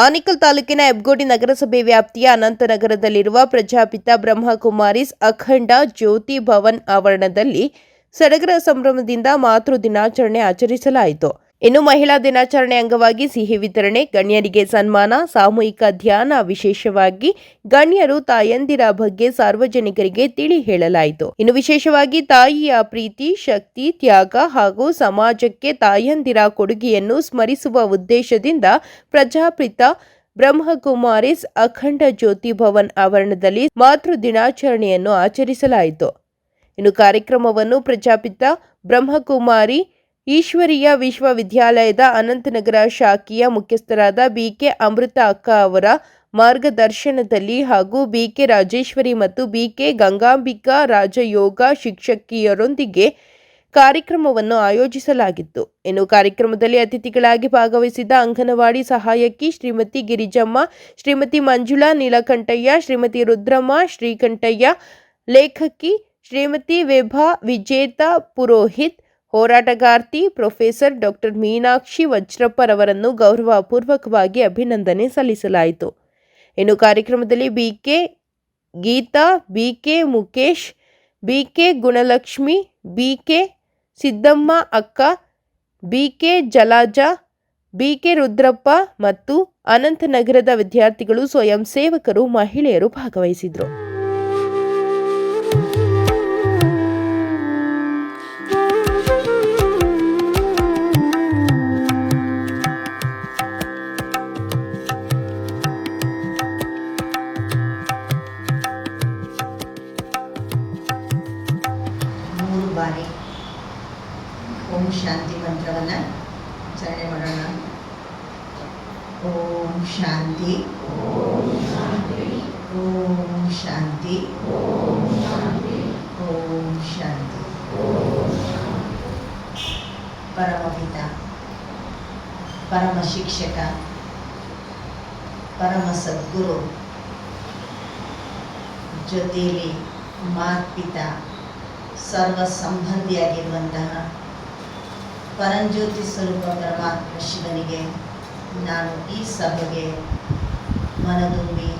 ಆನೇಕಲ್ ತಾಲೂಕಿನ ಹೆಬ್ಗೋಡಿ ನಗರಸಭೆ ವ್ಯಾಪ್ತಿಯ ಅನಂತನಗರದಲ್ಲಿರುವ ಪ್ರಜಾಪಿತ ಬ್ರಹ್ಮಕುಮಾರೀಸ್ ಅಖಂಡ ಜ್ಯೋತಿ ಭವನ್ ಆವರಣದಲ್ಲಿ ಸಡಗರ ಸಂಭ್ರಮದಿಂದ ಮಾತೃ ದಿನಾಚರಣೆ ಆಚರಿಸಲಾಯಿತು. ಇನ್ನು ಮಹಿಳಾ ದಿನಾಚರಣೆ ಅಂಗವಾಗಿ ಸಿಹಿ ವಿತರಣೆ, ಗಣ್ಯರಿಗೆ ಸನ್ಮಾನ, ಸಾಮೂಹಿಕ ಧ್ಯಾನ, ವಿಶೇಷವಾಗಿ ಗಣ್ಯರು ತಾಯಂದಿರ ಬಗ್ಗೆ ಸಾರ್ವಜನಿಕರಿಗೆ ತಿಳಿ ಹೇಳಲಾಯಿತು. ಇನ್ನು ವಿಶೇಷವಾಗಿ ತಾಯಿಯ ಪ್ರೀತಿ, ಶಕ್ತಿ, ತ್ಯಾಗ ಹಾಗೂ ಸಮಾಜಕ್ಕೆ ತಾಯಂದಿರ ಕೊಡುಗೆಯನ್ನು ಸ್ಮರಿಸುವ ಉದ್ದೇಶದಿಂದ ಪ್ರಜಾಪಿತ ಬ್ರಹ್ಮಕುಮಾರೀಸ್ ಅಖಂಡ ಜ್ಯೋತಿ ಭವನ್ ಆವರಣದಲ್ಲಿ ಮಾತೃ ದಿನಾಚರಣೆಯನ್ನು ಆಚರಿಸಲಾಯಿತು. ಇನ್ನು ಕಾರ್ಯಕ್ರಮವನ್ನು ಪ್ರಜಾಪಿತ ಬ್ರಹ್ಮಕುಮಾರಿ ಈಶ್ವರೀಯ ವಿಶ್ವವಿದ್ಯಾಲಯದ ಅನಂತನಗರ ಶಾಖೆಯ ಮುಖ್ಯಸ್ಥರಾದ ಬಿಕೆ ಅಮೃತ ಅಕ್ಕ ಅವರ ಮಾರ್ಗದರ್ಶನದಲ್ಲಿ ಹಾಗೂ ಬಿಕೆ ರಾಜೇಶ್ವರಿ ಮತ್ತು ಬಿಕೆ ಗಂಗಾಂಬಿಕಾ ರಾಜಯೋಗ ಶಿಕ್ಷಕಿಯರೊಂದಿಗೆ ಕಾರ್ಯಕ್ರಮವನ್ನು ಆಯೋಜಿಸಲಾಗಿತ್ತು. ಇನ್ನು ಕಾರ್ಯಕ್ರಮದಲ್ಲಿ ಅತಿಥಿಗಳಾಗಿ ಭಾಗವಹಿಸಿದ್ದ ಅಂಗನವಾಡಿ ಸಹಾಯಕಿ ಶ್ರೀಮತಿ ಗಿರಿಜಮ್ಮ, ಶ್ರೀಮತಿ ಮಂಜುಳಾ ನೀಲಕಂಠಯ್ಯ, ಶ್ರೀಮತಿ ರುದ್ರಮ್ಮ ಶ್ರೀಕಂಠಯ್ಯ, ಲೇಖಕಿ ಶ್ರೀಮತಿ ವೆಭಾ ವಿಜೇತಾ ಪುರೋಹಿತ್, ಹೋರಾಟಗಾರ್ತಿ ಪ್ರೊಫೆಸರ್ ಡಾಕ್ಟರ್ ಮೀನಾಕ್ಷಿ ವಜ್ರಪ್ಪರವರನ್ನು ಗೌರವಪೂರ್ವಕವಾಗಿ ಅಭಿನಂದನೆ ಸಲ್ಲಿಸಲಾಯಿತು. ಇನ್ನು ಕಾರ್ಯಕ್ರಮದಲ್ಲಿ BK Geeta, BK Mukesh, BK Gunalakshmi, BK Siddamma ಅಕ್ಕ, ಬಿಕೆ ಜಲಾಜಾ, ಬಿಕೆ ರುದ್ರಪ್ಪ ಮತ್ತು ಅನಂತನಗರದ ವಿದ್ಯಾರ್ಥಿಗಳು, ಸ್ವಯಂ ಸೇವಕರು, ಮಹಿಳೆಯರು ಭಾಗವಹಿಸಿದರು. ಬಾರಿ ಓಂ ಶಾಂತಿ ಮಂತ್ರವನ್ನು ಉಚ್ಚಾರಣೆ ಮಾಡೋಣ. ಓಂ ಶಾಂತಿ, ಓಂ ಶಾಂತಿ, ಓಂ ಶಾಂತಿ, ಓಂ ಶಾಂತಿ. ಪರಮಪಿತ, ಪರಮ ಶಿಕ್ಷಕ, ಪರಮ ಸದ್ಗುರು, ಜೊತೆಯಲ್ಲಿ ಮಾತ್ಪಿತ, ಸರ್ವ ಸಂಬಂಧಿಯಾಗಿರುವಂತಹ ಪರಂಜ್ಯೋತಿ ಸ್ವರೂಪ ಪರಮಾತ್ಮ ಶಿವನಿಗೆ ನಾನು ಈ ಸಭೆಗೆ ಮನದುಂಬಿ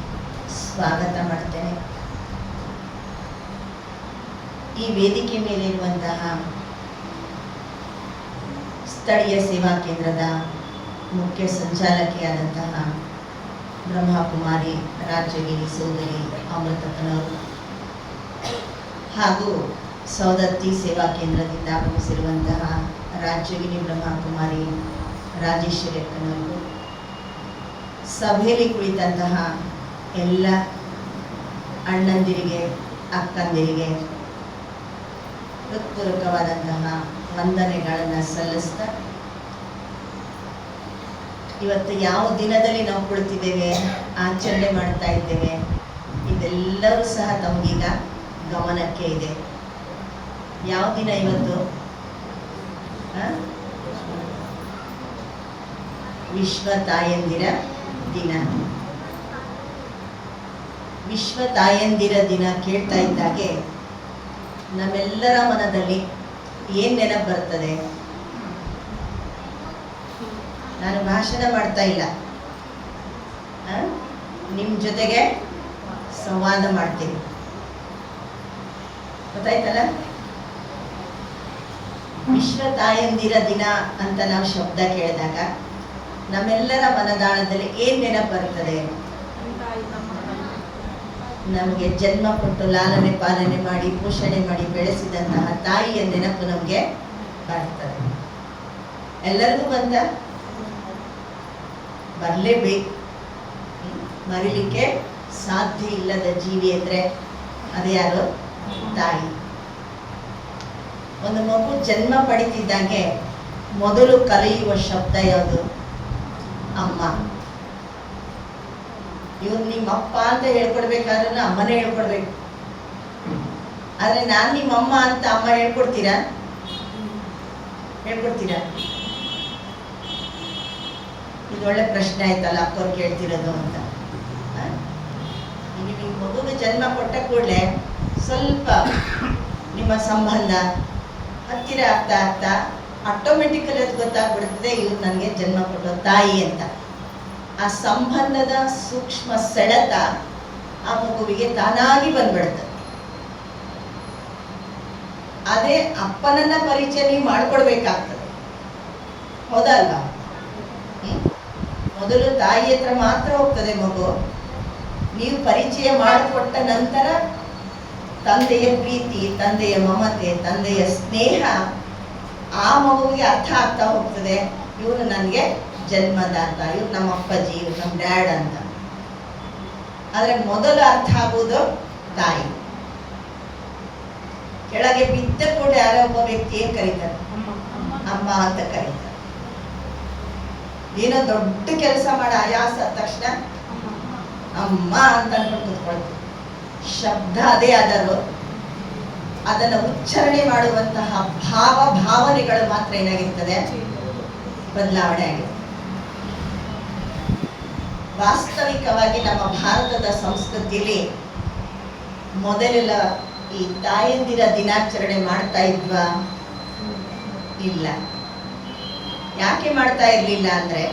ಸ್ವಾಗತ ಮಾಡ್ತೇನೆ. ಈ ವೇದಿಕೆ ಮೇಲಿರುವಂತಹ ಸ್ಥಳೀಯ ಸೇವಾ ಕೇಂದ್ರದ ಮುಖ್ಯ ಸಂಚಾಲಕಿಯಾದಂತಹ ಬ್ರಹ್ಮಕುಮಾರಿ ರಾಜ್ಯಗಿರಿ ಸೋದರಿ ಅಮೃತಪ್ಪನವರು ಹಾಗೂ ಸೌದತ್ತಿ ಸೇವಾ ಕೇಂದ್ರದಿಂದ ಆಗಮಿಸಿರುವಂತಹ ರಾಜ್ಯಗಿರಿ ಬ್ರಹ್ಮಕುಮಾರಿ ರಾಜೇಶ್ವರಿ ಅಕ್ಕನವರು, ಸಭೆಯಲ್ಲಿ ಕುಳಿತಂತಹ ಎಲ್ಲ ಅಣ್ಣಂದಿರಿಗೆ, ಅಕ್ಕಂದಿರಿಗೆ ಹೃತ್ಪೂರ್ವಕವಾದಂತಹ ವಂದನೆಗಳನ್ನು ಸಲ್ಲಿಸ್ತಾ, ಇವತ್ತು ಯಾವ ದಿನದಲ್ಲಿ ನಾವು ಕುಳಿತಿದ್ದೇವೆ, ಆಚರಣೆ ಮಾಡ್ತಾ ಇದ್ದೇವೆ, ಇದೆಲ್ಲವೂ ಸಹ ತಮಗೀಗ ಗಮನಕ್ಕೆ ಇದೆ. ಯಾವ ದಿನ ಇವತ್ತು? ವಿಶ್ವ ತಾಯಂದಿರ ದಿನ. ವಿಶ್ವ ತಾಯಂದಿರ ದಿನ ಕೇಳ್ತಾ ಇದ್ದಾಗೆ ನಮ್ಮೆಲ್ಲರ ಮನದಲ್ಲಿ ಏನ್ ನೆನಪು ಬರ್ತದೆ? ನಾನು ಭಾಷಣ ಮಾಡ್ತಾ ಇಲ್ಲ, ನಿಮ್ಮ ಜೊತೆಗೆ ಸಂವಾದ ಮಾಡ್ತೀನಿ. ಗೊತ್ತಾಯ್ತಲ್ಲ? ವಿಶ್ವ ತಾಯಂದಿರ ದಿನ ಅಂತ ನಾವು ಶಬ್ದ ಕೇಳಿದಾಗ ನಮ್ಮೆಲ್ಲರ ಮನದಾಳದಲ್ಲಿ ಏನ್ ನೆನಪು ಬರ್ತದೆ? ನಮಗೆ ಜನ್ಮ ಕೊಟ್ಟು ಲಾಲನೆ ಪಾಲನೆ ಮಾಡಿ ಪೋಷಣೆ ಮಾಡಿ ಬೆಳೆಸಿದಂತಹ ತಾಯಿಯ ನೆನಪು ನಮಗೆ ಬರ್ತದೆ. ಎಲ್ಲರಿಗೂ ಬಂದ ಬರಲೇಬೇಕು. ಮರಿಲಿಕ್ಕೆ ಸಾಧ್ಯ ಇಲ್ಲದ ಜೀವಿ ಅಂದ್ರೆ ಅದೇ ಯಾರು? ತಾಯಿ. ಒಂದು ಮಗು ಜನ್ಮ ಪಡಿತಿದ್ದಂಗೆ ಮೊದಲು ಕರೆಯುವ ಶಬ್ದ ಯಾವುದು? ಅಮ್ಮ. ಇವ್ರು ನಿಮ್ಮ ಅಪ್ಪ ಅಂತ ಹೇಳ್ಕೊಡ್ಬೇಕಾದ್ರೂ ಅಮ್ಮನೇ ಹೇಳ್ಕೊಡ್ಬೇಕು. ಆದ್ರೆ ನಾನು ನಿಮ್ಮ ಅಮ್ಮ ಅಂತ ಅಮ್ಮ ಹೇಳ್ಕೊಡ್ತೀರಾ? ಇದೊಳ್ಳೆ ಪ್ರಶ್ನೆ ಆಯ್ತಲ್ಲ ಅಪ್ಪವ್ರು ಕೇಳ್ತಿರೋದು ಅಂತ. ಈಗ ನಿಮ್ಮ ಮಗುಗೆ ಜನ್ಮ ಕೊಟ್ಟ ಕೂಡಲೇ ಸ್ವಲ್ಪ ನಿಮ್ಮ ಸಂಬಂಧ ಹತ್ತಿರ ಆಗ್ತಾ ಆಗ್ತಾ ಆಟೋಮೆಟಿಕಲಿ ಅದು ಗೊತ್ತಾಗ್ಬಿಡ್ತದೆ, ಇವ್ರು ನನಗೆ ಜನ್ಮ ಕೊಟ್ಟೋ ತಾಯಿ ಅಂತ. ಆ ಸಂಬಂಧದ ಸೂಕ್ಷ್ಮ ಸೆಳೆತ ಆ ಮಗುವಿಗೆ ತಾನಾಗಿ ಬಂದ್ಬಿಡುತ್ತೆ. ಅದೇ ಅಪ್ಪನನ್ನ ಪರಿಚಯ ನೀವು ಮಾಡ್ಕೊಡ್ಬೇಕಾಗ್ತದೆ, ಹೌದಲ್ವಾ? ಮೊದಲು ತಾಯಿ ಹತ್ರ ಮಾತ್ರ ಹೋಗ್ತದೆ ಮಗು. ನೀವು ಪರಿಚಯ ಮಾಡಿಕೊಟ್ಟ ನಂತರ ತಂದೆಯ ಪ್ರೀತಿ, ತಂದೆಯ ಮಮತೆ, ತಂದೆಯ ಸ್ನೇಹ ಆ ಮಗುವಿಗೆ ಅರ್ಥ ಆಗ್ತಾ ಹೋಗ್ತದೆ. ಇವನು ನನಗೆ ಜನ್ಮದಾತ, ಇವ್ರು ನಮ್ಮ ಅಪ್ಪಾಜಿ, ಇವ್ರು ನಮ್ಮ ಡ್ಯಾಡ್ ಅಂತ. ಆದ್ರೆ ಮೊದಲು ಅರ್ಥ ಆಗುವುದು ತಾಯಿ. ಕೆಳಗೆ ಬಿದ್ದ ಕೂಡ ಯಾರೋ ಒಬ್ಬ ವ್ಯಕ್ತಿ ಏನ್ ಕರೀತಾರೆ? ಅಮ್ಮ ಅಂತ ಕರೀತಾರೆ. ಏನೋ ದೊಡ್ಡ ಕೆಲಸ ಮಾಡ ಆಯಾಸ ತಕ್ಷಣ ಅಮ್ಮ ಅಂತ ಅನ್ಕೊಂಡು ಕೂತ್ಕೊಳ್ತೀವಿ. ಶಬ್ದ ಅದೇ ಆದರೂ ಅದನ್ನು ಉಚ್ಚಾರಣೆ ಮಾಡುವಂತಹ ಭಾವನೆಗಳು ಮಾತ್ರ ಏನಾಗಿರ್ತದೆ? ಬದಲಾವಣೆ ಆಗಿದೆ. ವಾಸ್ತವಿಕವಾಗಿ ನಮ್ಮ ಭಾರತದ ಸಂಸ್ಕೃತಿಯಲ್ಲಿ ಮೊದಲೆಲ್ಲ ಈ ತಾಯಂದಿರ ದಿನಾಚರಣೆ ಮಾಡ್ತಾ ಇದ್ವಾ? ಇಲ್ಲ. ಯಾಕೆ ಮಾಡ್ತಾ ಇರ್ಲಿಲ್ಲ ಅಂದ್ರೆ,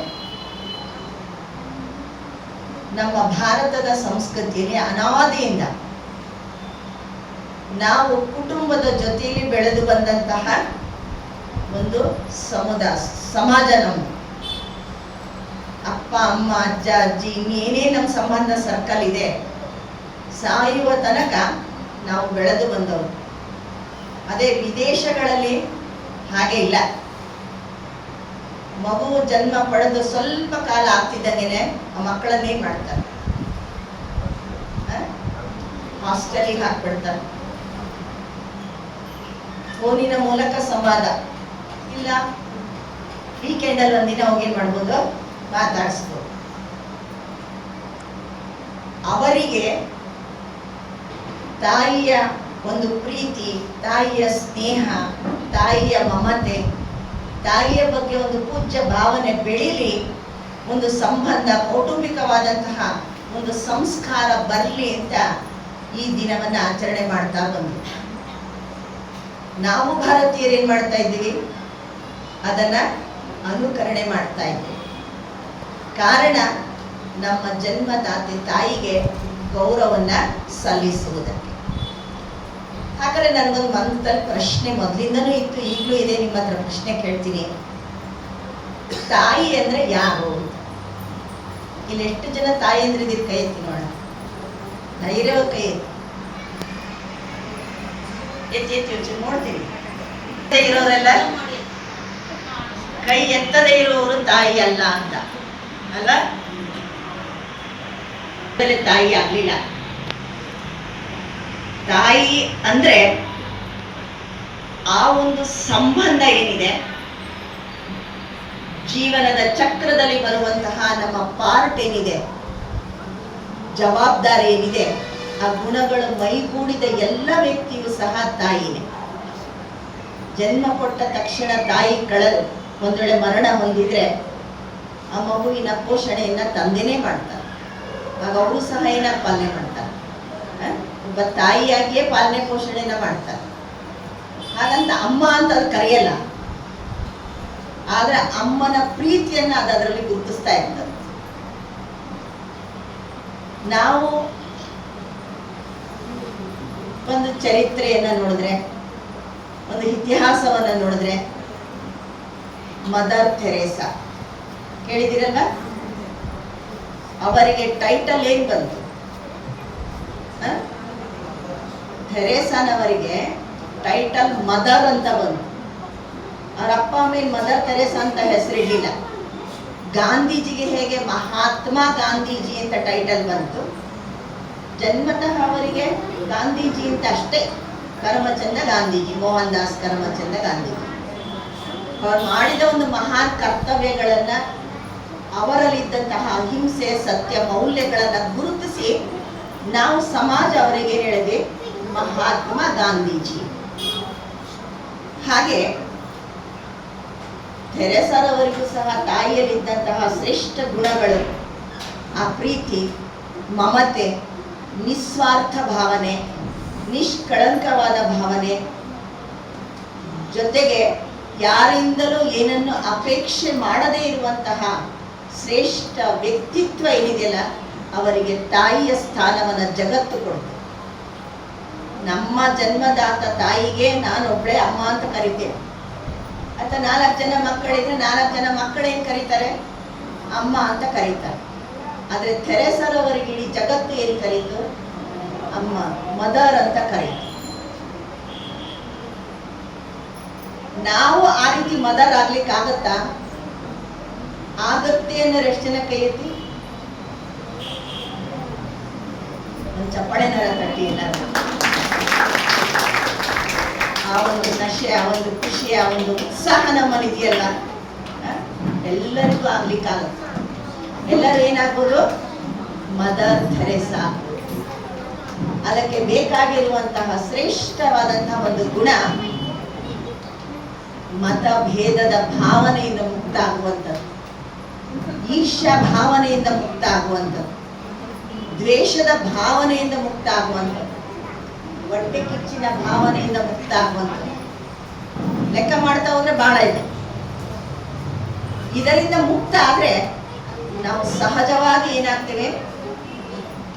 ನಮ್ಮ ಭಾರತದ ಸಂಸ್ಕೃತಿಯಲ್ಲಿ ಅನಾದಿಯಿಂದ ನಾವು ಕುಟುಂಬದ ಜೊತೆಯಲ್ಲಿ ಬೆಳೆದು ಬಂದಂತಹ ಒಂದು ಸಮಾಜ ನಮ್ದು. ಅಪ್ಪ ಅಮ್ಮ ಅಜ್ಜ ಅಜ್ಜಿ ಇನ್ನೇನೇ ನಮ್ಮ ಸಂಬಂಧ ಸರ್ಕಲ್ ಇದೆ, ಸಾಯುವ ತನಕ ನಾವು ಬೆಳೆದು ಬಂದವರು. ಅದೇ ವಿದೇಶಗಳಲ್ಲಿ ಹಾಗೆ ಇಲ್ಲ. ಮಗು ಜನ್ಮ ಪಡೆದು ಸ್ವಲ್ಪ ಕಾಲ ಆಗ್ತಿದ್ದಂಗೆನೆ ಆ ಮಕ್ಕಳನ್ನೇ ಮಾಡ್ತಾರೆ, ಹಾಸ್ಟೆಲಿಗೆ ಹಾಕ್ಬಿಡ್ತಾರೆ. ಫೋನಿನ ಮೂಲಕ ಸಂವಾದ ಇಲ್ಲ. ವೀಕೆಂಡಲ್ಲಿ ಒಂದಿನ ಹೋಗೇನ್ ಮಾಡ್ಬೋದು? ಮಾತಾಡಿಸ್ಬೋದು. ಅವರಿಗೆ ತಾಯಿಯ ಒಂದು ಪ್ರೀತಿ, ತಾಯಿಯ ಸ್ನೇಹ, ತಾಯಿಯ ಮಮತೆ, ತಾಯಿಯ ಬಗ್ಗೆ ಒಂದು ಪೂಜ್ಯ ಭಾವನೆ ಬೆಳೀಲಿ, ಒಂದು ಸಂಬಂಧ, ಕೌಟುಂಬಿಕವಾದಂತಹ ಒಂದು ಸಂಸ್ಕಾರ ಬರಲಿ ಅಂತ ಈ ದಿನವನ್ನು ಆಚರಣೆ ಮಾಡ್ತಾ ಬಂದ್ವಿ. ನಾವು ಭಾರತೀಯರು ಏನ್ ಮಾಡ್ತಾ ಇದ್ದೀವಿ? ಅದನ್ನ ಅನುಕರಣೆ ಮಾಡ್ತಾ ಇದ್ದೀವಿ. ಕಾರಣ ನಮ್ಮ ಜನ್ಮದಾತೆ ತಾಯಿಗೆ ಗೌರವನ್ನ ಸಲ್ಲಿಸುವುದಕ್ಕೆ. ಹಾಗಾದ್ರೆ ನನಗೊಂದು ಮನದಲ್ಲಿ ಪ್ರಶ್ನೆ ಮೊದಲಿಂದನೂ ಇತ್ತು, ಈಗಲೂ ಇದೆ, ನಿಮ್ಮ ಹತ್ರ ಪ್ರಶ್ನೆ ಕೇಳ್ತೀನಿ. ತಾಯಿ ಅಂದ್ರೆ ಯಾರು? ಇಲ್ಲಿ ಎಷ್ಟು ಜನ ತಾಯಿ ಅಂದ್ರೆ ಇದಿರ್ ಕೈ ಎತ್ತಿ ನೋಡ. ಧೈರ್ಯವ ಕೈ ಎತ್ತಿ ನೋಡ್ತೀವಿ. ಇರೋರೆಲ್ಲ ಕೈ ಎತ್ತದೇ ಇರೋರು ತಾಯಿ ಅಲ್ಲ ಅಂತ ಅಲ್ಲ. ತಾಯಿ ಆಗ್ಲಿಲ್ಲ. ತಾಯಿ ಅಂದ್ರೆ ಆ ಒಂದು ಸಂಬಂಧ ಏನಿದೆ, ಜೀವನದ ಚಕ್ರದಲ್ಲಿ ಬರುವಂತಹ ನಮ್ಮ ಪಾರ್ಟ್ ಏನಿದೆ, ಜವಾಬ್ದಾರಿ ಏನಿದೆ, ಆ ಗುಣಗಳು ಮೈಗೂಡಿದ ಎಲ್ಲ ವ್ಯಕ್ತಿಯೂ ಸಹ ತಾಯಿನೇ. ಜನ್ಮ ಕೊಟ್ಟ ತಕ್ಷಣ ತಾಯಿ ಒಂದ್ ವೇಳೆ ಮರಣ ಹೊಂದಿದ್ರೆ ಆ ಮಗುವಿನ ಪೋಷಣೆಯನ್ನ ತಂದೆನೇ ಮಾಡ್ತಾರೆ. ಆಗ ಅವರು ಸಹ ಏನ ಪಾಲನೆ ಮಾಡ್ತಾರೆ, ಒಬ್ಬ ತಾಯಿಯಾಗಿಯೇ ಪಾಲನೆ ಪೋಷಣೆನ ಮಾಡ್ತಾರೆ. ಹಾಗಂತ ಅಮ್ಮ ಅಂತ ಅದು ಕರೆಯಲ್ಲ, ಆದ್ರೆ ಅಮ್ಮನ ಪ್ರೀತಿಯನ್ನ ಅದರಲ್ಲಿ ಗುರುತಿಸ್ತಾ ಇರ್ತದೆ. ನಾವು ಒಂದು ಚರಿತ್ರೆಯನ್ನ ನೋಡಿದ್ರೆ, ಒಂದು ಇತಿಹಾಸವನ್ನ ನೋಡಿದ್ರೆ, ಮದರ್ ಥೆರೇಸಾ ಕೇಳಿದಿರಲ್ಲ? ಅವರಿಗೆ ಟೈಟಲ್ ಏನ್ ಬಂತು? ಥೆರೇಸಾನವರಿಗೆ ಟೈಟಲ್ ಮದರ್ ಅಂತ ಬಂತು. ಅವ್ರ ಅಪ್ಪ ಅಮ್ಮ ಮದರ್ ಥೆರೇಸಾ ಅಂತ ಹೆಸರಿಡಲಿಲ್ಲ. ಗಾಂಧೀಜಿಗೆ ಹೇಗೆ ಮಹಾತ್ಮ ಗಾಂಧೀಜಿ ಅಂತ ಟೈಟಲ್ ಬಂತು, ಜನ್ಮತಃ ಅವರಿಗೆ ಗಾಂಧೀಜಿ ಅಂತ ಅಷ್ಟೇ. ಕರಮಚಂದ ಗಾಂಧೀಜಿ, ಮೋಹನ್ ದಾಸ್ ಕರಮಚಂದ ಗಾಂಧೀಜಿ. ಅವರು ಮಾಡಿದ ಒಂದು ಮಹಾನ್ ಕರ್ತವ್ಯಗಳನ್ನ, ಅವರಲ್ಲಿದ್ದಂತಹ ಅಹಿಂಸೆ, ಸತ್ಯ ಮೌಲ್ಯಗಳನ್ನ ಗುರುತಿಸಿ ನಾವು ಸಮಾಜ ಅವರಿಗೆ ಹೇಳಿದ್ವಿ ಮಹಾತ್ಮ ಗಾಂಧೀಜಿ. ಹಾಗೆ ಥೆರೇಸಾರವರಿಗೂ ಸಹ ತಾಯಿಯಲ್ಲಿದ್ದಂತಹ ಶ್ರೇಷ್ಠ ಗುಣಗಳು, ಆ ಪ್ರೀತಿ, ಮಮತೆ, ನಿಸ್ವಾರ್ಥ ಭಾವನೆ, ನಿಷ್ಕಳಂಕವಾದ ಭಾವನೆ, ಜೊತೆಗೆ ಯಾರಿಂದಲೂ ಏನನ್ನು ಅಪೇಕ್ಷೆ ಮಾಡದೇ ಇರುವಂತಹ ಶ್ರೇಷ್ಠ ವ್ಯಕ್ತಿತ್ವ ಏನಿದೆಯಲ್ಲ ಅವರಿಗೆ ತಾಯಿಯ ಸ್ಥಾನವನ್ನು ಜಗತ್ತು ಕೊಡ್ತು. ನಮ್ಮ ಜನ್ಮದಾತ ತಾಯಿಗೆ ನಾನೊಬ್ಬಳೇ ಅಮ್ಮ ಅಂತ ಕರಿತೇನೆ. ಅಥವಾ 4 ಜನ ಮಕ್ಕಳಿದ್ರೆ 4 ಜನ ಮಕ್ಕಳೇನು ಕರೀತಾರೆ? ಅಮ್ಮ ಅಂತ ಕರೀತಾರೆ. ಆದರೆ ಥೆರೇಸರವರಿಗೆ ಇಡೀ ಜಗತ್ತು ಏನು ಕರೀತು? ಅಮ್ಮ, ಮದರ್ ಅಂತ ಕರೀತು. ನಾವು ಆ ರೀತಿ ಮದರ್ ಆಗ್ಲಿಕ್ಕೆ ಆಗತ್ತಾ? ಆಗತ್ತೆ ಅನ್ನೋರು ಎಷ್ಟು ಜನ ಕೈ ಎತ್ತಿ? ಒಂದು ಚಪ್ಪಾಳೆನಾರ ತಟ್ಟಿ ಎಲ್ಲರೂ. ಆ ಒಂದು ನಶೆ, ಆ ಒಂದು ಖುಷಿ, ಆ ಒಂದು ಉತ್ಸಾಹ ನಮ್ಮಲ್ಲಿದೆಯಲ್ಲ, ಎಲ್ಲರಿಗೂ ಆಗ್ಲಿಕ್ಕಾಗತ್ತೆ. ಎಲ್ಲರೂ ಏನಾಗ್ಬೋದು? Mother Teresa. ಅದಕ್ಕೆ ಬೇಕಾಗಿರುವಂತಹ ಶ್ರೇಷ್ಠವಾದಂತಹ ಒಂದು ಗುಣ ಮತಭೇದದ ಭಾವನೆಯಿಂದ ಮುಕ್ತ ಆಗುವಂಥದ್ದು, ಈರ್ಷ್ಯಾ ಭಾವನೆಯಿಂದ ಮುಕ್ತ ಆಗುವಂಥದ್ದು, ದ್ವೇಷದ ಭಾವನೆಯಿಂದ ಮುಕ್ತ ಆಗುವಂಥದ್ದು, ಹೊಟ್ಟೆ ಕಿಚ್ಚಿನ ಭಾವನೆಯಿಂದ ಮುಕ್ತ ಆಗುವಂಥದ್ದು. ಲೆಕ್ಕ ಮಾಡ್ತಾ ಹೋದ್ರೆ ಬಹಳ ಇದೆ. ಇದರಿಂದ ಮುಕ್ತ ಆದ್ರೆ ನಾವು ಸಹಜವಾಗಿ ಏನಾಗ್ತೇವೆ?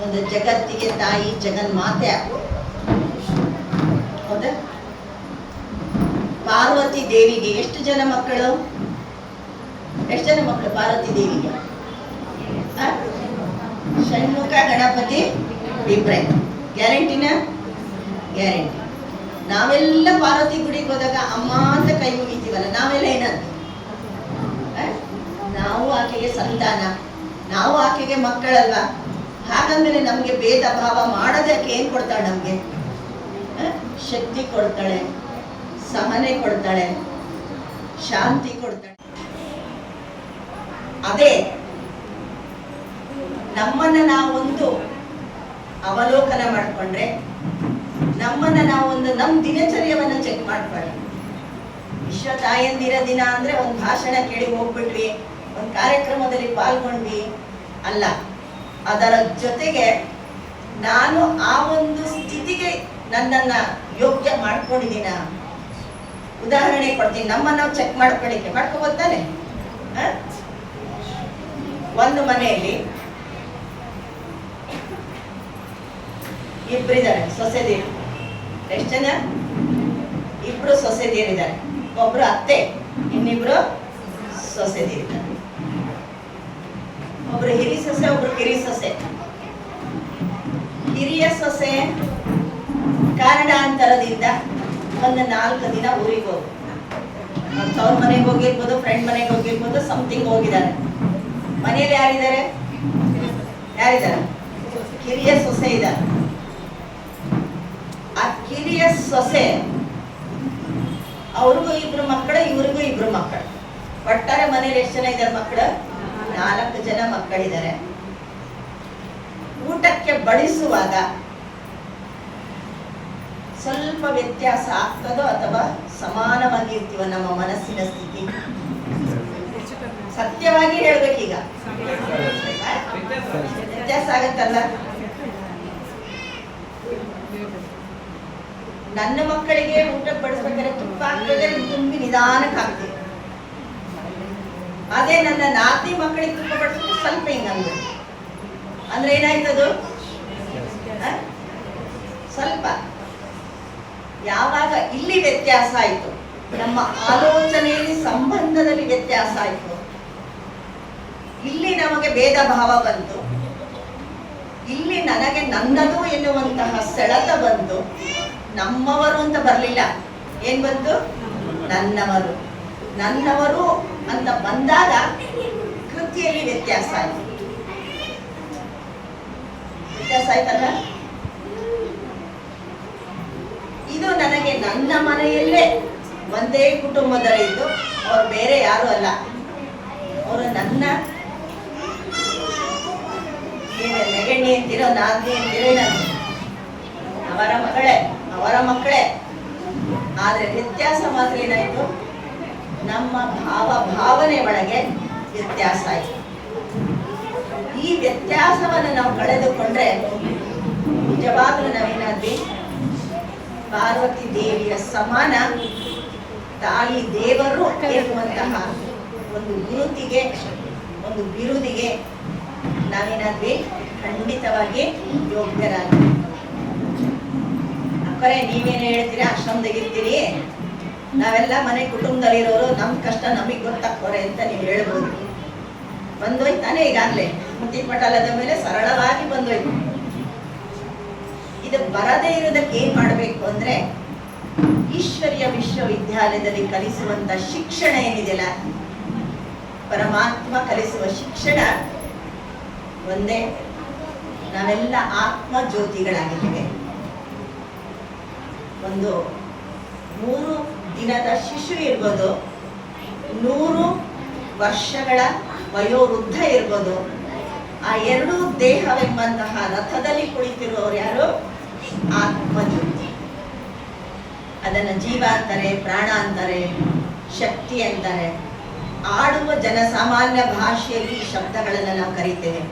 ಒಂದು ಜಗತ್ತಿಗೆ ತಾಯಿ, ಜಗನ್ಮಾತೆ ಆಗ್ತೇವೆ. ಹೌದಾ? ಪಾರ್ವತಿ ದೇವಿಗೆ ಎಷ್ಟು ಜನ ಮಕ್ಕಳು? ಎಷ್ಟು ಜನ ಮಕ್ಕಳು ಪಾರ್ವತಿ ದೇವಿಗೆ? ಷಣ್ಮುಖ ಗಣಪತಿ ಇಬ್ರೇ. ಗ್ಯಾರಂಟಿನ? ಗ್ಯಾರಂಟಿ. ನಾವೆಲ್ಲ ಪಾರ್ವತಿ ಗುಡಿಗೆ ಹೋದಾಗ ಅಮ್ಮ ಅಂತ ಕೈ ಮುಗಿತೀವಲ್ಲ, ನಾವೆಲ್ಲ ಏನಂತ? ನಾವು ಆಕೆಗೆ ಸಂತಾನ, ನಾವು ಆಕೆಗೆ ಮಕ್ಕಳಲ್ವಾ? ಹಾಗಂದ್ರೆ ನಮ್ಗೆ ಭೇದ ಭಾವ ಮಾಡೋದಕ್ಕೆ ಏನ್ ಕೊಡ್ತಾಳೆ? ನಮ್ಗೆ ಶಕ್ತಿ ಕೊಡ್ತಾಳೆ, ಸಹನೆ ಕೊಡ್ತಾಳೆ, ಶಾಂತಿ ಕೊಡ್ತಾಳೆ. ಅದೇ ನಮ್ಮನ್ನ ನಾವೊಂದು ಅವಲೋಕನ ಮಾಡ್ಕೊಂಡ್ರೆ, ನಮ್ಮನ್ನ ನಾವೊಂದು ನಮ್ಮ ದಿನಚರ್ಯವನ್ನ ಚೆಕ್ ಮಾಡ್ಕೊಳ್ಳಿ. ವಿಶ್ವ ತಾಯಂದಿರ ದಿನ ಅಂದ್ರೆ ಒಂದು ಭಾಷಣ ಕೇಳಿ ಹೋಗ್ಬಿಟ್ವಿ, ಒಂದು ಕಾರ್ಯಕ್ರಮದಲ್ಲಿ ಪಾಲ್ಗೊಂಡ್ವಿ ಅಲ್ಲ. ಅದರ ಜೊತೆಗೆ ನಾನು ಆ ಒಂದು ಸ್ಥಿತಿಗೆ ನನ್ನನ್ನ ಯೋಗ್ಯ ಮಾಡ್ಕೊಂಡಿದ್ದೀನ. ಉದಾಹರಣೆ ಕೊಡ್ತೀನಿ, ನಮ್ಮನ್ನ ನಾವು ಚೆಕ್ ಮಾಡ್ಕೊಳ್ಳಿಕ್ಕೆ ಮಾಡ್ಕೋಬೋದಾನೆ. ಒಂದು ಮನೆಯಲ್ಲಿ ಇಬ್ಬರಿದ್ದಾರೆ ಸೊಸೆದೇರು. ಎಷ್ಟು ಜನ? ಇಬ್ರು ಸೊಸೆದೇರಿದ್ದಾರೆ. ಒಬ್ರು ಅತ್ತೆ, ಇನ್ನಿಬ್ರು ಸೊಸೆದೇರಿದ್ದಾರೆ. ಒಬ್ರು ಹಿರಿ ಸೊಸೆ, ಒಬ್ರು ಕಿರಿ ಸೊಸೆ. ಹಿರಿಯ ಸೊಸೆ ಕಾರಣಾಂತರದಿಂದ ಒಂದು 4 ದಿನ ಊರಿಗೆ ಹೋಗಿ, ಅವ್ರ ಮನೆಗೆ ಹೋಗಿರ್ಬೋದು, ಫ್ರೆಂಡ್ ಮನೆಗೆ ಹೋಗಿರ್ಬೋದು, ಸಮಥಿಂಗ್ ಹೋಗಿದ್ದಾರೆ. ಮನೆಯಲ್ಲಿ ಯಾರಿದ್ದಾರೆ? ಯಾರಿದ್ದಾರೆ? ಕಿರಿಯ ಸೊಸೆ ಇದ್ದಾರೆ. ಆ ಕಿರಿಯ ಸೊಸೆ ಅವ್ರಿಗೂ 2 ಮಕ್ಕಳು, ಇವ್ರಿಗೂ 2 ಮಕ್ಕಳು. ಒಟ್ಟಾರೆ ಮನೇಲಿ ಎಷ್ಟು ಜನ ಇದ್ದಾರೆ ಮಕ್ಕಳು? 4 ಜನ ಮಕ್ಕಳಿದ್ದಾರೆ. ಊಟಕ್ಕೆ ಬಡಿಸುವಾಗ ಸ್ವಲ್ಪ ವ್ಯತ್ಯಾಸ ಆಗ್ತದೋ ಅಥವಾ ಸಮಾನವಾಗಿ ಇರ್ತೀವ ನಮ್ಮ ಮನಸ್ಸಿನ ಸ್ಥಿತಿ? ಸತ್ಯವಾಗಿ ಹೇಳ್ಬೇಕೀಗ, ವ್ಯತ್ಯಾಸ ಆಗತ್ತಲ್ಲ. ನನ್ನ ಮಕ್ಕಳಿಗೆ ಊಟ ಬಡಿಸ್ಬೇಕಾದ್ರೆ ತುಪ್ಪ ಹಾಕಿದ್ರೆ ತುಂಬಿ ನಿಧಾನಕ್ಕೆ ಹಾಕ್ತೀವಿ. ಅದೇ ನನ್ನ ನಾತಿ ಮಕ್ಕಳಿಗೆ ತುಪ್ಪ ಬಡಿಸ್ಬೇಕು ಸ್ವಲ್ಪ ಹಿಂಗಂದ್ರೆ ಅಂದ್ರೆ ಏನಾಯ್ತದು? ಸ್ವಲ್ಪ ಯಾವಾಗ ಇಲ್ಲಿ ವ್ಯತ್ಯಾಸ ಆಯ್ತು, ನಮ್ಮ ಆಲೋಚನೆಯಲ್ಲಿ ಸಂಬಂಧದಲ್ಲಿ ವ್ಯತ್ಯಾಸ ಆಯ್ತು, ಇಲ್ಲಿ ನಮಗೆ ಭೇದ ಭಾವ ಬಂತು, ಇಲ್ಲಿ ನನಗೆ ನನ್ನದು ಎನ್ನುವಂತಹ ಸೆಳೆತ ಬಂತು. ನಮ್ಮವರು ಅಂತ ಬರಲಿಲ್ಲ, ಏನ್ ಬಂತು? ನನ್ನವರು. ನನ್ನವರು ಅಂತ ಬಂದಾಗ ಕೃತಿಯಲ್ಲಿ ವ್ಯತ್ಯಾಸ ಆಯ್ತು. ವ್ಯತ್ಯಾಸ ಆಯ್ತಲ್ಲ? ಇದು ನನಗೆ ನನ್ನ ಮನೆಯಲ್ಲೇ ಒಂದೇ ಕುಟುಂಬದಲ್ಲಿದ್ದು ಅವ್ರು ಬೇರೆ ಯಾರು ಅಲ್ಲ. ಅವರು ನನ್ನ ನೆಗಣಿ ಅಂತಿರೋ, ನಾದಿನಿ ಅಂತಿರೋ, ಅವರ ಮಗಳೇ, ಅವರ ಮಕ್ಕಳೇ. ಆದ್ರೆ ವ್ಯತ್ಯಾಸ ಮಾತ್ರ ಏನಾಯ್ತು? ನಮ್ಮ ಭಾವನೆ ಒಳಗೆ ವ್ಯತ್ಯಾಸ ಆಯ್ತು. ಈ ವ್ಯತ್ಯಾಸವನ್ನು ನಾವು ಕಳೆದುಕೊಂಡ್ರೆ ನಿಜವಾಗ್ಲೂ ನಾವೇನಾದ್ವಿ? ಪಾರ್ವತಿ ದೇವಿಯ ಸಮಾನ ತಾಯಿ ದೇವರು ಎನ್ನುವಂತಹ ಒಂದು ಗುರುತಿಗೆ ಒಂದು ಬಿರುದಿಗೆ ನಾವೇನಾದ್ವಿ ಖಂಡಿತವಾಗಿ ಯೋಗ್ಯರಾಗಿ. ಅಕ್ಕರೆ ನೀವೇನು ಹೇಳ್ತೀರಾ, ಆಶ್ರಮದಾಗಿರ್ತೀರಿ, ನಾವೆಲ್ಲ ಮನೆ ಕುಟುಂಬದಲ್ಲಿರೋರು, ನಮ್ಮ ಕಷ್ಟ ನಮಗೆ ಗೊತ್ತಾಕೋರೆ ಅಂತ ನೀವು ಹೇಳ್ಬೋದು. ಬಂದೋಯ್ತಾನೆ ಈಗಾಗಲೇ ಮುಕ್ತಿ ಪಟಲದ ಮೇಲೆ ಸರಳವಾಗಿ ಬಂದೋಯ್ತು. ಇದು ಬರದೇ ಇರೋದಕ್ಕೆ ಏನ್ ಮಾಡಬೇಕು ಅಂದ್ರೆ, ಈಶ್ವರ್ಯ ವಿಶ್ವವಿದ್ಯಾಲಯದಲ್ಲಿ ಕಲಿಸುವಂತ ಶಿಕ್ಷಣ ಏನಿದೆಯಲ್ಲ, ಪರಮಾತ್ಮ ಕಲಿಸುವ ಶಿಕ್ಷಣ ಒಂದೇ. ನಾವೆಲ್ಲ ಆತ್ಮ ಜ್ಯೋತಿಗಳಾಗಿದ್ದೇವೆ. ಒಂದು 3 ದಿನದ ಶಿಶು ಇರ್ಬೋದು, 100 ವರ್ಷಗಳ ವಯೋವೃದ್ಧ ಇರ್ಬೋದು, ಆ ಎರಡೂ ದೇಹವೆಂಬಂತಹ ರಥದಲ್ಲಿ ಕುಳಿತಿರುವವರು ಯಾರು? ಆತ್ಮಜ್ಯೋತಿ. ಅದನ್ನು ಜೀವ ಅಂತಾರೆ, ಪ್ರಾಣ ಅಂತಾರೆ, ಶಕ್ತಿ ಅಂತಾರೆ. ಆಡುವ ಜನಸಾಮಾನ್ಯ ಭಾಷೆಯಲ್ಲಿ ಈ ಶಬ್ದಗಳನ್ನು ನಾವು ಕರಿತೇವೆ.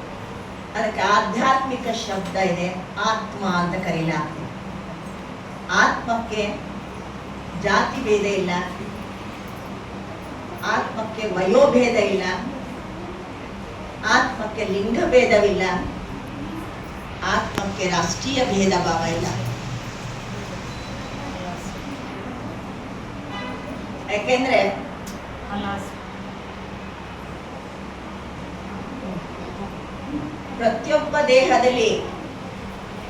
ಅದಕ್ಕೆ ಆಧ್ಯಾತ್ಮಿಕ ಶಬ್ದ ಇದೆ, ಆತ್ಮ ಅಂತ ಕರೀಲಾಗ್ತದೆ. ಆತ್ಮಕ್ಕೆ ಜಾತಿ ಭೇದ ಇಲ್ಲ, ಆತ್ಮಕ್ಕೆ ವಯೋಭೇದ ಇಲ್ಲ, ಆತ್ಮಕ್ಕೆ ಲಿಂಗ ಭೇದವಿಲ್ಲ, ಆತ್ಮಕ್ಕೆ ರಾಷ್ಟ್ರೀಯ ಭೇದ ಭಾವ ಇಲ್ಲ. ಯಾಕೆಂದ್ರೆ ಪ್ರತಿಯೊಬ್ಬ ದೇಹದಲ್ಲಿ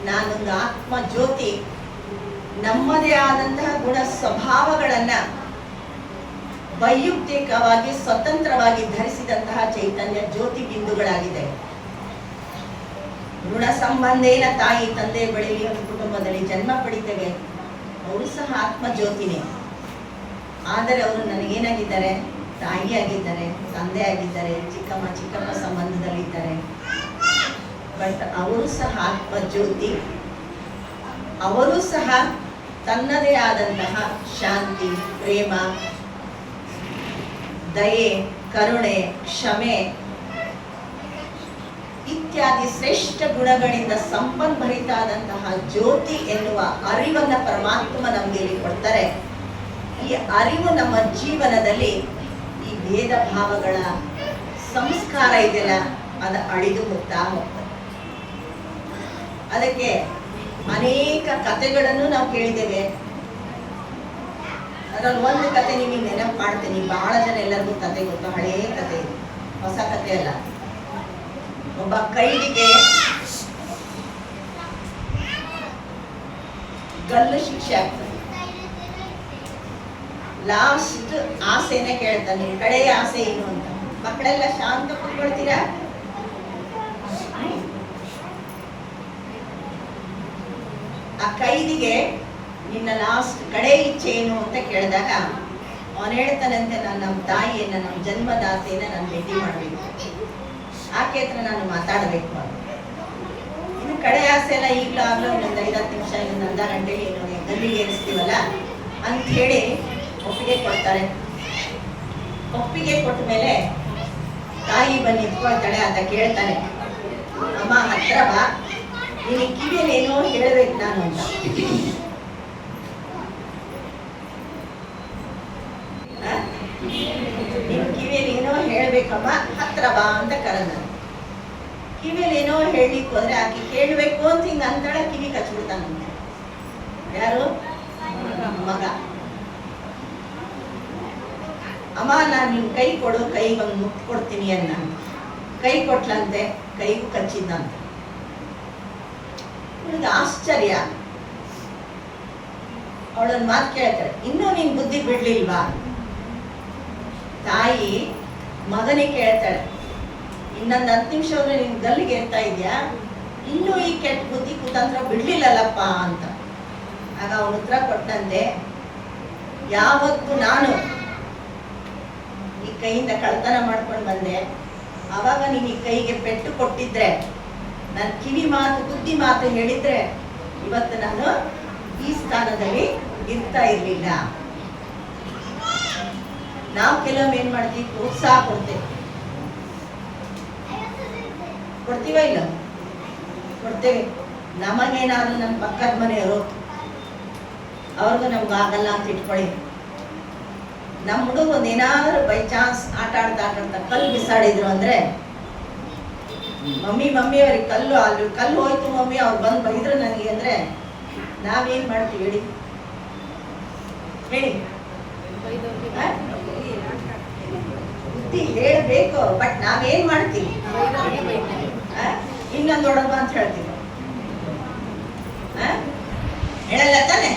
ನಾನೊಂದು ಆತ್ಮ ಜ್ಯೋತಿ ನಮ್ಮದೇ ಆದಂತಹ ಗುಣ ಸ್ವಭಾವಗಳನ್ನ ವೈಯಕ್ತಿಕವಾಗಿ ಸ್ವತಂತ್ರವಾಗಿ ಧರಿಸಿದಂತಹ ಚೈತನ್ಯ ಜ್ಯೋತಿ ಬಿಂದುಗಳಾಗಿದೆ. ಋಣ ಸಂಬಂಧೇನ ತಾಯಿ ತಂದೆ ಬಳಿ ಒಂದು ಕುಟುಂಬದಲ್ಲಿ ಜನ್ಮ ಪಡಿತೇವೆ, ಅವರು ಸಹ ಆತ್ಮ ಜ್ಯೋತಿನೇ. ಆದರೆ ಅವರು ನನಗೇನಾಗಿದ್ದಾರೆ? ತಾಯಿಯಾಗಿದ್ದಾರೆ, ತಂದೆ ಆಗಿದ್ದಾರೆ, ಚಿಕ್ಕಪ್ಪ ಸಂಬಂಧದಲ್ಲಿದ್ದಾರೆ. ಬಟ್ ಅವರು ಸಹ ಆತ್ಮ ಜ್ಯೋತಿ. ಅವರು ಸಹ ತನ್ನದೇ ಆದಂತಹ ಶಾಂತಿ, ಪ್ರೇಮ, ದಯೆ, ಕರುಣೆ, ಕ್ಷಮೆ ಇತ್ಯಾದಿ ಶ್ರೇಷ್ಠ ಗುಣಗಳಿಂದ ಸಂಪನ್ಭರಿತಾದಂತಹ ಜ್ಯೋತಿ ಎನ್ನುವ ಅರಿವನ್ನ ಪರಮಾತ್ಮ ನಮಗೆ ಕೊಡ್ತಾರೆ. ಈ ಅರಿವು ನಮ್ಮ ಜೀವನದಲ್ಲಿ ಈ ಭೇದ ಭಾವಗಳ ಸಂಸ್ಕಾರ ಇದೆಯಲ್ಲ, ಅದು ಅಳಿದು ಹೋಗ್ತಾ ಹೋಗ್ತದೆ. ಅದಕ್ಕೆ ಅನೇಕ ಕಥೆಗಳನ್ನು ನಾವು ಕೇಳಿದ್ದೇವೆ. ಅದರಲ್ಲಿ ಒಂದು ಕತೆ ನಿಮಗೆ ನೆನಪು ಮಾಡ್ತೀನಿ. ಬಹಳ ಜನ ಎಲ್ಲರಿಗೂ ಕತೆ ಗೊತ್ತು, ಹಳೆಯ ಕತೆ, ಹೊಸ ಕತೆ ಅಲ್ಲ. ಒಬ್ಬ ಕೈದಿಗೆ ಗಲ್ಲು ಶಿಕ್ಷೆ ಆಗ್ತದೆ. ಲಾಸ್ಟ್ ಆಸೆನ ಕೇಳ್ತಾನೆ, ಕಡೆಯ ಆಸೆ ಏನು ಅಂತ. ಮಕ್ಕಳೆಲ್ಲ ಶಾಂತ ಕೂತ್ಕೊಳ್ತೀರಾ? ಆ ಕೈದಿಗೆ ನಿನ್ನ ಲಾಸ್ಟ್ ಕಡೆ ಇಚ್ಛೆ ಏನು ಅಂತ ಕೇಳಿದಾಗ ಅವನು ಹೇಳ್ತಾನಂತೆ, ನಾನು ನಮ್ಮ ತಾಯಿಯನ್ನ, ನಮ್ಮ ಜನ್ಮದಾತೆಯನ್ನ ನಾನು ಭೇಟಿ ಮಾಡಬೇಕು, ಆಕೆ ಹತ್ರ ನಾನು ಮಾತಾಡಬೇಕು ಅಂತ. ಇನ್ನು ಕಡೆ ಆಸೆ ಎಲ್ಲ ಈಗಲೂ ಆಗ್ಲೂ ಇನ್ನೊಂದು 5-10 ನಿಮಿಷ, ಇನ್ನೊಂದು ಅರ್ಧ ಗಂಟೆ ಏನು ಗಲ್ಲಿಗೆ ಏರಿಸ್ತೀವಲ್ಲ ಅಂತ ಹೇಳಿ ಒಪ್ಪಿಗೆ ಕೊಡ್ತಾರೆ. ಒಪ್ಪಿಗೆ ಕೊಟ್ಟ ಮೇಲೆ ತಾಯಿ ಬಂದು ನಿಂತ್ಕೊಳ್ತಾಳೆ. ಆತ ಕೇಳ್ತಾನೆ, ಅಮ್ಮ ಹತ್ರ ಬಾ, ನಿನಗೆ ಕಿವಿಯಲ್ಲಿ ಏನೋ ಹೇಳ್ಬೇಕು ನಾನು ಅಂತ. ನಿನ್ ಕಿವಿಯಲ್ಲಿ ಏನೋ ಹೇಳ್ಬೇಕಮ್ಮ, ಹತ್ರ ಬಾ ಅಂತ ಕರೆದ. ಕಿವಿಯಲ್ಲಿ ಏನೋ ಹೇಳಲಿಕ್ಕೆ ಹೋದ್ರೆ ಆಕೆ ಕೇಳಬೇಕು ಅಂತ ಹಿಂಗ ಅಂತಾಳ, ಕಿವಿ ಕಚ್ಬಿಡ್ತಾನಂತೆ. ಯಾರು? ಮಗ. ಅಮ್ಮ ನಾನು ನಿನ್ ಕೈ ಕೊಡು, ಕೈ ಬಂದು ಮುತ್ತು ಕೊಡ್ತೀನಿ ಅನ್ನ. ಕೈ ಕೊಟ್ಲಂತೆ, ಕೈಗೂ ಕಚ್ಚಿದ್ದಂತೆ. ಇವಳಿಗೆ ಆಶ್ಚರ್ಯ. ಅವಳೊಂದು ಮಾತು ಕೇಳ್ತಾರೆ, ಇನ್ನೂ ನೀನ್ ಬುದ್ಧಿ ಬಿಡ್ಲಿಲ್ವಾ? ತಾಯಿ ಮಗನೇ ಕೇಳ್ತಾಳೆ, ಇನ್ನೊಂದು 10 ನಿಮಿಷ ಹೋದ್ರೆ ನಿನ್ ಗಲ್ಲಿಗೆ ಇರ್ತಾ ಇದ್ಯಾ, ಇನ್ನೂ ಈ ಕೆಟ್ಟ ಬುದ್ಧಿ ಕುತಂತ್ರ ಬಿಡ್ಲಿಲ್ಲಲ್ಲಪ್ಪ ಅಂತ. ಆಗ ಅವನು ಉತ್ತರ ಕೊಟ್ಟಂತೆ, ಯಾವತ್ತು ನಾನು ಈ ಕೈಯಿಂದ ಕಳ್ತನ ಮಾಡ್ಕೊಂಡು ಬಂದೆ, ಆವಾಗ ನೀನು ಈ ಕೈಗೆ ಪೆಟ್ಟು ಕೊಟ್ಟಿದ್ರೆ, ನನ್ನ ಕಿವಿ ಮಾತು ಬುದ್ಧಿ ಮಾತು ಹೇಳಿದ್ರೆ, ಇವತ್ತು ನಾನು ಈ ಸ್ಥಾನದಲ್ಲಿ ಇರ್ತಾ ಇರ್ಲಿಲ್ಲ. ನಾವು ಕೆಲವೊಮ್ಮೆ ಏನ್ ಮಾಡ್ತೀವಿ, ಪ್ರೋತ್ಸಾಹ ಕೊಡ್ತೇವೆ. ಕೊಡ್ತೀವ ಇಲ್ಲ? ಕೊಡ್ತೇವೆ. ನಮಗೇನಾದ್ರೂ ನಮ್ಮ ಪಕ್ಕದ ಮನೆಯವರು, ಅವ್ರಿಗೂ ನಮ್ಗೆ ಆಗಲ್ಲ ಅಂತ ಇಟ್ಕೊಳ್ಳಿ, ನಮ್ಮ ಹುಡುಗ ಒಂದೇನಾದ್ರು ಬೈ ಚಾನ್ಸ್ ಆಟ ಆಡ್ತಾ ಕಲ್ಲು ಬಿಸಾಡಿದ್ರು ಅಂದರೆ ಮಮ್ಮಿ ಅವ್ರಿಗೆ ಕಲ್ಲು ಹೋಯ್ತು ಮಮ್ಮಿ ಅವ್ರು ಬಂದು ಬೈದ್ರು ನನಗೆ ಅಂದರೆ ನಾವೇನು ಮಾಡ್ತೀವಿ ಹೇಳಿ ಆ? ಬುದ್ಧಿ ಹೇಳಬೇಕು, ಬಟ್ ನಾವೇನ್ ಮಾಡ್ತೀವಿ ಇನ್ನೊಂದು ದೊಡ್ಡಪ್ಪ ಅಂತ ಹೇಳ್ತೀವಿ. ಹೇಳಲ್ಲ ತಾನೆ?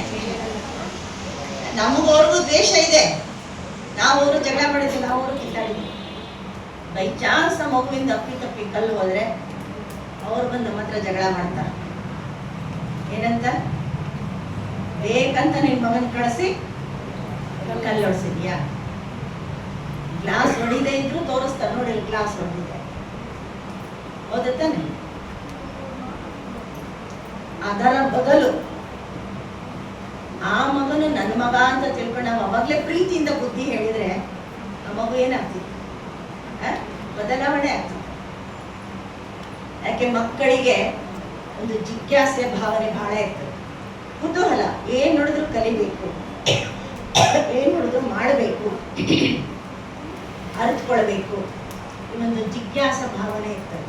ನಮಗವ್ರಿಗೂ ದ್ವೇಷ ಇದೆ, ನಾವು ಅವರು ಜಗಳ ಮಾಡಿದ್ವಿ, ನಾವು ಅವರು ಕಿತ್ತಾಡಿದ್ವಿ. ಬೈ ಚಾನ್ಸ್ ನಮ್ಮ ಮಗುವಿಂದ ತಪ್ಪಿ ಕಲ್ಲು ಹೋದ್ರೆ ಅವ್ರು ಬಂದು ನಮ್ಮ ಹತ್ರ ಜಗಳ ಮಾಡ್ತಾರೆ. ಏನಂತ? ಬೇಕಂತ ನಿನ್ ಮಗನ್ ಕಳಿಸಿ ಕಲ್ಲು ಹೊಡ್ಸಿದ್ಯಾ? ಗ್ಲಾಸ್ ಹೊಡಿದೆ ಇದ್ರು ತೋರಿಸ್ತಾರೆ, ನೋಡಿ ಗ್ಲಾಸ್ ಹೊಡೆದಿದೆ, ಹೌದತ್ತಾನೆ? ಅದರ ಬದಲು ಆ ಮಗನು ನನ್ನ ಮಗ ಅಂತ ತಿಳ್ಕೊಂಡು ನಾವು ಅವಾಗಲೇ ಪ್ರೀತಿಯಿಂದ ಬುದ್ಧಿ ಹೇಳಿದ್ರೆ ಆ ಮಗು ಏನಾಗ್ತಿತ್ತು? ಬದಲಾವಣೆ ಆಗ್ತಿತ್ತು. ಯಾಕೆ ಮಕ್ಕಳಿಗೆ ಒಂದು ಜಿಜ್ಞಾಸೆ ಭಾವನೆ ಬಹಳ ಇರ್ತದೆ, ಕುತೂಹಲ, ಏನ್ ನೋಡಿದ್ರು ಕಲಿಬೇಕು, ಏನ್ ನೋಡಿದ್ರು ಮಾಡಬೇಕು, ಅರಿತುಕೊಳ್ಬೇಕು, ಇನ್ನೊಂದು ಜಿಜ್ಞಾಸ ಭಾವನೆ ಇರ್ತದೆ.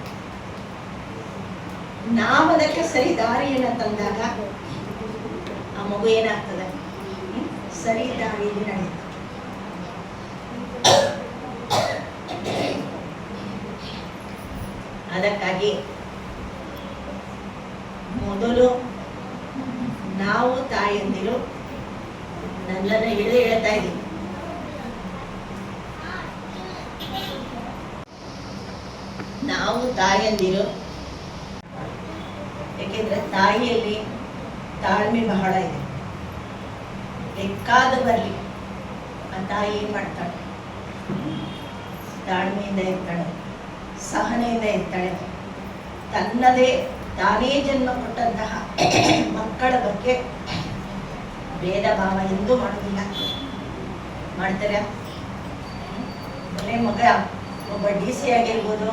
ನಾವು ಅದಕ್ಕೆ ಸರಿ ದಾರಿಯನ್ನು ತಂದಾಗ ಆ ಮಗು ಏನಾಗ್ತದೆ? ಸರಿ ದಾರಿಯಲ್ಲಿ ನಡೆಯುತ್ತೆ. ಅದಕ್ಕಾಗಿ ಮೊದಲು ನಾವು ತಾಯಂದಿರು, ನನ್ನನ್ನು ಹಿಡಿದು ಹೇಳ್ತಾ ಇದ್ದೀವಿ, ನಾವು ತಾಯಂದಿರು, ಯಾಕೆಂದ್ರೆ ತಾಯಿಯಲ್ಲಿ ತಾಳ್ಮೆ ಬಹಳ ಇದೆ. ಬೇಕಾದ ಬರಲಿ ಆ ತಾಯಿ ಏನ್ ಮಾಡ್ತಾಳೆ? ತಾಳ್ಮೆಯಿಂದ ಇರ್ತಾಳೆ, ಸಹನೆಯಿಂದ ಇರ್ತಾಳೆ. ತನ್ನದೇ ತಾನೇ ಜನ್ಮ ಕೊಟ್ಟಂತಹ ಮಕ್ಕಳ ಬಗ್ಗೆ ಭೇದ ಭಾವ ಎಂದೂ ಮಾಡೋದಿಲ್ಲ. ಮಾಡ್ತಾರೆ? ಮನೆ ಮಗ ಒಬ್ಬ DC ಆಗಿರ್ಬೋದು,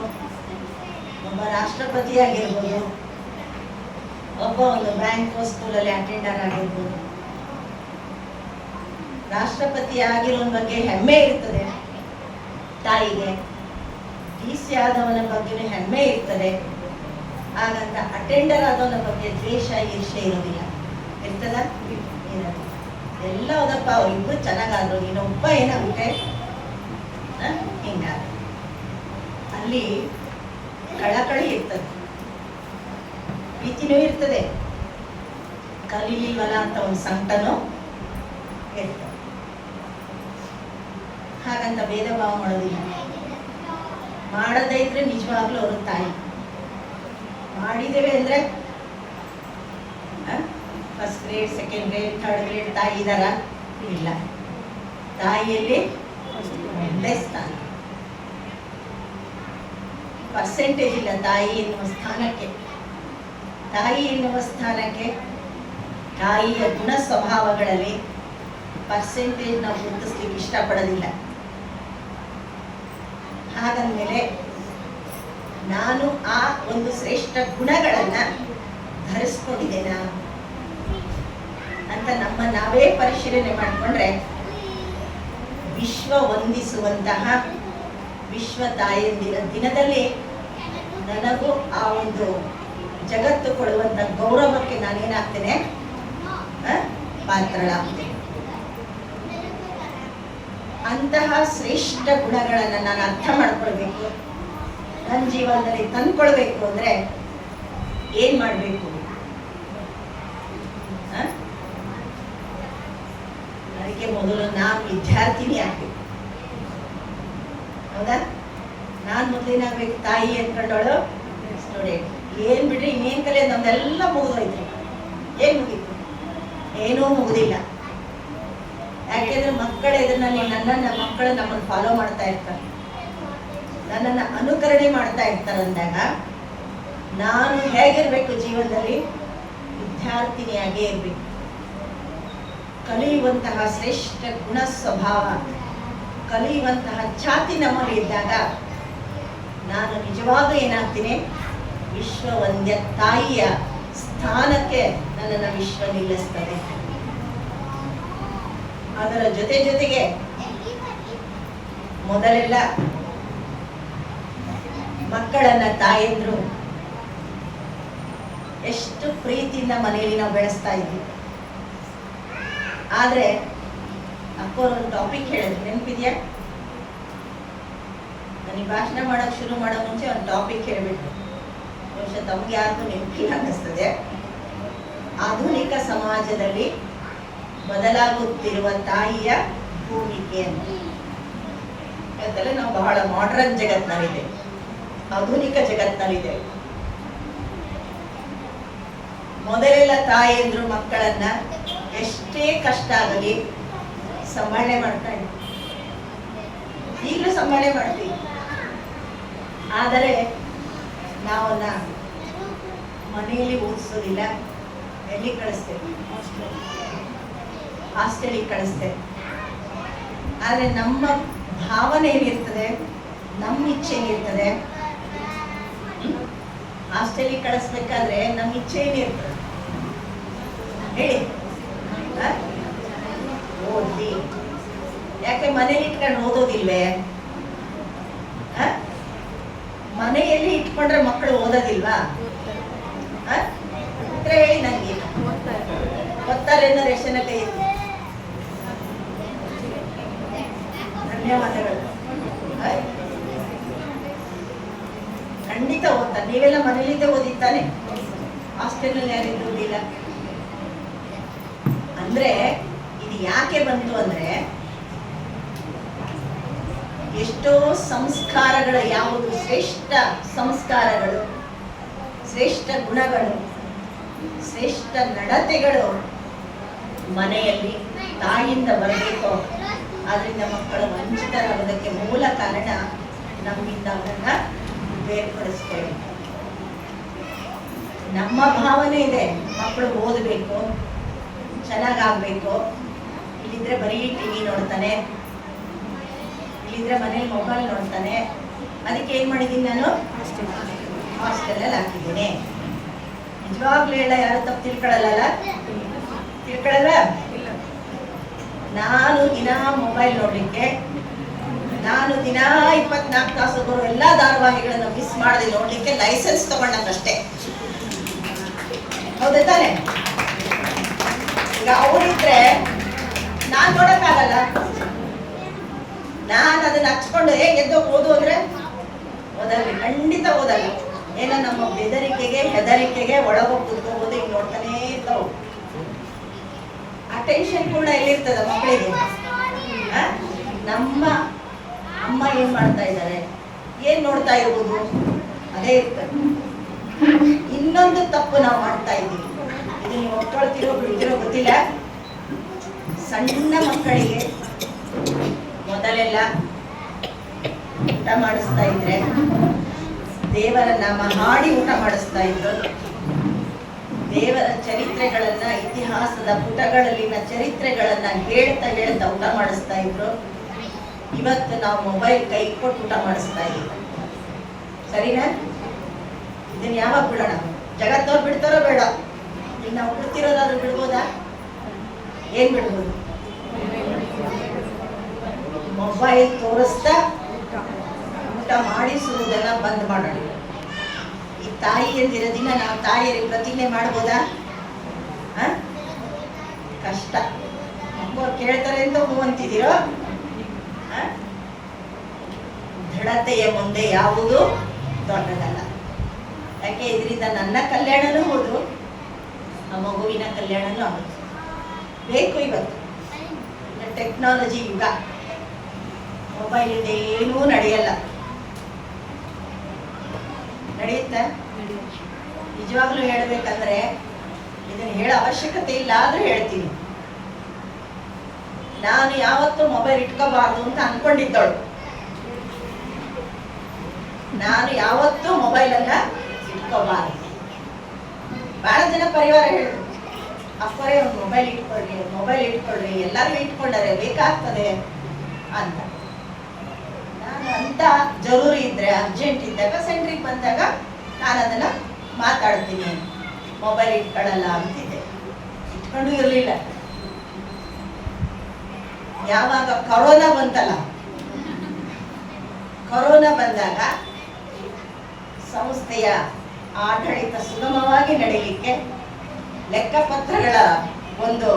ಒಬ್ಬ ರಾಷ್ಟ್ರಪತಿ ಆಗಿರ್ಬೋದು, ಒಬ್ಬ ಒಂದು ಬ್ಯಾಂಕ್ ಸ್ಕೂಲಲ್ಲಿ ಅಟೆಂಡರ್ ಆಗಿರ್ಬೋದು. ರಾಷ್ಟ್ರಪತಿ ಆಗಿರೋನ ಬಗ್ಗೆ ಹೆಮ್ಮೆ ಇರ್ತದೆ ತಾಯಿಗೆ, DC ಆದವನ ಬಗ್ಗೆ ಹೆಮ್ಮೆ ಇರ್ತದೆ. ಹಾಗಂತ ಅಟೆಂಡರ್ ಆದವನ ಬಗ್ಗೆ ದ್ವೇಷ ಈರ್ಷೆ ಇರೋದಿಲ್ಲ. ಇರ್ತದ? ಇರೋದಿಲ್ಲ. ಎಲ್ಲ ಹೋದಪ್ಪ ಅವ್ರಿಬ್ರು ಚೆನ್ನಾಗಾದ್ರು, ನೀನೊಬ್ಬ ಏನಾಗುತ್ತೆ ಹಿಂಗಾಗ. ಅಲ್ಲಿ ಕಳಕಳಿ ಇರ್ತದೆ, ಪ್ರೀತಿನೂ ಇರ್ತದೆ, ಕಲೀಲಿಲ್ವಲ್ಲ ಅಂತ ಒಂದು ಸಂಕಟನೂ ಇರ್ತದೆ. ಹಾಗಂತ ಭೇದ ಭಾವ ಮಾಡೋದಿಲ್ಲ. ಮಾಡದೇ ಇದ್ರೆ ನಿಜವಾಗ್ಲೂ ಅವರು ತಾಯಿ. ಮಾಡಿದ್ದೇವೆ ಅಂದ್ರೆ first grade, second grade, third grade ತಾಯಿ ಇದಾರ? ಇಲ್ಲ. ತಾಯಿಯಲ್ಲಿ ಒಳ್ಳೆ ಸ್ಥಾನ, ಪರ್ಸೆಂಟೇಜ್ ಇಲ್ಲ ತಾಯಿ ಎನ್ನುವ ಸ್ಥಾನಕ್ಕೆ. ತಾಯಿ ಎನ್ನುವ ಸ್ಥಾನಕ್ಕೆ ತಾಯಿಯ ಗುಣ ಸ್ವಭಾವಗಳಲ್ಲಿ ಪರ್ಸೆಂಟೇಜ್ ನಾವು ಗುರುತಿಸ್ಲಿಕ್ಕೆ ಇಷ್ಟಪಡೋದಿಲ್ಲ. ಹಾಗಂದ್ಮೇಲೆ ನಾನು ಆ ಒಂದು ಶ್ರೇಷ್ಠ ಗುಣಗಳನ್ನ ಧರಿಸ್ಕೊಂಡಿದ್ದೇನಾ ಅಂತ ನಾವೇ ಪರಿಶೀಲನೆ ಮಾಡಿಕೊಂಡ್ರೆ ವಿಶ್ವ ವಂದಿಸುವಂತಹ ವಿಶ್ವ ತಾಯಂದಿರ ದಿನದಲ್ಲಿ ನನಗೂ ಆ ಒಂದು ಜಗತ್ತು ಕೊಡುವಂತ ಗೌರವಕ್ಕೆ ನಾನೇನಾಗ್ತೇನೆ? ಪಾತ್ರಳಾಗ್ತೇನೆ. ಅಂತಹ ಶ್ರೇಷ್ಠ ಗುಣಗಳನ್ನು ನಾನು ಅರ್ಥ ಮಾಡ್ಕೊಳ್ಬೇಕು, ನನ್ನ ಜೀವನದಲ್ಲಿ ತಂದ್ಕೊಳ್ಬೇಕು ಅಂದ್ರೆ ಏನ್ ಮಾಡ್ಬೇಕು? ಅದಕ್ಕೆ ಮೊದಲು ನಾನು ವಿದ್ಯಾರ್ಥಿನಿ ಆಗ್ಬೇಕು. ಹೌದಾ? ನಾನ್ ಮೊದಲೇನಾಗ್ಬೇಕು? ತಾಯಿ ಅನ್ಕೊಂಡವಳು ಸ್ಟೂಡೆಂಟ್. ಏನ್ ಬಿಡ್ರಿ, ಇನ್ನೇನ್ ಕಲೆ, ನಮ್ದೆಲ್ಲ ಮುಗಿದೋಯ್ತು. ಏನ್ ಮುಗೀತು? ಏನೂ ಮುಗುದಿಲ್ಲ. ಯಾಕೆಂದ್ರೆ ಮಕ್ಕಳ ಎದುರಿನಲ್ಲಿ ಮಕ್ಕಳು ನಮ್ಮನ್ನು ಫಾಲೋ ಮಾಡ್ತಾ ಇರ್ತಾರೆ, ನನ್ನನ್ನು ಅನುಕರಣೆ ಮಾಡ್ತಾ ಇರ್ತಾರೆ. ಅಂದಾಗ ನಾನು ಹೇಗಿರ್ಬೇಕು ಜೀವನದಲ್ಲಿ? ವಿದ್ಯಾರ್ಥಿನಿಯಾಗೇ ಇರ್ಬೇಕು. ಕಲಿಯುವಂತಹ ಶ್ರೇಷ್ಠ ಗುಣ ಸ್ವಭಾವ, ಕಲಿಯುವಂತಹ ಛಾತಿ ನಮ್ಮಲ್ಲಿ ಇದ್ದಾಗ ನಾನು ನಿಜವಾಗ್ಲೂ ಏನಾಗ್ತೀನಿ? ವಿಶ್ವವಂದ್ಯ ತಾಯಿಯ ಸ್ಥಾನಕ್ಕೆ ನನ್ನನ್ನು ವಿಶ್ವ ನಿಲ್ಲಿಸ್ತದೆ. ಅದರ ಜೊತೆಗೆ ಮೊದಲೆಲ್ಲ ಮಕ್ಕಳನ್ನ ತಾಯಂದ್ರು ಎಷ್ಟು ಪ್ರೀತಿಯಿಂದ ಮನೆಯಲ್ಲಿ ನಾವು ಬೆಳೆಸ್ತಾ ಇದ್ವಿ. ಆದ್ರೆ ಅಕ್ಕೋರು ಒಂದು ಟಾಪಿಕ್ ಹೇಳಿದ್ರು, ನೆನಪಿದ್ಯಾ? ನನಗೆ ಭಾಷಣ ಮಾಡಕ್ ಶುರು ಮಾಡೋ ಮುಂಚೆ ಒಂದು ಟಾಪಿಕ್ ಹೇಳ್ಬಿಟ್ರು. ಬಹುಶಃ ತಮ್ಗೆ ಯಾರಿಗೂ ನೆನಪಿಲ್ಲ ಅನ್ನಿಸ್ತದೆ. ಆಧುನಿಕ ಸಮಾಜದಲ್ಲಿ ಬದಲಾಗುತ್ತಿರುವ ತಾಯಿಯ ಭೂಮಿಕೆ ಅಂತ. ಯಾಕಂದ್ರೆ ನಾವು ಬಹಳ ಮಾಡರ್ನ್ ಜಗತ್ನಲ್ಲಿದೆ, ಆಧುನಿಕ ಜಗತ್ನಲ್ಲಿದೆ. ಮೊದಲೆಲ್ಲ ತಾಯಿಯಂದ್ರು ಮಕ್ಕಳನ್ನ ಎಷ್ಟೇ ಕಷ್ಟ ಆಗಲಿ ಸಂಭಾಳನೆ ಮಾಡ್ತಾ ಇದ್ರು. ಈಗಲೂ ಸಂಭಾಳನೆ ಮಾಡ್ತೀವಿ. ಆದರೆ ನಾವನ್ನ ಮನೆಯಲ್ಲಿ ಓದಿಸೋದಿಲ್ಲ, ಎಲ್ಲಿ ಕಳಿಸ್ತೇವೆ? ಹಾಸ್ಟೆಲಿಗೆ ಕಳಿಸ್ತೇವೆ. ಆದರೆ ನಮ್ಮ ಭಾವನೆ ಏನಿರ್ತದೆ, ನಮ್ಮ ಇಚ್ಛೆ ಏನಿರ್ತದೆ, ಹಾಸ್ಟೆಲಿಗೆ ಕಳಿಸ್ಬೇಕಾದ್ರೆ ನಮ್ಮ ಇಚ್ಛೆ ಏನಿರ್ತದೆ ಹೇಳಿ? ಓದ್ಲಿ. ಯಾಕೆ ಮನೇಲಿ ಇಟ್ಕೊಂಡು ಓದೋದಿಲ್ವೇ? ಮನೆಯಲ್ಲಿ ಇಟ್ಕೊಂಡ್ರೆ ಮಕ್ಕಳು ಓದೋದಿಲ್ವಾ? ಹೇಳಿ ನಂಗೆ. ಓದ್ತಾರೆ ಅನ್ನೋ ರೇಷನ್ ಕೈ ಎತ್ತಿ. ಧನ್ಯವಾದಗಳು. ಖಂಡಿತ ಓದ್ತಾರೆ. ನೀವೆಲ್ಲ ಮನೇಲಿದ್ದೇ ಓದಿದ್ದಾನೆ, ಹಾಸ್ಟೆಲ್ನಲ್ಲಿ ಯಾರಿಗೂ ಓದಿಲ್ಲ. ಅಂದ್ರೆ ಇದು ಯಾಕೆ ಬಂತು ಅಂದ್ರೆ, ಎಷ್ಟೋ ಸಂಸ್ಕಾರಗಳು, ಯಾವುದು ಶ್ರೇಷ್ಠ ಸಂಸ್ಕಾರಗಳು, ಶ್ರೇಷ್ಠ ಗುಣಗಳು, ಶ್ರೇಷ್ಠ ನಡತೆಗಳು ಮನೆಯಲ್ಲಿ ತಾಯಿಯಿಂದ ಬರಬೇಕು. ಆದ್ರಿಂದ ಮಕ್ಕಳು ವಂಚಿತರಾಗೋದಕ್ಕೆ ಮೂಲ ಕಾರಣ ನಮ್ಮಿಂದ ಅವರನ್ನ ಬೇರ್ಪಡಿಸ್ತೇವೆ. ನಮ್ಮ ಭಾವನೆ ಇದೆ, ಮಕ್ಕಳು ಓದಬೇಕು, ಚೆನ್ನಾಗಾಗಬೇಕು. ಇಲ್ಲಿದ್ರೆ ಬರೀ ಟಿವಿ ನೋಡ್ತಾನೆ, ಇಲ್ಲಿದ್ರೆ ಮನೇಲಿ ಮೊಬೈಲ್ ನೋಡ್ತಾನೆ. ಅದಕ್ಕೆ ಏನ್ ಮಾಡಿದ್ದೀನಿ ನಾನು? ಹಾಸ್ಟೆಲಲ್ಲಿ ಹಾಕಿದ್ದೀನಿ. ನಿಜವಾಗ್ಲೂ ಹೇಳ, ಯಾರು ತಪ್ಪು ತಿಳ್ಕೊಳ್ಳಲ್ಲ? ತಿಳ್ಕೊಳ್ಳಲ್ಲ? ನಾನು ದಿನ ಮೊಬೈಲ್ ನೋಡ್ಲಿಕ್ಕೆ, ನಾನು ದಿನ 24 ತಾಸು ಬರೋ ಎಲ್ಲಾ ಧಾರಾವಾಹಿಗಳನ್ನು ಮಿಸ್ ಮಾಡದೆ ನೋಡ್ಲಿಕ್ಕೆ ಲೈಸೆನ್ಸ್ ತಗೊಂಡಂಗಷ್ಟೇ. ಹೌದಾ ತಾನೆ? ಈಗ ಅವರಿದ್ರೆ ನಾನ್ ನೋಡಕ್ಕಾಗಲ್ಲ. ನಾನು ಅದನ್ನ ಹಚ್ಕೊಂಡು ಎದ್ದೋ ಓದು ಅಂದ್ರೆ ಓದಲ್ಲ, ಖಂಡಿತ ಓದಲ್ಲ. ಏನೋ ನಮ್ಮ ಬೆದರಿಕೆಗೆ ಹೆದರಿಕೆಗೆ ಒಳಗೋಗಿ ಕುತ್ಕೋಬಹುದು, ಈಗ ನೋಡ್ತಾನೆ ಇರ್ತಾವ. ಅಟೆನ್ಷನ್ ಕೂಡ ಎಲ್ಲಿರ್ತದ ಮಕ್ಕಳಿಗೆ? ನಮ್ಮ ಅಮ್ಮ ಏನ್ ಮಾಡ್ತಾ ಇದ್ದಾರೆ, ಏನ್ ನೋಡ್ತಾ ಇರ್ಬೋದು, ಅದೇ ಇರ್ತದೆ. ಇನ್ನೊಂದು ತಪ್ಪು ನಾವು ಮಾಡ್ತಾ ಇದ್ದೀವಿ, ಇದು ನೀವು ಒಪ್ಕೊಳ್ತಿರೋ ಬಿಡ್ತಿರೋ ಗೊತ್ತಿಲ್ಲ. ಸಣ್ಣ ಮಕ್ಕಳಿಗೆ ಮೊದಲೆಲ್ಲ ಊಟ ಮಾಡಿಸ್ತಾ ಇದ್ರೆ ದೇವರ ನಾಮ ಹಾಡಿ ಊಟ ಮಾಡಿಸ್ತಾ ಇದ್ರು. ದೇವರ ಚರಿತ್ರೆಗಳನ್ನ, ಇತಿಹಾಸದ ಪುಟಗಳಲ್ಲಿನ ಚರಿತ್ರೆಗಳನ್ನ ಹೇಳ್ತಾ ಹೇಳ್ತಾ ಊಟ ಮಾಡಿಸ್ತಾ ಇದ್ರು. ಇವತ್ತು ನಾವು ಮೊಬೈಲ್ ಕೈ ಕೊಟ್ಟು ಊಟ ಮಾಡಿಸ್ತಾ ಇದ್ದೀವಿ. ಸರಿನಾ? ಇದನ್ನ ಯಾವಾಗ ಬಿಡೋಣ? ಜಗತ್ತವ್ರು ಬಿಡ್ತಾರೋ ಬೇಡ? ಈಗ ನಾವು ಬಿಡ್ತಿರೋದಾದ್ರೂ ಬಿಡ್ಬೋದಾ? ಏನ್ ಬಿಡ್ಬೋದು? ಮೊಬೈಲ್ ತೋರಿಸ್ತಾ ಊಟ ಮಾಡಿಸುವುದನ್ನ ಬಂದ್ ಮಾಡೋಣ. ಈ ತಾಯಿ ಎಂದಿರೋ ದಿನ ನಾವು ತಾಯಿಯರಿಗೆ ಪ್ರತಿಜ್ಞೆ ಮಾಡ್ಬೋದಾ? ಕಷ್ಟ. ಮಕ್ಕಳು ಕೇಳ್ತಾರೆ ಅಂತ ಅಂತಿದ್ದೀರೋ? ದೃಢತೆಯ ಮುಂದೆ ಯಾವುದು ದೊಡ್ಡದಲ್ಲ. ಯಾಕೆ? ಇದರಿಂದ ನನ್ನ ಕಲ್ಯಾಣನೂ ಹೌದು, ಆ ಮಗುವಿನ ಕಲ್ಯಾಣನೂ ಆಗುತ್ತೆ. ಬೇಕು. ಇವತ್ತು ಟೆಕ್ನಾಲಜಿ ಯುಗ, ಮೊಬೈಲ್ ಇದೆ ಏನೂ ನಡೆಯಲ್ಲ. ನಡೆಯುತ್ತೆ? ನಿಜವಾಗ್ಲೂ ಹೇಳ್ಬೇಕಂದ್ರೆ ಇದನ್ನ ಹೇಳೋ ಅವಶ್ಯಕತೆ ಇಲ್ಲ, ಆದ್ರೂ ಹೇಳ್ತೀನಿ. ನಾನು ಯಾವತ್ತೂ ಮೊಬೈಲ್ ಇಟ್ಕೋಬಾರ್ದು ಅಂತ ಅನ್ಕೊಂಡಿದ್ದವಳು. ನಾನು ಯಾವತ್ತೂ ಮೊಬೈಲ್ ಅನ್ನ ಇಟ್ಕೋಬಾರ್ದು. ಬಹಳ ಜನ ಪರಿವಾರ ಹೇಳಿದ್ರು, ಅಪ್ಪರೇ ಒಂದು ಮೊಬೈಲ್ ಇಟ್ಕೊಳ್ರಿ, ಎಲ್ಲರೂ ಇಟ್ಕೊಂಡರೆ ಬೇಕಾಗ್ತದೆ ಅಂತ. ನಾನು ಅಂತ ಜರೂರಿ ಇದ್ರೆ, ಅರ್ಜೆಂಟ್ ಇದ್ದಾಗ, ಸೆಂಟ್ರಿಗೆ ಬಂದಾಗ ನಾನು ಅದನ್ನ ಮಾತಾಡ್ತೀನಿ, ಮೊಬೈಲ್ ಇಟ್ಕೊಳ್ಳಲ್ಲ ಅಂತಿದ್ದೆ. ಇಟ್ಕೊಂಡು ಇರಲಿಲ್ಲ. ಯಾವಾಗ ಕೊರೋನಾ ಬಂತಲ್ಲ, ಕೊರೋನಾ ಬಂದಾಗ ಸಂಸ್ಥೆಯ ಆಡಳಿತ ಸುಗಮವಾಗಿ ನಡೆಯಲಿಕ್ಕೆ ಲೆಕ್ಕಪತ್ರಗಳ ಒಂದು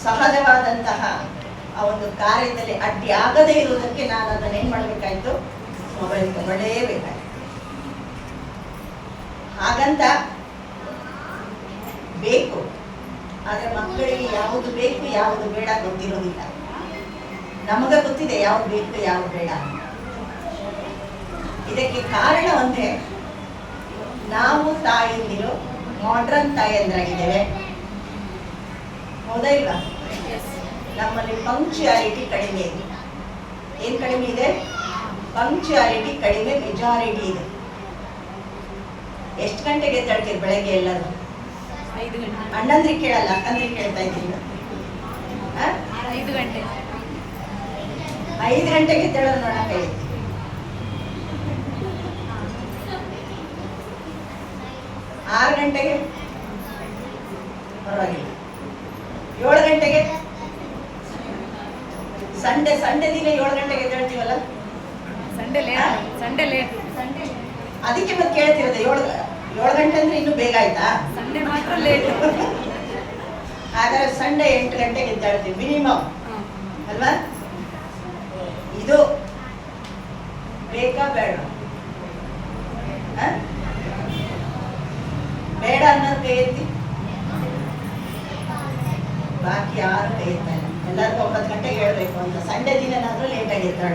ಸಹಜವಾದಂತಹ ಆ ಒಂದು ಕಾರ್ಯದಲ್ಲಿ ಅಡ್ಡಿ ಆಗದೇ ಇರುವುದಕ್ಕೆ ನಾನು ಅದನ್ನು ಏನು ಮಾಡಬೇಕಾಯ್ತು, ಮೊಬೈಲ್ ತಗೊಳ್ಳೇಬೇಕಾಯ್ತು. ಹಾಗಂತ ಬೇಕು, ಆದರೆ ಮಕ್ಕಳಿಗೆ ಯಾವುದು ಬೇಕು ಯಾವುದು ಬೇಡ ಗೊತ್ತಿರೋದಿಲ್ಲ. ನಮಗ ಗೊತ್ತಿದೆ ಯಾವ್ದು ಬೇಕು ಯಾವ್ದು ಬೇಡ. ಇದಕ್ಕೆ ಕಾರಣ ಒಂದೇ, ನಾವು ತಾಯಂದಿರು ಮಾಡ್ರನ್ ತಾಯಂದಿರಾಗಿದ್ದೇವೆ, ಹೌದಾ ಇಲ್ವಾ? ನಮ್ಮಲ್ಲಿ ಪಂಕ್ಚುಯಾಲಿಟಿ ಕಡಿಮೆ ಇದೆ. ಏನ್ ಕಡಿಮೆ ಇದೆ? ಪಂಕ್ಚುಯಾಲಿಟಿ ಕಡಿಮೆ, ಮೆಜಾರಿಟಿ ಇದೆ. ಎಷ್ಟು ಗಂಟೆಗೆ ಎದ್ದೇಳ್ತೀರಿ ಬೆಳಗ್ಗೆ ಎಲ್ಲರೂ? 5 ಗಂಟೆ. ಅಣ್ಣಂದ್ರಿಗೆ ಕೇಳಲ್ಲ, ಅಕ್ಕಂದ್ರಿಗೆ ಕೇಳ್ತಾ ಇದ್ದೀನಿ. 5 ಗಂಟೆ. 5 ಗಂಟೆಗೆ ಎದ್ದೇಳೋದು ನೋಡಕ್ಕ ಹೇಳಿ. 6 ಗಂಟೆಗೆ ಪರವಾಗಿಲ್ಲ. 7 ಗಂಟೆಗೆ ಸಂಡೆ ದಿನ 7 ಗಂಟೆಗೆ ಎದ್ದೇಳ್ತೀವಲ್ಲ, ಸಂಡೇ ಲೇಟ್. ಅದಕ್ಕೆ ಮತ್ತೆ ಕೇಳ್ತಿರೋದು 7 ಗಂಟೆ ಅಂದ್ರೆ ಇನ್ನೂ ಬೇಗ ಆಯ್ತಾ? ಸಂಡೇ ಮಾತ್ರ ಲೇಟ್. ಹಾಗಾದ್ರೆ ಸಂಡೆ 8 ಗಂಟೆಗೆ ಎದ್ದೇಳ್ತೀವಿ ಮಿನಿಮಮ್, ಅಲ್ವಾ? ಇದು ಬೇಕಾ ಬೇಡ? ಬೇಡ ಅನ್ನೋದು ಕೈ ಎತ್ತಿ, ಬಾಕಿ ಯಾರು ಕೈ ಎತ್ತಲ್ಲ. ಎಲ್ಲರಿಗೂ 9 ಗಂಟೆಗೆ ಹೇಳ್ಬೇಕು ಅಂತ. ಸಂಡೆ ದಿನನಾದ್ರೂ ಲೇಟಾಗಿ ಎದ್ದಾಳ.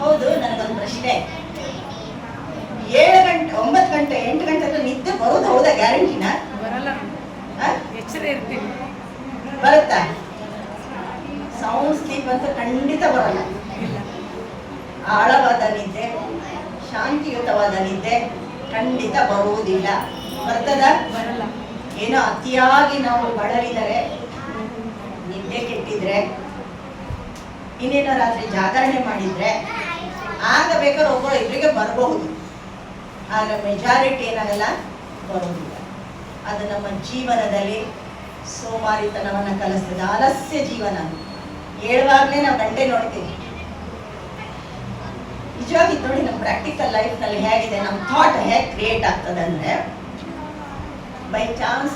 ಹೌದು, ನನಗೊಂದು ಪ್ರಶ್ನೆ. 7 ಗಂಟೆ 9 ಗಂಟೆ 8 ಗಂಟೆ ಹತ್ರ ನಿದ್ದೆ ಬರೋದು ಹೌದಾ? ಗ್ಯಾರಂಟಿನಾ? ಬರಲ್ಲ. ಎಚ್ಚರ ಇರ್ತೀನಿ. ಬರುತ್ತಾ? ಸೌಂಡ್ ಸ್ಲೀಪ್ ಅಂತ ಖಂಡಿತ ಬರಲ್ಲ. ಆಳವಾದ ನಿದ್ದೆ, ಶಾಂತಿಯುತವಾದ ನಿದ್ದೆ ಖಂಡಿತ ಬರುವುದಿಲ್ಲ. ಬರ್ತದ? ಬರಲ್ಲ. ಏನೋ ಅತಿಯಾಗಿ ನಾವು ಬಳಲಿದರೆ, ನಿದ್ದೆ ಕೆಟ್ಟಿದ್ರೆ, ಇನ್ನೇನೋ ರಾತ್ರಿ ಜಾಗರಣೆ ಮಾಡಿದ್ರೆ ಆಗ ಬೇಕಾದ್ರೆ ಒಬ್ಬರು ಇಬ್ಬರಿಗೆ ಬರಬಹುದು. ಆಗ ಮೆಜಾರಿಟಿ ಏನಾಗಲ್ಲ, ಬರುವುದಿಲ್ಲ. ಅದು ನಮ್ಮ ಜೀವನದಲ್ಲಿ ಸೋಮಾರಿತನವನ್ನು ಕಲಿಸ್ತದೆ, ಆಲಸ್ಯ ಜೀವನ. ಹೇಳುವಾಗಲೇ ನಾವು ಗಂಟೆ ನೋಡ್ತೀವಿ. ನಿಜವಾಗಿ ನೋಡಿ, ನಮ್ಮ ಪ್ರಾಕ್ಟಿಕಲ್ ಲೈಫ್ನಲ್ಲಿ ಹೇಗಿದೆ, ನಮ್ಮ ಥಾಟ್ ಹೇಗೆ ಕ್ರಿಯೇಟ್ ಆಗ್ತದೆ ಅಂದರೆ, ಬೈ ಚಾನ್ಸ್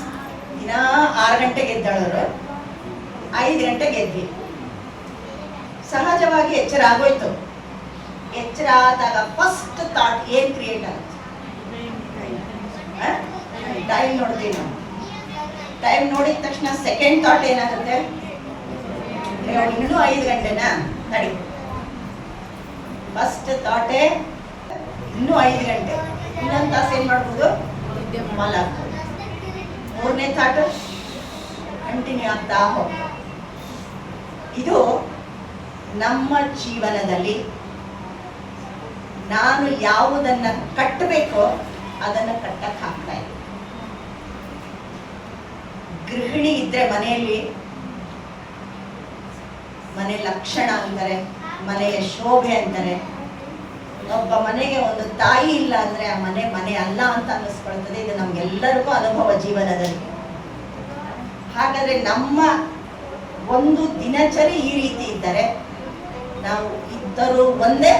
ದಿನ 6 ಗಂಟೆಗೆ ಎದ್ದೇಳೋರು 5 ಗಂಟೆಗೆ ಎದ್ವಿ, ಸಹಜವಾಗಿ ಎಚ್ಚರ ಆಗೋಯ್ತು. ಎಚ್ಚರ ಆದಾಗ ಫಸ್ಟ್ ಥಾಟ್ ಏನ್ ಕ್ರಿಯೇಟ್ ಆಗುತ್ತೆ? ಟೈಮ್ ನೋಡ್ತೀವಿ ನಾವು. ಟೈಮ್ ನೋಡಿದ ತಕ್ಷಣ ಸೆಕೆಂಡ್ ಥಾಟ್ ಏನಾಗುತ್ತೆ? ಇನ್ನೂ 5 ಗಂಟೆನಾ ತಡಿ. ಫಸ್ಟ್ ಥಾಟೇ ಇನ್ನೂ 5 ಗಂಟೆ, ಇನ್ನೊಂದು ತಾಸು ಏನ್ ಮಾಡ್ಬೋದು? ಮಲಗ್ಬೋದು. ಮೂರನೇ ಥಾಟ್ ಕಂಟಿನ್ಯೂ ಆಗ್ತಾ ಹೋಗ್ತದೆ. ಇದು ನಮ್ಮ ಜೀವನದಲ್ಲಿ ನಾನು ಯಾವುದನ್ನ ಕಟ್ಟಬೇಕೋ ಅದನ್ನ ಕಟ್ಟಕ್ಕೆ ಆಗ್ತಾ ಇದೆ. ಗೃಹಿಣಿ ಇದ್ರೆ ಮನೆಯಲ್ಲಿ ಮನೆ ಲಕ್ಷಣ ಅಂತಾರೆ, ಮನೆಯ ಶೋಭೆ ಅಂತಾರೆ. ಒಬ್ಬ ಮನೆಗೆ ಒಂದು ತಾಯಿ ಇಲ್ಲ ಅಂದ್ರೆ ಆ ಮನೆ ಮನೆ ಅಲ್ಲ ಅಂತ ಅನ್ನಿಸ್ಕೊಳ್ತದೆ. ಇದು ನಮ್ಗೆಲ್ಲರಿಗೂ ಅನುಭವ ಜೀವನದಲ್ಲಿ. ಹಾಗಾದ್ರೆ ನಮ್ಮ ಒಂದು ದಿನಚರಿ ಈ ರೀತಿ ಇದ್ದರೆ ನಾವು ಇದ್ದರೂ ಒಂದೇ,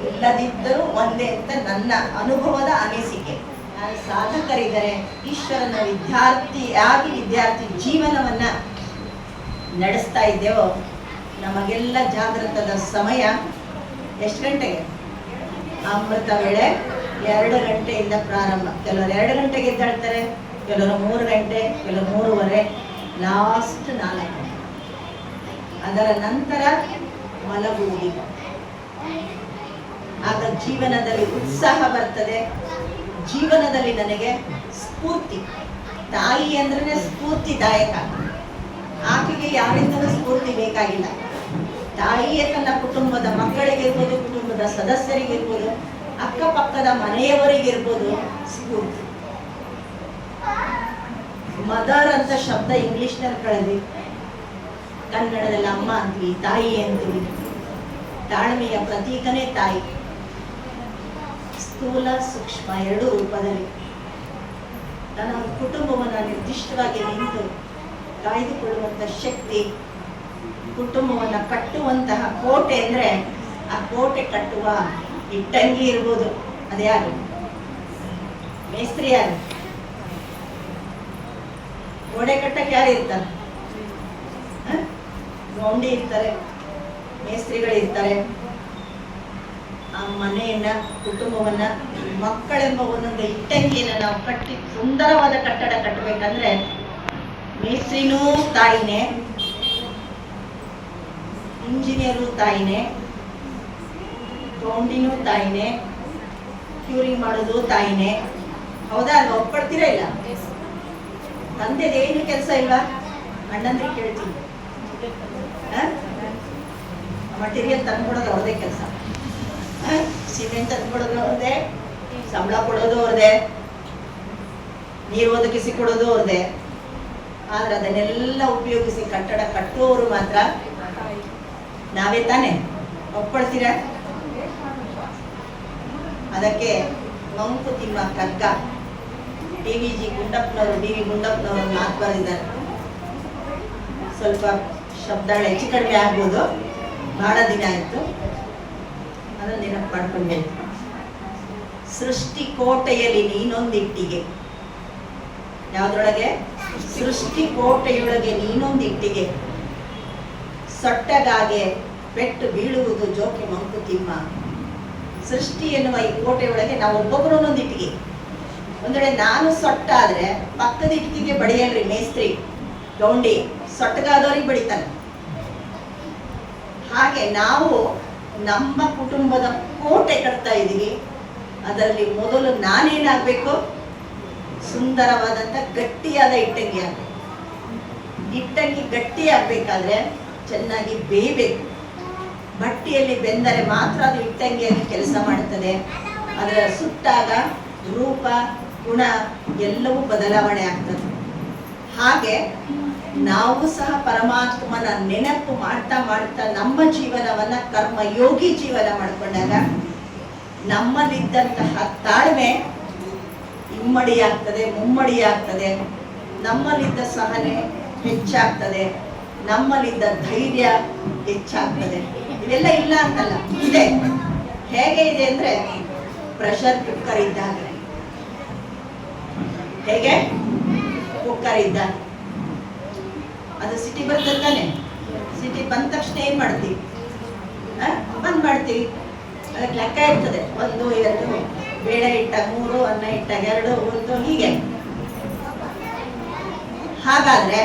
ಇಲ್ಲದಿದ್ದರೂ ಒಂದೇ ಅಂತ ನನ್ನ ಅನುಭವದ ಅನಿಸಿಕೆ. ಸಾಧಕರಿದ್ದಾರೆ, ಈಶ್ವರನ ವಿದ್ಯಾರ್ಥಿ ಜೀವನವನ್ನ ನಡೆಸ್ತಾ ಇದ್ದೇವೋ, ನಮಗೆಲ್ಲ ಜಾಗೃತದ ಸಮಯ ಎಷ್ಟು ಗಂಟೆಗೆ? ಅಮೃತ ವೇಳೆ 2 ಗಂಟೆಯಿಂದ ಪ್ರಾರಂಭ. ಕೆಲವರು 2 ಗಂಟೆಗೆ ಎದ್ದೇಳ್ತಾರೆ, ಕೆಲವರು 3 ಗಂಟೆ, ಕೆಲವರು 3:30, ಲಾಸ್ಟ್ 4 ಗಂಟೆ. ಅದರ ನಂತರ ಮಲಗುವುದಿಲ್ಲ. ಆಗ ಜೀವನದಲ್ಲಿ ಉತ್ಸಾಹ ಬರ್ತದೆ. ಜೀವನದಲ್ಲಿ ನನಗೆ ಸ್ಫೂರ್ತಿ. ತಾಯಿ ಅಂದ್ರೆ ಸ್ಫೂರ್ತಿದಾಯಕ. ಆಕೆಗೆ ಯಾರಿಂದಲೂ ಸ್ಫೂರ್ತಿ ಬೇಕಾಗಿಲ್ಲ. ತಾಯಿಯೇ ತನ್ನ ಕುಟುಂಬದ ಮಕ್ಕಳಿಗಿರ್ಬೋದು, ಕುಟುಂಬದ ಸದಸ್ಯರಿಗಿರ್ಬೋದು, ಅಕ್ಕಪಕ್ಕದ ಮನೆಯವರಿಗಿರ್ಬೋದು ಸ್ಫೂರ್ತಿ. ಮದರ್ ಅಂತ ಶಬ್ದ ಇಂಗ್ಲಿಷ್ನಲ್ಲಿ ಕಳೆದ್ವಿ, ಕನ್ನಡದಲ್ಲಿ ಅಮ್ಮ ಅಂತೀವಿ, ತಾಯಿ ಅಂತೀವಿ. ತಾಳ್ಮೆಯ ಪ್ರತೀಕನೇ ತಾಯಿ. ಸ್ಥೂಲ ಸೂಕ್ಷ್ಮ 2 ರೂಪದಲ್ಲಿ ತನ್ನ ಕುಟುಂಬವನ್ನು ನಿರ್ದಿಷ್ಟವಾಗಿ ನಿಂತು ಕಾಯ್ದುಕೊಳ್ಳುವಂಥ ಶಕ್ತಿ ಕುಟುಂಬವನ್ನು ಕಟ್ಟುವಂತಹ ಕೋಟೆ ಅಂದರೆ ಆ ಕೋಟೆ ಕಟ್ಟುವ ಇಟ್ಟಂಗಿ ಇರ್ಬೋದು. ಅದ್ಯಾರು? ಮೇಸ್ತ್ರಿ ಯಾರು? ಗೋಡೆ ಕಟ್ಟಕ್ಕೆ ಯಾರು ಇರ್ತಾರೆ? ಗೌಂಡಿ ಇರ್ತಾರೆ, ಮೇಸ್ತ್ರಿಗಳು ಇರ್ತಾರೆ. ಆ ಮನೆಯನ್ನ, ಕುಟುಂಬವನ್ನ, ಮಕ್ಕಳೆಂಬ ಒಂದೊಂದು ಇಟ್ಟಂಗಿಯನ್ನು ನಾವು ಕಟ್ಟಿ ಸುಂದರವಾದ ಕಟ್ಟಡ ಕಟ್ಟಬೇಕಂದ್ರೆ ಮೇಸ್ತ್ರಿನೂ ತಾಯಿನೇ, ಇಂಜಿನಿಯರು ತಾಯಿನೇ, ಗೌಂಡಿನೂ ತಾಯಿನೇ, ಕ್ಯೂರಿಂಗ್ ಮಾಡೋದು ತಾಯಿನೇ. ಹೌದಾ ಅಲ್ವಾ? ಒಪ್ಕೊಳ್ತೀರಾ ಇಲ್ಲ? ತಂದೆದೇನು ಕೆಲಸ ಇಲ್ವಾ? ಅಣ್ಣಂದ್ರಿಗೆ ಕೇಳ್ತೀನಿ. ಮಟೀರಿಯಲ್ ತಂದ್ಕೊಡೋದು ಅವ್ರದೇ ಕೆಲಸ, ಸಿಮೆಂಟ್ ತಂದ್ಕೊಡೋದು ಅವ್ರದೇ, ಸಂಬಳ ಕೊಡೋದು ಅವ್ರದೇ, ನೀರು ಒದಗಿಸಿ ಕೊಡೋದು ಅವ್ರದೇ. ಆದ್ರೆ ಅದನ್ನೆಲ್ಲ ಉಪಯೋಗಿಸಿ ಕಟ್ಟಡ ಕಟ್ಟುವವರು ಮಾತ್ರ ನಾವೇ ತಾನೆ. ಒಪ್ಕೊಳ್ತೀರಾ? ಅದಕ್ಕೆ ಮಂಕುತಿಮ್ಮ ಕಗ್ಗ ಡಿ.ವಿ. ಗುಂಡಪ್ಪನವರು ಮಾತು ಬರೆದಿದ್ದಾರೆ. ಸ್ವಲ್ಪ ಶಬ್ದಗಳು ಹೆಚ್ಚು ಕಡಿಮೆ ಆಗ್ಬೋದು, ಬಹಳ ದಿನ ಆಯಿತು, ಅದನ್ನು ನೆನಪು ಮಾಡ್ಕೊಂಡು ಸೃಷ್ಟಿ ಕೋಟೆಯಲ್ಲಿ ನೀನೊಂದಿಟ್ಟಿಗೆ. ಯಾವುದ್ರೊಳಗೆ? ಸೃಷ್ಟಿ ಕೋಟೆಯೊಳಗೆ ನೀನೊಂದಿಟ್ಟಿಗೆ, ಸೊಟ್ಟಗಾಗೆ ಪೆಟ್ಟು ಬೀಳುವುದು ಜೋಕೆ ಮಂಕುತಿಮ್ಮ. ಸೃಷ್ಟಿ ಎನ್ನುವ ಈ ಕೋಟೆಯೊಳಗೆ ನಾವು ಒಬ್ಬೊಬ್ಬರು ಒಂದೊಂದು ಇಟ್ಟಿಗೆ. ಒಂದೆಡೆ ನಾನು ಸೊಟ್ಟಾದ್ರೆ ಪಕ್ಕದ ಇಟ್ಟಿಗೆ ಬಡಿಯಲ್ರಿ ಮೇಸ್ತ್ರಿ, ಗೌಂಡಿ ಸೊಟ್ಟಗಾದವ್ರಿಗೆ ಬಡಿತಾನೆ. ಹಾಗೆ ನಾವು ನಮ್ಮ ಕುಟುಂಬದ ಕೋಟೆ ಕಟ್ತಾ ಇದ್ದೀವಿ. ಅದರಲ್ಲಿ ಮೊದಲು ನಾನೇನಾಗಬೇಕು? ಸುಂದರವಾದಂಥ ಗಟ್ಟಿಯಾದ ಇಟ್ಟಂಗಿ ಆಗಬೇಕು. ಇಟ್ಟಂಗಿ ಗಟ್ಟಿ ಆಗ್ಬೇಕಾದ್ರೆ ಚೆನ್ನಾಗಿ ಬೇಯಬೇಕು. ಬಟ್ಟಿಯಲ್ಲಿ ಬೆಂದರೆ ಮಾತ್ರ ಅದು ಇಟ್ಟಂಗಿಯಾಗಿ ಕೆಲಸ ಮಾಡುತ್ತದೆ. ಅದರ ಸುಟ್ಟಾಗ ರೂಪ, ಗುಣ ಎಲ್ಲವೂ ಬದಲಾವಣೆ ಆಗ್ತದೆ. ಹಾಗೆ ನಾವು ಸಹ ಪರಮಾತ್ಮನ ನೆನಪು ಮಾಡ್ತಾ ಮಾಡ್ತಾ ನಮ್ಮ ಜೀವನವನ್ನ ಕರ್ಮಯೋಗಿ ಜೀವನ ಮಾಡಿಕೊಂಡಾಗ ನಮ್ಮಲ್ಲಿದ್ದಂತಹ ತಾಳ್ಮೆ ಇಮ್ಮಡಿಯಾಗ್ತದೆ, ಮುಮ್ಮಡಿಯಾಗ್ತದೆ. ನಮ್ಮಲ್ಲಿದ್ದ ಸಹನೆ ಹೆಚ್ಚಾಗ್ತದೆ, ನಮ್ಮಲ್ಲಿದ್ದ ಧೈರ್ಯ ಹೆಚ್ಚಾಗ್ತದೆ. ಇವೆಲ್ಲ ಇಲ್ಲ ಅಂತಲ್ಲ, ಇದೆ. ಹೇಗೆ ಇದೆ ಅಂದ್ರೆ ಪ್ರೆಷರ್ ಕುಕ್ಕರ್ ಇದ್ದಾಗ. ಹೇಗೆ? ಕುಕ್ಕರ್ ಇದ್ದಾಗ ಅದು ಸಿಟಿ ಬರ್ತದಾನೆ. ಸಿಟಿ ಬಂದ ತಕ್ಷಣ ಏನ್ ಮಾಡ್ತೀವಿ? ಬಂದ್ ಮಾಡ್ತೀವಿ. ಅದಕ್ಕೆ ಲೆಕ್ಕ ಇರ್ತದೆ, 1, 2, ಬೇಳೆ ಇಟ್ಟಾಗ 3, ಅನ್ನ ಇಟ್ಟಾಗ 2, 1 ಹೀಗೆ. ಹಾಗಾದ್ರೆ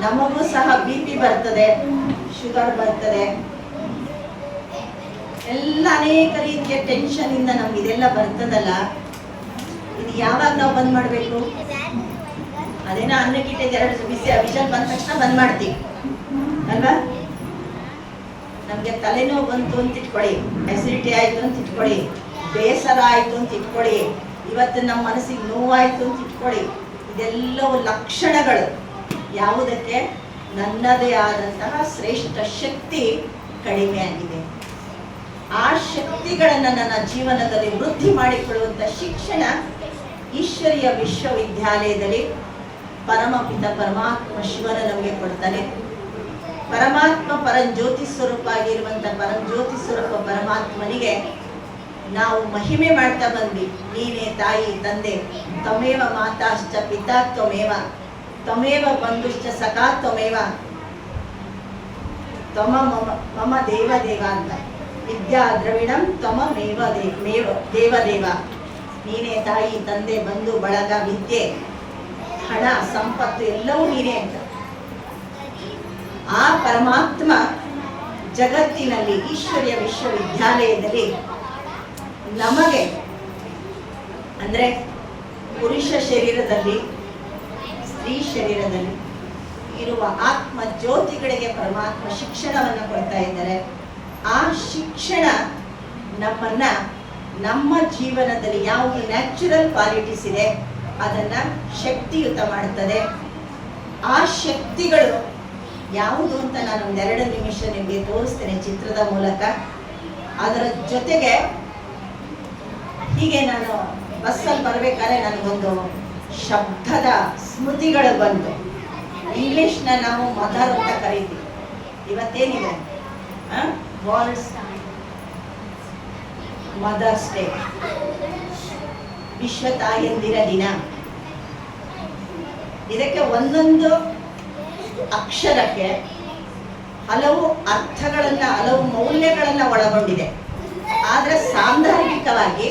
ನಮಗೂ ಸಹ BP ಬರ್ತದೆ, ಶುಗರ್ ಬರ್ತದೆ, ಎಲ್ಲ ಅನೇಕ ರೀತಿಯ ಟೆನ್ಷನ್ ಇಂದ ನಮ್ಗೆ ಇದೆಲ್ಲ ಬರ್ತದಲ್ಲ. ಇದು ಯಾವಾಗ ನಾವು ಬಂದ್ ಮಾಡ್ಬೇಕು? ಅದೇನೋ ಅನ್ನಕ್ಕಿಟ್ಟೆ 2 ಬಿಸಿ ವಿಷಲ್ ಬಂದ ತಕ್ಷಣ ಬಂದ್ ಮಾಡ್ತೀವಿ ಅಲ್ವಾ? ನಮ್ಗೆ ತಲೆನೋವು ಬಂತು ಅಂತ ಇಟ್ಕೊಳ್ಳಿ, ಅಸಿಡಿಟಿ ಆಯ್ತು ಅಂತ ಇಟ್ಕೊಳ್ಳಿ, ಬೇಸರ ಆಯ್ತು ಅಂತ ಇಟ್ಕೊಳ್ಳಿ, ಇವತ್ತು ನಮ್ಮ ಮನಸ್ಸಿಗೆ ನೋವಾಯ್ತು ಅಂತ ಇಟ್ಕೊಳ್ಳಿ. ಇದೆಲ್ಲವೂ ಲಕ್ಷಣಗಳು. ಯಾವುದಕ್ಕೆ? ನನ್ನದೇ ಆದಂತಹ ಶ್ರೇಷ್ಠ ಶಕ್ತಿ ಕಡಿಮೆ ಆಗಿದೆ. ಆ ಶಕ್ತಿಗಳನ್ನು ನನ್ನ ಜೀವನದಲ್ಲಿ ವೃದ್ಧಿ ಮಾಡಿಕೊಳ್ಳುವಂಥ ಶಿಕ್ಷಣ ಈಶ್ವರೀಯ ವಿಶ್ವವಿದ್ಯಾಲಯದಲ್ಲಿ ಪರಮಪಿತ ಪರಮಾತ್ಮ ಶಿವನ ನಮಗೆ ಕೊಡ್ತಾನೆ. ಪರಮಾತ್ಮ ಪರಂಜ್ಯೋತಿ ಸ್ವರೂಪ ಆಗಿರುವಂಥ ಪರಂಜ್ಯೋತಿ ಸ್ವರೂಪ ಪರಮಾತ್ಮನಿಗೆ ನಾವು ಮಹಿಮೆ ಮಾಡ್ತಾ ಬಂದ್ವಿ. ನೀನೇ ತಾಯಿ ತಂದೆ, ತ್ವಮೇವ ಮಾತಾಶ್ಚ ಪಿತಾ ತ್ವಮೇವ, ತ್ವಮೇವ ಬಂಧುಶ್ಚ ಸಖಾ ತ್ವಮೇವ, ತ್ವಮ ಮಮ ದೇವ ದೇವ ಅಂತ. ವಿದ್ಯಾ ದ್ರವಿಣಂ ತ್ವಮೇವ ದೇವ. ನೀನೇ ತಾಯಿ ತಂದೆ ಬಂಧು ಬಳಗ ವಿದ್ಯೆ ಹಣ ಸಂಪತ್ತು ಎಲ್ಲವೂ ನೀನೇ ಅಂತ. ಆ ಪರಮಾತ್ಮ ಜಗತ್ತಿನಲ್ಲಿ ಈಶ್ವರೀಯ ವಿಶ್ವವಿದ್ಯಾಲಯದಲ್ಲಿ ನಮಗೆ ಅಂದ್ರೆ ಪುರುಷ ಶರೀರದಲ್ಲಿ ಸ್ತ್ರೀ ಶರೀರದಲ್ಲಿ ಇರುವ ಆತ್ಮ ಜ್ಯೋತಿಗಳಿಗೆ ಪರಮಾತ್ಮ ಶಿಕ್ಷಣವನ್ನು ಕೊಡ್ತಾ ಇದ್ದಾರೆ. ಆ ಶಿಕ್ಷಣ ನಮ್ಮನ್ನ ನಮ್ಮ ಜೀವನದಲ್ಲಿ ಯಾವುದು ನ್ಯಾಚುರಲ್ ಕ್ವಾಲಿಟೀಸ್ ಇದೆ ಅದನ್ನ ಶಕ್ತಿಯುತ ಮಾಡುತ್ತದೆ. ಆ ಶಕ್ತಿಗಳು ಯಾವುದು ಅಂತ ನಾನು 2 ನಿಮಿಷ ನಿಮಗೆ ತೋರಿಸ್ತೇನೆ ಚಿತ್ರದ ಮೂಲಕ. ಅದರ ಜೊತೆಗೆ ಹೀಗೆ ನಾನು ಬಸ್ಸಲ್ಲಿ ಬರಬೇಕಾದ್ರೆ ನನಗೊಂದು ಶಬ್ದದ ಸ್ಮೃತಿಗಳು ಬಂತು. ಇಂಗ್ಲಿಷ್ನ ನಾವು ಮದರ್ ಅಂತ ಕರಿತೀವಿ. ಇವತ್ತೇನಿದೆ ವರ್ಲ್ಡ್ ಮದರ್ಸ್ ಡೇ, ವಿಶ್ವ ತಾಯಂದಿರ ದಿನ. ಇದಕ್ಕೆ ಒಂದೊಂದು ಅಕ್ಷರಕ್ಕೆ ಹಲವು ಅರ್ಥಗಳನ್ನ, ಹಲವು ಮೌಲ್ಯಗಳನ್ನ ಒಳಗೊಂಡಿದೆ. ಆದ್ರೆ ಸಾಂದರ್ಭಿಕವಾಗಿ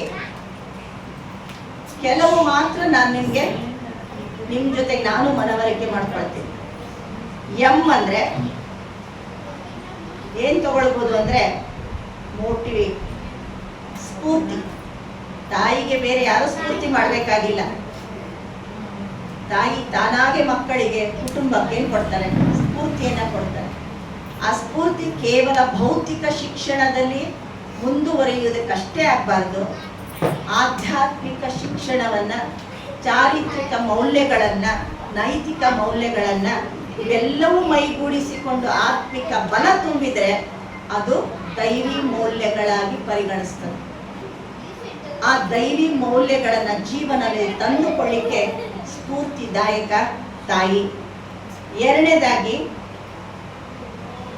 ಕೆಲವು ಮಾತ್ರ ನಾನು ನಿಮ್ಮ ಜೊತೆಗೆ ನಾನು ಮನವರಿಕೆ ಮಾಡ್ಕೊಳ್ತೀನಿ. ಎಂ ಅಂದ್ರೆ ಏನ್ ತಗೊಳ್ಬೋದು ಅಂದ್ರೆ ಮೋಟಿವೇಟ್, ಸ್ಫೂರ್ತಿ. ತಾಯಿಗೆ ಬೇರೆ ಯಾರು ಸ್ಫೂರ್ತಿ ಮಾಡಬೇಕಾಗಿಲ್ಲ. ತಾಯಿ ತಾನಾಗೆ ಮಕ್ಕಳಿಗೆ, ಕುಟುಂಬಕ್ಕೆ ಏನ್ ಕೊಡ್ತಾರೆ? ಸ್ಫೂರ್ತಿಯನ್ನ ಕೊಡ್ತಾರೆ. ಆ ಸ್ಫೂರ್ತಿ ಕೇವಲ ಭೌತಿಕ ಶಿಕ್ಷಣದಲ್ಲಿ ಮುಂದುವರಿಯುವುದಕ್ಕಷ್ಟೇ ಆಗಬಾರ್ದು. ಆಧ್ಯಾತ್ಮಿಕ ಶಿಕ್ಷಣವನ್ನ, ಚಾರಿತ್ರಿಕ ಮೌಲ್ಯಗಳನ್ನ, ನೈತಿಕ ಮೌಲ್ಯಗಳನ್ನ ಇವೆಲ್ಲವೂ ಮೈಗೂಡಿಸಿಕೊಂಡು ಆತ್ಮಿಕ ಬಲ ತುಂಬಿದ್ರೆ ಅದು ದೈವಿ ಮೌಲ್ಯಗಳಾಗಿ ಪರಿಗಣಿಸ್ತದೆ. ಆ ದೈವಿ ಮೌಲ್ಯಗಳನ್ನ ಜೀವನದಲ್ಲಿ ತಂದುಕೊಳ್ಳಿಕ್ಕೆ ಸ್ಫೂರ್ತಿದಾಯಕ ತಾಯಿ. ಎರಡನೇದಾಗಿ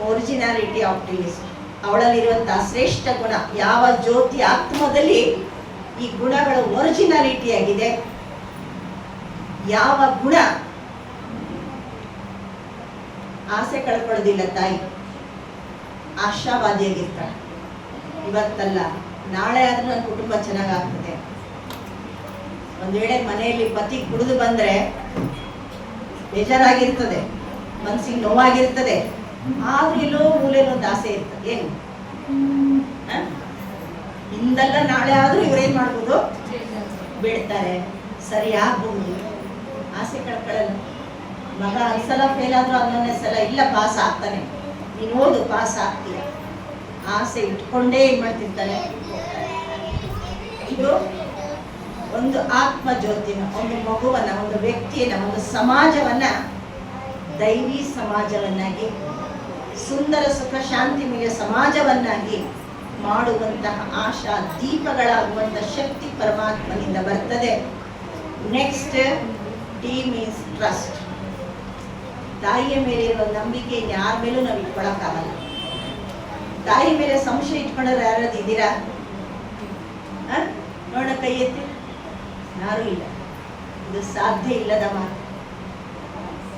ಒರಿಜಿನಾಲಿಟಿ, ಆಪ್ಟಿಮಿಸ್ಟ್. ಅವಳಲ್ಲಿರುವಂತಹ ಶ್ರೇಷ್ಠ ಗುಣ, ಯಾವ ಜ್ಯೋತಿ ಆತ್ಮದಲ್ಲಿ ಈ ಗುಣಗಳು ಒರಿಜಿನಾಲಿಟಿ ಆಗಿದೆ, ಯಾವ ಗುಣ ಆಸೆ ಕಳ್ಕೊಳ್ಳೋದಿಲ್ಲ ತಾಯಿ, ಆಶಾವಾದಿಯಾಗಿರ್ತಾಳೆ. ಇವತ್ತಲ್ಲ ನಾಳೆ ಆದ್ರೂ ನನ್ನ ಕುಟುಂಬ ಚೆನ್ನಾಗಾಗ್ತದೆ. ಒಂದ್ ವೇಳೆ ಮನೆಯಲ್ಲಿ ಪತಿ ಕುಡಿದು ಬಂದ್ರೆ ಬೇಜಾರಾಗಿರ್ತದೆ, ಮನ್ಸಿಗೆ ನೋವಾಗಿರ್ತದೆ, ಆದ್ರೂ ಎಲ್ಲೋ ಮೂಲೆಯಲ್ಲಿ ಒಂದು ಆಸೆ ಇರ್ತದೆ. ಏನು ಇಂದಲ್ಲ ನಾಳೆ ಆದ್ರೂ ಇವ್ರೇನ್ ಮಾಡ್ಬೋದು? ಬಿಡ್ತಾರೆ, ಸರಿ ಆಗ್ಬಹುದು. ಆಸೆ ಕಳ್ಕೊಳ್ಳಲ್ಲ. ಮಗ ಒಂದ್ಸಲ ಫೇಲ್ ಆದ್ರೂ ಹನ್ನೊಂದನೇ ಸಲ ಇಲ್ಲ ಪಾಸ್ ಆಗ್ತಾನೆ, ನೀನು ಓದು ಪಾಸ್ ಆಗ್ತೀಯ, ಆಸೆ ಇಟ್ಕೊಂಡೇ ಏನ್ ಮಾಡ್ತಿರ್ತಾನೆ. ಇದು ಒಂದು ಆತ್ಮ ಜ್ಯೋತಿನ, ಒಂದು ಮಗುವನ್ನ, ಒಂದು ವ್ಯಕ್ತಿಯನ್ನ, ಒಂದು ಸಮಾಜವನ್ನ ದೈವಿ ಸಮಾಜವನ್ನಾಗಿ, ಸುಂದರ ಸುಖ ಶಾಂತಿಮಯ ಸಮಾಜವನ್ನಾಗಿ ಮಾಡುವಂತಹ ಆಶಾ ದೀಪಗಳಾಗುವಂತ ಶಕ್ತಿ ಪರಮಾತ್ಮನಿಂದ ಬರ್ತದೆ. Next team is trust. ತಾಯಿಯ ಮೇಲೆ ಇರುವ ನಂಬಿಕೆ ಯಾರ ಮೇಲೂ ನಾವು ಇಟ್ಕೊಳಕ್ಕಾಗಲ್ಲ. ತಾಯಿ ಮೇಲೆ ಸಂಶಯ ಇಟ್ಕೊಂಡ್ರೆ ಯಾರಾದ್ರು ಇದ್ದೀರಾ? ನೋಡ ಕೈ ಎತ್ತಿ. ಯಾರು ಇಲ್ಲ. ಇದು ಸಾಧ್ಯ ಇಲ್ಲದ ಮಾತು.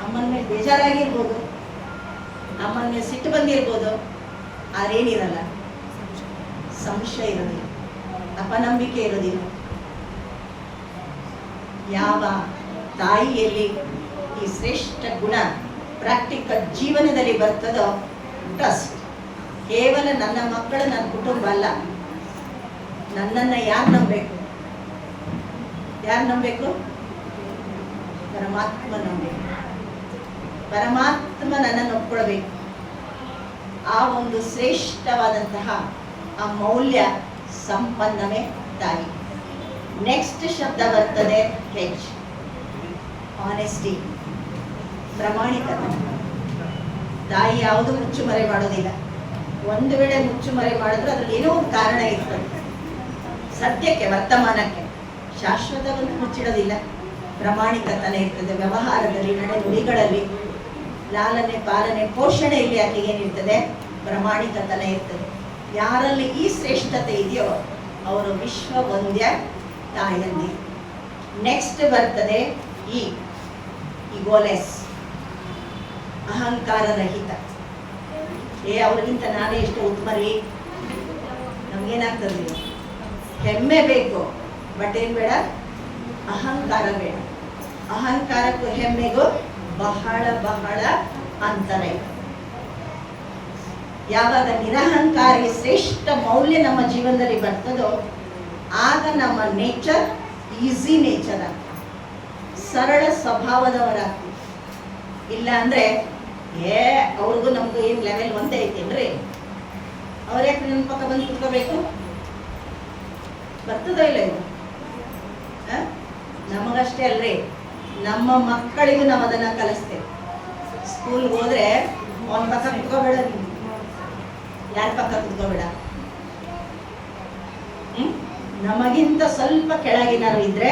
ಅಮ್ಮನ ಮೇಲೆ ಬೇಜಾರಾಗಿರ್ಬೋದು, ಅಮ್ಮನ ಮೇಲೆ ಸಿಟ್ಟು ಬಂದಿರ್ಬೋದು, ಆರೇನಿರಲ್ಲ, ಸಂಶಯ ಇರೋದಿಲ್ಲ, ಅಪನಂಬಿಕೆ ಇರೋದಿಲ್ಲ. ಯಾವ ತಾಯಿಯಲ್ಲಿ ಈ ಶ್ರೇಷ್ಠ ಗುಣ ಪ್ರಾಕ್ಟಿಕಲ್ ಜೀವನದಲ್ಲಿ ಬರ್ತದೋ, ಟ್ರಸ್ಟ್. ಕೇವಲ ನನ್ನ ಮಕ್ಕಳು, ನನ್ನ ಕುಟುಂಬ ಅಲ್ಲ, ನನ್ನನ್ನು ಯಾರು ನಂಬಬೇಕು? ಯಾರು ನಂಬಬೇಕು? ಪರಮಾತ್ಮ ನಂಬಬೇಕು. ಪರಮಾತ್ಮ ನನ್ನನ್ನು ಒಪ್ಕೊಳ್ಬೇಕು. ಆ ಒಂದು ಶ್ರೇಷ್ಠವಾದಂತಹ ಆ ಮೌಲ್ಯ ಸಂಪನ್ನವೇ ತಾಯಿ. ನೆಕ್ಸ್ಟ್ ಶಬ್ದ ಬರ್ತದೆ ಹೆಚ್, ಆನೆಸ್ಟಿ, ಪ್ರಾಮಾಣಿಕತೆ. ತಾಯಿ ಯಾವುದು ಮುಚ್ಚುಮರೆ ಮಾಡೋದಿಲ್ಲ. ಒಂದು ವೇಳೆ ಮುಚ್ಚುಮರೆ ಮಾಡಿದ್ರೆ ಅದ್ರಲ್ಲಿ ಏನೋ ಒಂದು ಕಾರಣ ಇರ್ತದೆ. ಸದ್ಯಕ್ಕೆ, ವರ್ತಮಾನಕ್ಕೆ, ಶಾಶ್ವತವನ್ನು ಮುಚ್ಚಿಡೋದಿಲ್ಲ. ಪ್ರಾಮಾಣಿಕತನ ಇರ್ತದೆ ವ್ಯವಹಾರದಲ್ಲಿ, ನಡೆನುಡಿಗಳಲ್ಲಿ, ಲಾಲನೆ ಪಾಲನೆ ಪೋಷಣೆಯಲ್ಲಿ ಆಕೆಗೆ ಏನಿರ್ತದೆ? ಪ್ರಾಮಾಣಿಕತನ ಇರ್ತದೆ. ಯಾರಲ್ಲಿ ಈ ಶ್ರೇಷ್ಠತೆ ಇದೆಯೋ ಅವರು ವಿಶ್ವ ವಂದ್ಯ ತಾಯಂದಿ. ನೆಕ್ಸ್ಟ್ ಬರ್ತದೆ ಈಗೋಲೆಸ್, ಅಹಂಕಾರ ರಹಿತ. ಅವ್ರಿಗಿಂತ ನಾನೇ ಎಷ್ಟು ಉತ್ತಮರಿ, ನಮ್ಗೇನಾಗ್ತದೆ? ಹೆಮ್ಮೆ ಬೇಕು, ಬಟ್ ಏನ್ ಬೇಡ? ಅಹಂಕಾರ ಬೇಡ. ಅಹಂಕಾರಕ್ಕೂ ಹೆಮ್ಮೆಗೂ ಬಹಳ ಬಹಳ ಅಂತರ ಇದೆ. ಯಾವಾಗ ನಿರಹಂಕಾರಿ ಶ್ರೇಷ್ಠ ಮೌಲ್ಯ ನಮ್ಮ ಜೀವನದಲ್ಲಿ ಬರ್ತದೋ ಆಗ ನಮ್ಮ ನೇಚರ್ ಈಸಿ ನೇಚರ್ ಆಗ್ತದೆ, ಸರಳ ಸ್ವಭಾವದವರಾಗ್ತೀವಿ. ಇಲ್ಲ ಅಂದ್ರೆ ಅವ್ರಿಗೂ ನಮ್ಗೂ ಏನ್ ಲೆವೆಲ್ ಒಂದೇ ಐತೇನ್ರಿ? ಅವ್ರ್ಯಾಕೆ ನನ್ನ ಪಕ್ಕ ಬಂದು ಕುತ್ಕೋಬೇಕು? ಬರ್ತದೋ ಇಲ್ಲ ಇದು? ನಮಗಷ್ಟೇ ಅಲ್ರಿ, ನಮ್ಮ ಮಕ್ಕಳಿಗೂ ನಾವು ಅದನ್ನ ಕಲಿಸ್ತೇವೆ. ಸ್ಕೂಲ್ಗೆ ಹೋದ್ರೆ ಅವನ ಪಕ್ಕ ಕುತ್ಕೋಬೇಡ, ನೀವು ಯಾರ ಪಕ್ಕ ಕುತ್ಕೋಬೇಡ. ನಮಗಿಂತ ಸ್ವಲ್ಪ ಕೆಳಗಿನಾರು ಇದ್ರೆ,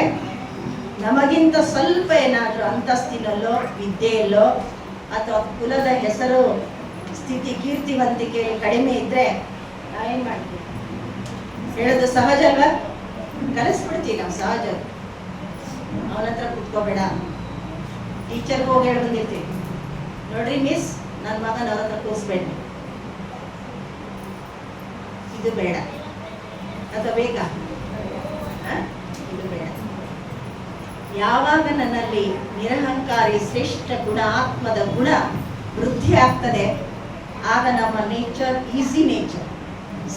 ನಮಗಿಂತ ಸ್ವಲ್ಪ ಏನಾದ್ರೂ ಅಂತಸ್ತಿನಲ್ಲೋ ವಿದ್ಯೆಯಲ್ಲೋ ಅಥವಾ ಕುಲದ ಹೆಸರು ಸ್ಥಿತಿ ಕೀರ್ತಿವಂತಿಕೆ ಕಡಿಮೆ ಇದ್ರೆ ನಾವೇನ್ ಮಾಡ್ತೀವಿ? ಹೇಳೋದು ಸಹಜ ಅಲ್ವಾ? ಕಲಿಸ್ಬಿಡ್ತೀವಿ ನಾವು ಸಹಜ. ಅವನ ಹತ್ರ ಕುತ್ಕೋಬೇಡ, ಟೀಚರ್ಗೆ ಹೋಗಿ ಹೇಳಿ ಬಂದಿರ್ತೀವಿ, ನೋಡ್ರಿ ಮಿಸ್, ನನ್ನ ಮಗನ ಅವ್ರ ಹತ್ರ ಕೂರಿಸ್ಬೇಡ, ಇದು ಬೇಡ. ಅಥವಾ ಬೇಕಾ? ಇದು ಬೇಡ. ಯಾವಾಗ ನನ್ನಲ್ಲಿ ನಿರಹಂಕಾರಿ ಶ್ರೇಷ್ಠ ಗುಣ, ಆತ್ಮದ ಗುಣ ವೃದ್ಧಿ ಆಗ್ತದೆ, ಆಗ ನಮ್ಮ ನೇಚರ್ ಈಸಿ ನೇಚರ್,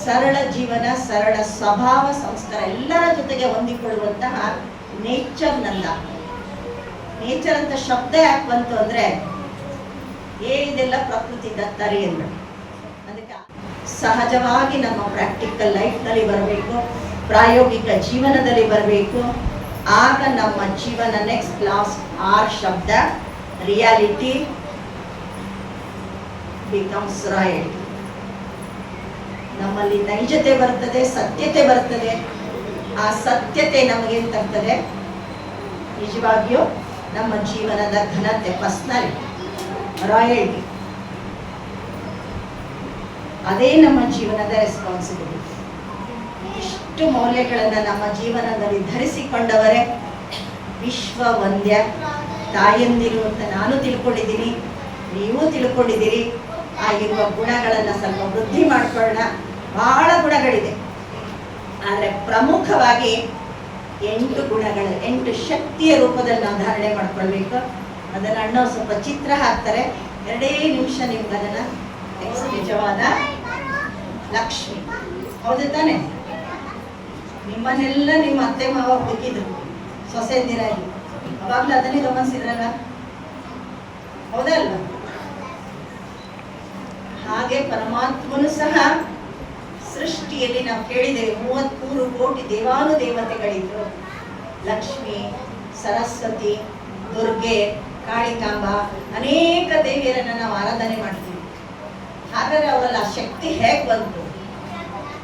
ಸರಳ ಜೀವನ, ಸರಳ ಸ್ವಭಾವ, ಸಂಸ್ಕಾರ ಎಲ್ಲರ ಜೊತೆಗೆ ಹೊಂದಿಕೊಳ್ಳುವಂತಹ ನೇಚರ್ ನಂದ. ನೇಚರ್ ಅಂತ ಶಬ್ದ ಯಾಕೆ ಬಂತು ಅಂದ್ರೆ ಇದೆಲ್ಲ ಪ್ರಕೃತಿ ದತ್ತರಿ ಅಂದ್ಬಿಟ್ಟು. ಅದಕ್ಕೆ ಸಹಜವಾಗಿ ನಮ್ಮ ಪ್ರಾಕ್ಟಿಕಲ್ ಲೈಫ್ನಲ್ಲಿ ಬರಬೇಕು, ಪ್ರಾಯೋಗಿಕ ಜೀವನದಲ್ಲಿ ಬರಬೇಕು. ಆಗ ನಮ್ಮ ಜೀವನ ನೆಕ್ಸ್ಟ್ ಕ್ಲಾಸ್ ಆರ್ ಶಬ್ದ ರಿಯಾಲಿಟಿ ಬಿಕಮ್ಸ್ ರಾಯಲ್ಟಿ. ನಮ್ಮಲ್ಲಿ ನೈಜತೆ ಬರ್ತದೆ, ಸತ್ಯತೆ ಬರ್ತದೆ. ಆ ಸತ್ಯತೆ ನಮಗೇನ್ ತರ್ತದೆ? ನಿಜವಾಗಿಯೂ ನಮ್ಮ ಜೀವನದ ಘನತೆ, ಪರ್ಸನಾಲಿಟಿ, ರಾಯಲ್ಟಿ. ಅದೇ ನಮ್ಮ ಜೀವನದ ರೆಸ್ಪಾನ್ಸಿಬಿಲಿಟಿ. ಇಷ್ಟು ಮೌಲ್ಯಗಳನ್ನು ನಮ್ಮ ಜೀವನದಲ್ಲಿ ಧರಿಸಿಕೊಂಡವರೇ ವಿಶ್ವ ವಂದ್ಯ ತಾಯಂದಿರು ಅಂತ ನಾನು ತಿಳ್ಕೊಂಡಿದ್ದೀನಿ, ನೀವು ತಿಳ್ಕೊಂಡಿದ್ದೀರಿ. ಆಗಿರುವ ಗುಣಗಳನ್ನು ಸ್ವಲ್ಪ ವೃದ್ಧಿ ಮಾಡ್ಕೊಳ್ಳೋಣ. ಬಹಳ ಗುಣಗಳಿದೆ, ಆದರೆ ಪ್ರಮುಖವಾಗಿ 8 ಗುಣಗಳು, 8 ಶಕ್ತಿಯ ರೂಪದಲ್ಲಿ ನಾವು ಧಾರಣೆ ಮಾಡ್ಕೊಳ್ಬೇಕು. ಅದನ್ನು ಅಣ್ಣ ಸ್ವಲ್ಪ ಚಿತ್ರ ಹಾಕ್ತಾರೆ, 2 ನಿಮಿಷ ನಿಮ್ಗೆ ಅದನ್ನು ನಿಜವಾದ ಲಕ್ಷ್ಮಿ. ಹೌದು ತಾನೆ? ನಿಮ್ಮನ್ನೆಲ್ಲ ನಿಮ್ಮ ಅತ್ತೆ ಮಾವ ಹುಡುಕಿದ್ರು ಸೊಸೆಯಂದಿರಾಗಿ, ಅವಾಗಲೂ ಅದನ್ನೇ ಗಮನಿಸಿದ್ರಲ್ಲ, ಹೌದಲ್ವ? ಹಾಗೆ ಪರಮಾತ್ಮನು ಸಹ ಸೃಷ್ಟಿಯಲ್ಲಿ ನಾವು ಕೇಳಿದ್ದೇವೆ 33 ಕೋಟಿ ದೇವಾನುದೇವತೆಗಳಿದ್ರು. ಲಕ್ಷ್ಮಿ, ಸರಸ್ವತಿ, ದುರ್ಗೆ, ಕಾಳಿಕಾಂಬ, ಅನೇಕ ದೇವಿಯರನ್ನ ನಾವು ಆರಾಧನೆ ಮಾಡ್ತೀವಿ. ಹಾಗಾದ್ರೆ ಅವರೆಲ್ಲ ಶಕ್ತಿ ಹೇಗೆ ಬಂತು?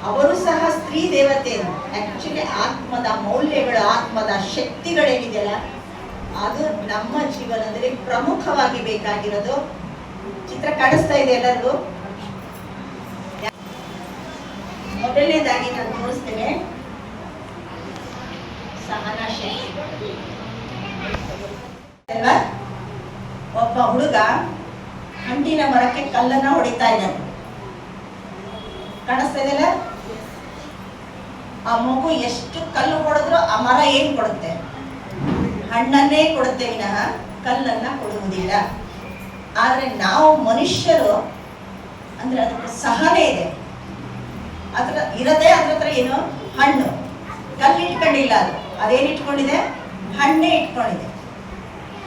ಅವರು ಸಹ ಸ್ತ್ರೀ ದೇವತೆ. ಆಕ್ಚುಲಿ ಆತ್ಮದ ಮೌಲ್ಯಗಳು, ಆತ್ಮದ ಶಕ್ತಿಗಳೇನಿದೆಯಲ್ಲ, ಅದು ನಮ್ಮ ಜೀವನದಲ್ಲಿ ಪ್ರಮುಖವಾಗಿ ಬೇಕಾಗಿರೋದು. ಚಿತ್ರ ಕಾಣಿಸ್ತಾ ಇದೆ ಎಲ್ಲರಿಗೂ? ಮೊದಲನೇದಾಗಿ ನಾನು ತೋರಿಸ್ತೇನೆ ಸಹನಾ ಶಕ್ತಿ. ಅಲ್ವಾ? ಒಬ್ಬ ಹುಡುಗ ಹಣ್ಣಿನ ಮರಕ್ಕೆ ಕಲ್ಲನ್ನ ಹೊಡಿತಾ ಇದ್ದಾನೆ. ಕಾಣಿಸ್ತಾ ಇದೆಯಲ್ಲ? ಆ ಮಗು ಎಷ್ಟು ಕಲ್ಲು ಹೊಡೆದ್ರು ಆ ಮರ ಏನ್ ಕೊಡುತ್ತೆ? ಹಣ್ಣನ್ನೇ ಕೊಡುತ್ತೆ ವಿನಃ ಕಲ್ಲನ್ನ ಕೊಡುವುದಿಲ್ಲ. ಆದ್ರೆ ನಾವು ಮನುಷ್ಯರು ಅಂದ್ರೆ ಅದಕ್ಕೆ ಸಹನೆ ಇದೆ. ಅದ್ರ ಇರದೆ ಅದ್ರ ಹತ್ರ ಏನು? ಹಣ್ಣು. ಕಲ್ಲು ಇಟ್ಕೊಂಡಿಲ್ಲ, ಅದೇನ್ ಇಟ್ಕೊಂಡಿದೆ? ಹಣ್ಣೇ ಇಟ್ಕೊಂಡಿದೆ.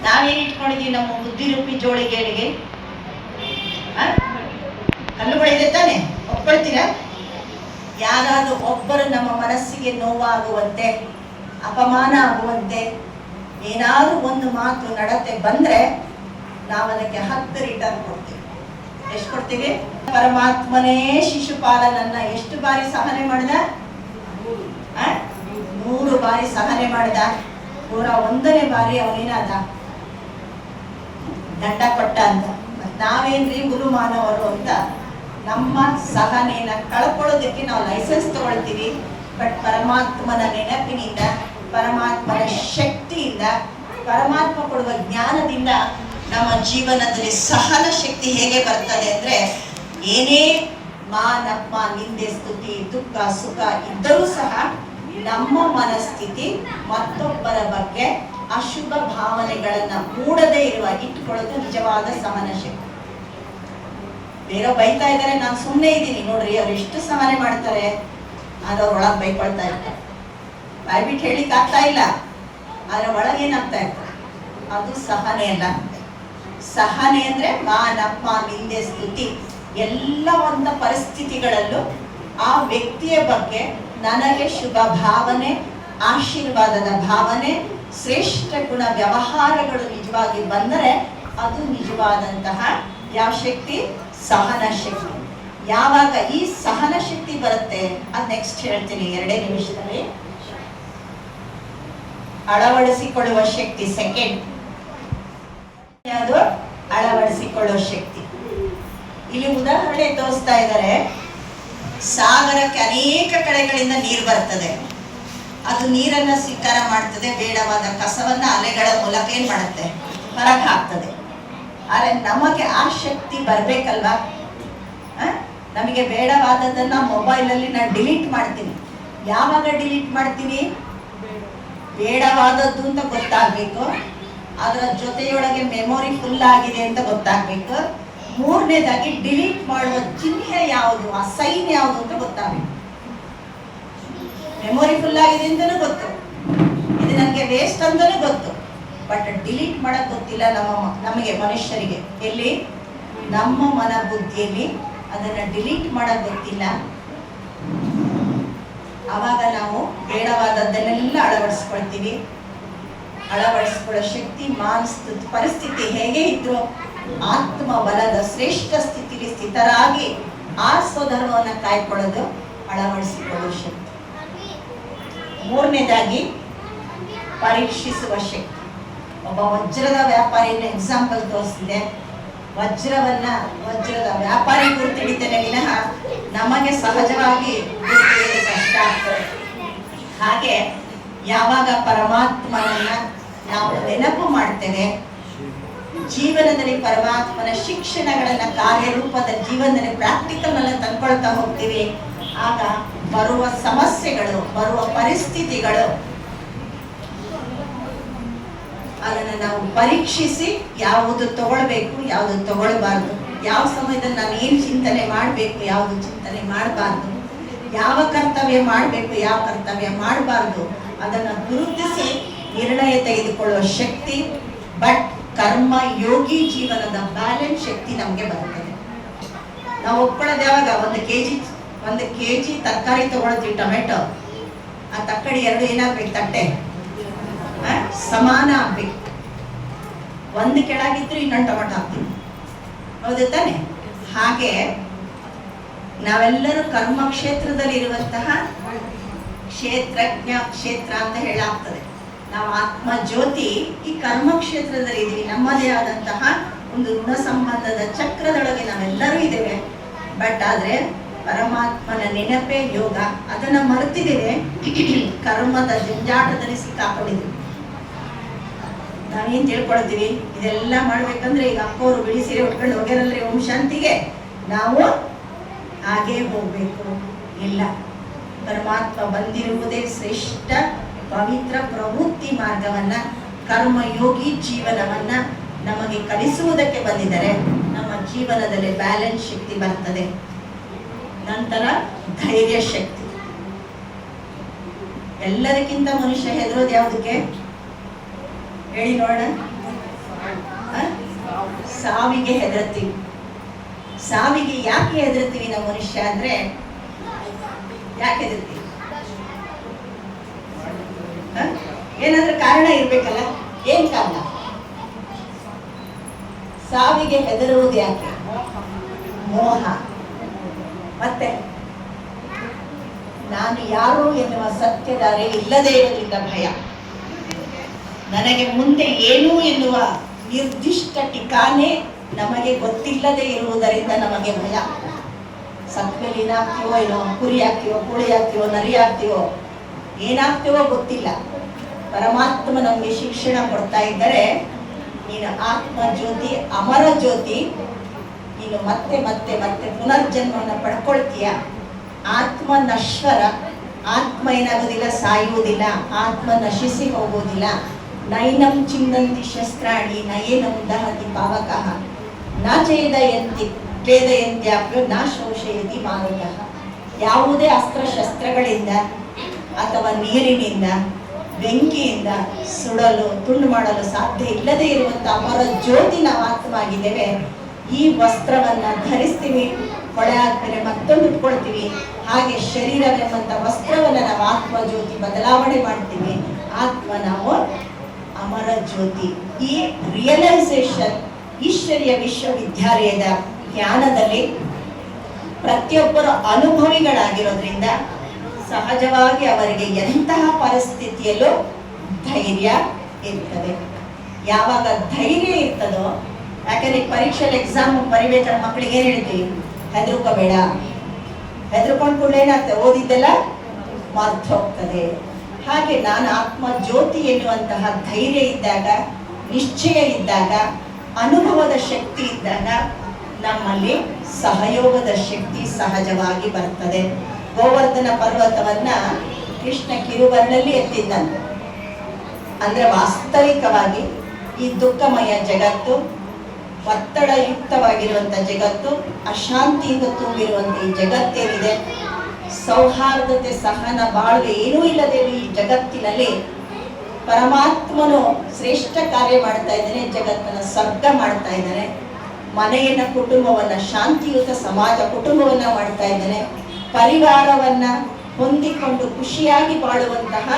ನಾವೇನ್ ಇಟ್ಕೊಂಡಿದೀವಿ ನಮ್ಮ ಬುದ್ಧಿರೂಪಿ ಜೋಳಿಗೆಗಳಿಗೆ? ಕಲ್ಲುಗಳಿದೆ ತಾನೆ, ಒಪ್ಕೊಳ್ತೀರಾ? ಯಾರಾದ್ರೂ ಒಬ್ಬರು ನಮ್ಮ ಮನಸ್ಸಿಗೆ ನೋವಾಗುವಂತೆ, ಅಪಮಾನ ಆಗುವಂತೆ ಏನಾದ್ರೂ ಒಂದು ಮಾತು ನಡತೆ ಬಂದ್ರೆ ನಾವು ಅದಕ್ಕೆ 10 ರಿಟರ್ನ್ ಕೊಡ್ತೀವಿ. ಎಷ್ಟು ಕೊಡ್ತೀವಿ? ಪರಮಾತ್ಮನೇ ಶಿಶುಪಾಲನನ್ನ ಎಷ್ಟು ಬಾರಿ ಸಹನೆ ಮಾಡಿದ? 100 ಬಾರಿ ಸಹನೆ ಮಾಡಿದ. 101ನೇ ಬಾರಿ ಅವನೇನಾದ? ದಂಡ ಕೊಟ್ಟ ಅಂತ. ನಾವೇನ್ರಿ ಗುರು ಮಾನವರು ಅಂತ ನಮ್ಮ ಸಹನೆನ ಕಳ್ಕೊಳ್ಳೋದಕ್ಕೆ ನಾವು ಲೈಸೆನ್ಸ್ ತಗೊಳ್ತೀವಿ. ಬಟ್ ಪರಮಾತ್ಮನ ನೆನಪಿನಿಂದ, ಪರಮಾತ್ಮನ ಶಕ್ತಿಯಿಂದ, ಪರಮಾತ್ಮ ಕೊಡುವ ಜ್ಞಾನದಿಂದ ನಮ್ಮ ಜೀವನದಲ್ಲಿ ಸಹನ ಶಕ್ತಿ ಹೇಗೆ ಬರ್ತದೆ ಅಂದ್ರೆ, ಏನೇ ಮಾನಪ್ಪ, ನಿಂದೆ, ಸ್ತುತಿ, ದುಃಖ, ಸುಖ ಇದ್ದರೂ ಸಹ ನಮ್ಮ ಮನಸ್ಥಿತಿ ಮತ್ತೊಬ್ಬರ ಬಗ್ಗೆ ಅಶುಭ ಭಾವನೆಗಳನ್ನ ಮೂಡದೇ ಇಟ್ಕೊಳ್ಳೋದು ನಿಜವಾದ ಸಹನ ಶಕ್ತಿ. ಬೇರೆ ಬೈತಾ ಇದ್ದಾರೆ, ನಾನು ಸುಮ್ಮನೆ ಇದ್ದೀನಿ ನೋಡ್ರಿ, ಅವ್ರು ಎಷ್ಟು ಸಹನೆ ಮಾಡ್ತಾರೆ, ಆದ್ರೆ ಅವ್ರ ಒಳಗೆ ಬೈಕೊಳ್ತಾ ಇರ್ತಾರೆ. ಬಾಯ್ಬಿಟ್ಟು ಹೇಳಿಕ್ ಆಗ್ತಾ ಇಲ್ಲ, ಆದ್ರೆ ಒಳಗೇನಾಗ್ತಾ ಇರ್ತಾರೆ. ಅದು ಸಹನೆ ಅಲ್ಲ. ಸಹನೆ ಅಂದ್ರೆ ಮಾನಪ್ಪ, ನಿಂದೆ, ಸ್ತುತಿ ಎಲ್ಲ ಒಂದು ಪರಿಸ್ಥಿತಿಗಳಲ್ಲೂ ಆ ವ್ಯಕ್ತಿಯ ಬಗ್ಗೆ ನನಗೆ ಶುಭ ಭಾವನೆ, ಆಶೀರ್ವಾದದ ಭಾವನೆ, ಶ್ರೇಷ್ಠ ಗುಣ ವ್ಯವಹಾರಗಳು ನಿಜವಾಗಿ ಬಂದರೆ ಅದು ನಿಜವಾದಂತಹ ಯಾವ ಶಕ್ತಿ? ಸಹನ ಶಕ್ತಿ. ಯಾವಾಗ ಈ ಸಹನ ಶಕ್ತಿ ಬರುತ್ತೆ ಅದು ನೆಕ್ಸ್ಟ್ ಹೇಳ್ತೀನಿ 2 ನಿಮಿಷದಲ್ಲಿ. ಅಳವಡಿಸಿಕೊಳ್ಳುವ ಶಕ್ತಿ ಸೆಕೆಂಡ್. ಅದು ಅಳವಡಿಸಿಕೊಳ್ಳೋ ಶಕ್ತಿ. ಇಲ್ಲಿ ಉದಾಹರಣೆ ತೋರಿಸ್ತಾ ಇದ್ದಾರೆ. ಸಾಗರಕ್ಕೆ ಅನೇಕ ಕಡೆಗಳಿಂದ ನೀರು ಬರ್ತದೆ. ಅದು ನೀರನ್ನು ಸ್ವೀಕಾರ ಮಾಡ್ತದೆ, ಬೇಡವಾದ ಕಸವನ್ನ ಅಲೆಗಳ ಮೂಲಕ ಏನ್ ಮಾಡುತ್ತೆ, ಹೊರಗೆ ಹಾಕ್ತದೆ. ಆದರೆ ನಮಗೆ ಆ ಶಕ್ತಿ ಬರ್ಬೇಕಲ್ವಾ? ನಮಗೆ ಬೇಡವಾದದನ್ನ ಮೊಬೈಲಲ್ಲಿ ನಾನು ಡಿಲೀಟ್ ಮಾಡ್ತೀನಿ. ಯಾವಾಗ ಡಿಲೀಟ್ ಮಾಡ್ತೀನಿ? ಬೇಡವಾದದ್ದು ಅಂತ ಗೊತ್ತಾಗಬೇಕು, ಅದರ ಜೊತೆಯೊಳಗೆ ಮೆಮೊರಿ ಫುಲ್ ಆಗಿದೆ ಅಂತ ಗೊತ್ತಾಗಬೇಕು. ಮೂರನೇದಾಗಿ ಡಿಲೀಟ್ ಮಾಡುವ ಚಿಹ್ನೆ ಯಾವುದು, ಆ ಸೈನ್ ಯಾವುದು ಅಂತ ಗೊತ್ತಾಗಬೇಕು. ಮೆಮೊರಿ ಫುಲ್ ಆಗಿದೆ ಅಂತಲೂ ಗೊತ್ತು, ಇದು ನನಗೆ ವೇಸ್ಟ್ ಅಂತಲೂ ಗೊತ್ತು, ಬಟ್ ಡಿಲೀಟ್ ಮಾಡಕ್ ಗೊತ್ತಿಲ್ಲ ನಮಗೆ ಮನುಷ್ಯರಿಗೆ. ಎಲ್ಲಿ? ನಮ್ಮ ಮನ ಬುದ್ಧಿಯಲ್ಲಿ ಅದನ್ನ ಡಿಲೀಟ್ ಮಾಡಕ್ ಗೊತ್ತಿಲ್ಲ. ಆವಾಗ ನಾವು ಬೇಡವಾದದ್ದನ್ನೆಲ್ಲ ಅಳವಡಿಸ್ಕೊಳ್ತೀವಿ. ಅಳವಡಿಸ್ಕೊಳ್ಳೋ ಶಕ್ತಿ, ಮಾನಸಿಕ ಪರಿಸ್ಥಿತಿ ಹೇಗೆ ಇದ್ರು ಆತ್ಮ ಬಲದ ಶ್ರೇಷ್ಠ ಸ್ಥಿತಿಲಿ ಸ್ಥಿತರಾಗಿ ಆ ಸ್ವಧರ್ಮವನ್ನು ಕಾಯ್ಕೊಳ್ಳೋದು ಅಳವಡಿಸಿಕೊಳ್ಳೋ ಶಕ್ತಿ. ಮೂರನೇದಾಗಿ ಪರೀಕ್ಷಿಸುವ ಶಕ್ತಿ. ಒಬ್ಬ ವಜ್ರದ ವ್ಯಾಪಾರಿಯನ್ನು ಎಕ್ಸಾಂಪಲ್ ತೋರಿಸಿದೆ. ವಜ್ರದ ವ್ಯಾಪಾರಿ ಗುರುತಿಡಿತೇನೆ ವಿನಃ ನಮಗೆ ಸಹಜವಾಗಿ ಗುರುತಿಡಿಯಲು ಕಷ್ಟ ಆಗ್ತದೆ. ಹಾಗೆ ಯಾವಾಗ ಪರಮಾತ್ಮನನ್ನ ನಾವು ನೆನಪು ಮಾಡ್ತೇವೆ, ಜೀವನದಲ್ಲಿ ಪರಮಾತ್ಮನ ಶಿಕ್ಷಣಗಳನ್ನ ಕಾರ್ಯರೂಪದ ಜೀವನದಲ್ಲಿ ಪ್ರಾಕ್ಟಿಕಲ್ ಅನ್ನ ತಂದ್ಕೊಳ್ತಾ ಹೋಗ್ತೀವಿ, ಆಗ ಬರುವ ಸಮಸ್ಯೆಗಳು, ಬರುವ ಪರಿಸ್ಥಿತಿಗಳು ಅದನ್ನು ನಾವು ಪರೀಕ್ಷಿಸಿ ಯಾವುದು ತಗೊಳ್ಬೇಕು, ಯಾವುದು ತಗೊಳ್ಬಾರ್ದು, ಯಾವ ಸಮಯದಲ್ಲಿ ನಾನು ಏನು ಚಿಂತನೆ ಮಾಡಬೇಕು, ಯಾವುದು ಚಿಂತನೆ ಮಾಡಬಾರ್ದು, ಯಾವ ಕರ್ತವ್ಯ ಮಾಡಬೇಕು, ಯಾವ ಕರ್ತವ್ಯ ಮಾಡಬಾರ್ದು, ಅದನ್ನು ಗುರುತಿಸಿ ನಿರ್ಣಯ ತೆಗೆದುಕೊಳ್ಳುವ ಶಕ್ತಿ. ಬಟ್ ಕರ್ಮ ಯೋಗಿ ಜೀವನದ ಬ್ಯಾಲೆನ್ಸ್ ಶಕ್ತಿ ನಮಗೆ ಬರ್ತದೆ. ನಾವು ಒಪ್ಕೊಳ್ಳೋದು ಯಾವಾಗ? ಒಂದು ಕೆಜಿ ತರಕಾರಿ ತಗೊಳ್ತೀವಿ, ಟೊಮೆಟೊ, ಆ ತಕ್ಕಡಿ ಎರಡು ಏನಾಗ್ಬೇಕು, ತಟ್ಟೆ ಸಮಾನ ಆಗ್ಬೇಕು. ಒಂದು ಕೆಳಗಿದ್ರು ಇನ್ನೊಂದು ಟೊಮೆಟೊ ಹಾಕ್ತೀವಿ, ಹೌದು ತಾನೆ? ಹಾಗೆ ನಾವೆಲ್ಲರೂ ಕರ್ಮ ಕ್ಷೇತ್ರದಲ್ಲಿ ಇರುವಂತಹ ಕ್ಷೇತ್ರ ಅಂತ ಹೇಳಾಗ್ತದೆ. ನಾವು ಆತ್ಮ ಜ್ಯೋತಿ ಈ ಕರ್ಮ ಕ್ಷೇತ್ರದಲ್ಲಿ ಇದೀವಿ. ನಮ್ಮದೇ ಆದಂತಹ ಒಂದು ಋಣ ಸಂಬಂಧದ ಚಕ್ರದೊಳಗೆ ನಾವೆಲ್ಲರೂ ಇದ್ದೇವೆ. ಬಟ್ ಆದ್ರೆ ಪರಮಾತ್ಮನ ನೆನಪೇ ಯೋಗ, ಅದನ್ನ ಮರೆತಿದ್ದೇವೆ. ಕರ್ಮದ ಜಂಜಾಟದಲ್ಲಿ ಸಿಕ್ಕಾಕೊಂಡಿದ್ದೀವಿ. ನಾವೇನ್ ತಿಳ್ಕೊಳ್ತೀವಿ, ಇದೆಲ್ಲ ಮಾಡ್ಬೇಕಂದ್ರೆ ಈಗ ಅಕ್ಕವರು ಬಿಳಿ ಸೀರೆ ಉಟ್ಕೊಂಡು ಹೋಗ್ಯಾರಲ್ರಿ ಓಂ ಶಾಂತಿಗೆ, ನಾವು ಹಾಗೇ ಹೋಗ್ಬೇಕು. ಇಲ್ಲ, ಪರಮಾತ್ಮ ಬಂದಿರುವುದೇ ಶ್ರೇಷ್ಠ ಪವಿತ್ರ ಪ್ರವೃತ್ತಿ ಮಾರ್ಗವನ್ನ, ಕರ್ಮಯೋಗಿ ಜೀವನವನ್ನ ನಮಗೆ ಕಲಿಸುವುದಕ್ಕೆ ಬಂದಿದ್ದಾರೆ. ನಮ್ಮ ಜೀವನದಲ್ಲಿ ಬ್ಯಾಲೆನ್ಸ್ ಶಕ್ತಿ ಬರ್ತದೆ. ನಂತರ ಧೈರ್ಯ ಶಕ್ತಿ. ಎಲ್ಲದಕ್ಕಿಂತ ಮನುಷ್ಯ ಹೆದರೋದು ಯಾವುದಕ್ಕೆ ಹೇಳಿ ನೋಡೋಣ? ಸಾವಿಗೆ ಹೆದರ್ತೀವಿ. ಸಾವಿಗೆ ಯಾಕೆ ಹೆದರ್ತೀವಿ ನಾವು ಮನುಷ್ಯ ಅಂದ್ರೆ? ಯಾಕೆ ಹೆದರ್ತೀವಿ? ಏನಾದ್ರೂ ಕಾರಣ ಇರ್ಬೇಕಲ್ಲ. ಏನ್ ಕಾರಣ ಸಾವಿಗೆ ಹೆದರುವುದು? ಯಾಕೆ? ಮೋಹ. ಮತ್ತೆ ನಾನು ಯಾರು ಎನ್ನುವ ಸತ್ಯದ ಅರಿವು ಇಲ್ಲದೇ ಇರೋದ್ರಿಂದ ಭಯ. ನನಗೆ ಮುಂದೆ ಏನು ಎನ್ನುವ ನಿರ್ದಿಷ್ಟ ಠಿಕಾನೆ ನಮಗೆ ಗೊತ್ತಿಲ್ಲದೆ ಇರುವುದರಿಂದ ನಮಗೆ ಭಯ. ಸತ್ಮೇಲೆ ಏನಾಗ್ತೀವೋ ಏನೋ, ಕುರಿ ಆಗ್ತೀವೋ, ಕೋಳಿ ಆಗ್ತೀವೋ, ನರಿ ಆಗ್ತೀವೋ, ಏನಾಗ್ತೀವೋ ಗೊತ್ತಿಲ್ಲ. ಪರಮಾತ್ಮ ನಮಗೆ ಶಿಕ್ಷಣ ಕೊಡ್ತಾ ಇದ್ದರೆ, ನೀನು ಆತ್ಮ ಜ್ಯೋತಿ, ಅಮರ ಜ್ಯೋತಿ, ನೀನು ಮತ್ತೆ ಮತ್ತೆ ಮತ್ತೆ ಪುನರ್ಜನ್ಮವನ್ನು ಪಡ್ಕೊಳ್ತೀಯ. ಆತ್ಮ ನಶ್ವರ, ಆತ್ಮ ಏನಾಗುವುದಿಲ್ಲ, ಸಾಯುವುದಿಲ್ಲ, ಆತ್ಮ ನಶಿಸಿ ಹೋಗುವುದಿಲ್ಲ. ನೈನಂ ಚಿಂದಂತಿ ಶಸ್ತ್ರಾಣಿ ನಯೇನಂ ದಹತಿ ಪಾವಕಃ ನ ಛೇದಯಂತ್ಯಾಪ್ಯೋ ನ ಶೋಷಯತಿ ಮಾರುತಃ. ಯಾವುದೇ ಅಸ್ತ್ರಶಸ್ತ್ರಗಳಿಂದ ಅಥವಾ ನೀರಿನಿಂದ, ಬೆಂಕಿಯಿಂದ ಸುಡಲು, ತುಂಡು ಮಾಡಲು ಸಾಧ್ಯ ಇಲ್ಲದೆ ಇರುವಂತಹ ಅಮರ ಜ್ಯೋತಿ ನಾವು ಆತ್ಮ ಆಗಿದ್ದೇವೆ. ಈ ವಸ್ತ್ರವನ್ನ ಧರಿಸ್ತೀವಿ, ಕೊಳೆ ಆದ್ಮೇಲೆ ಮತ್ತೊಂದು ಉಟ್ಕೊಳ್ತೀವಿ. ಹಾಗೆ ಶರೀರವೆಂಬಂತ ವಸ್ತ್ರವನ್ನ ನಾವು ಆತ್ಮ ಜ್ಯೋತಿ ಬದಲಾವಣೆ ಮಾಡ್ತೀವಿ. ಆತ್ಮ ನಾವು ಅಮರ ಜ್ಯೋತಿ. ಈ ರಿಯಲೈಸೇಷನ್ ಈಶ್ವರ್ಯ ವಿಶ್ವವಿದ್ಯಾಲಯದ ಜ್ಞಾನದಲ್ಲಿ ಪ್ರತಿಯೊಬ್ಬರು ಅನುಭವಿಗಳಾಗಿರೋದ್ರಿಂದ ಸಹಜವಾಗಿ ಅವರಿಗೆ ಎಂತಹ ಪರಿಸ್ಥಿತಿಯಲ್ಲೂ ಧೈರ್ಯ ಇರ್ತದೆ. ಯಾವಾಗ ಧೈರ್ಯ ಇರ್ತದೋ ಯಾಕಂದ್ರೆ ಈಗ ಪರೀಕ್ಷೆಯಲ್ಲಿ ಎಕ್ಸಾಮ್ ಬರಿಬೇಕಾದ್ರೆ ಮಕ್ಕಳಿಗೆ ಏನು ಹೇಳ್ತೀವಿ, ಹೆದರ್ಕೋಬೇಡ. ಹೆದರ್ಕೊಂಡು ಕೂಡ ಏನಾಗ್ತದೆ, ಓದಿದ್ದೆಲ್ಲ ಮರ್ತು ಹೋಗ್ತದೆ. ಹಾಗೆ ನಾನು ಆತ್ಮ ಜ್ಯೋತಿ ಎನ್ನುವಂತಹ ಧೈರ್ಯ ಇದ್ದಾಗ, ನಿಶ್ಚಯ ಇದ್ದಾಗ, ಅನುಭವದ ಶಕ್ತಿ ಇದ್ದಾಗ ನಮ್ಮಲ್ಲಿ ಸಹಯೋಗದ ಶಕ್ತಿ ಸಹಜವಾಗಿ ಬರ್ತದೆ. ಗೋವರ್ಧನ ಪರ್ವತವನ್ನ ಕೃಷ್ಣ ಕಿರುಬರಳಲ್ಲಿ ಎತ್ತಿದ್ದಂತೆ. ಅಂದ್ರೆ ವಾಸ್ತವಿಕವಾಗಿ ಈ ದುಃಖಮಯ ಜಗತ್ತು, ಒತ್ತಡಯುಕ್ತವಾಗಿರುವಂಥ ಜಗತ್ತು, ಅಶಾಂತಿಯಿಂದ ತುಂಬಿರುವಂಥ ಈ ಜಗತ್ತೇನಿದೆ, ಸೌಹಾರ್ದತೆ ಸಹನ ಬಾಳ್ವೆ ಏನೂ ಇಲ್ಲದೆ ಈ ಜಗತ್ತಿನಲ್ಲಿ ಪರಮಾತ್ಮನು ಶ್ರೇಷ್ಠ ಕಾರ್ಯ ಮಾಡ್ತಾ ಇದ್ದಾನೆ. ಜಗತ್ತನ್ನ ಸ್ವರ್ಗ ಮಾಡ್ತಾ ಇದ್ದಾನೆ. ಮನೆಯನ್ನ, ಕುಟುಂಬವನ್ನ, ಶಾಂತಿಯುತ ಸಮಾಜ ಕುಟುಂಬವನ್ನ ಮಾಡ್ತಾ ಇದ್ದಾನೆ. ಪರಿವಾರವನ್ನ ಹೊಂದಿಕೊಂಡು ಖುಷಿಯಾಗಿ ಬಾಳುವಂತಹ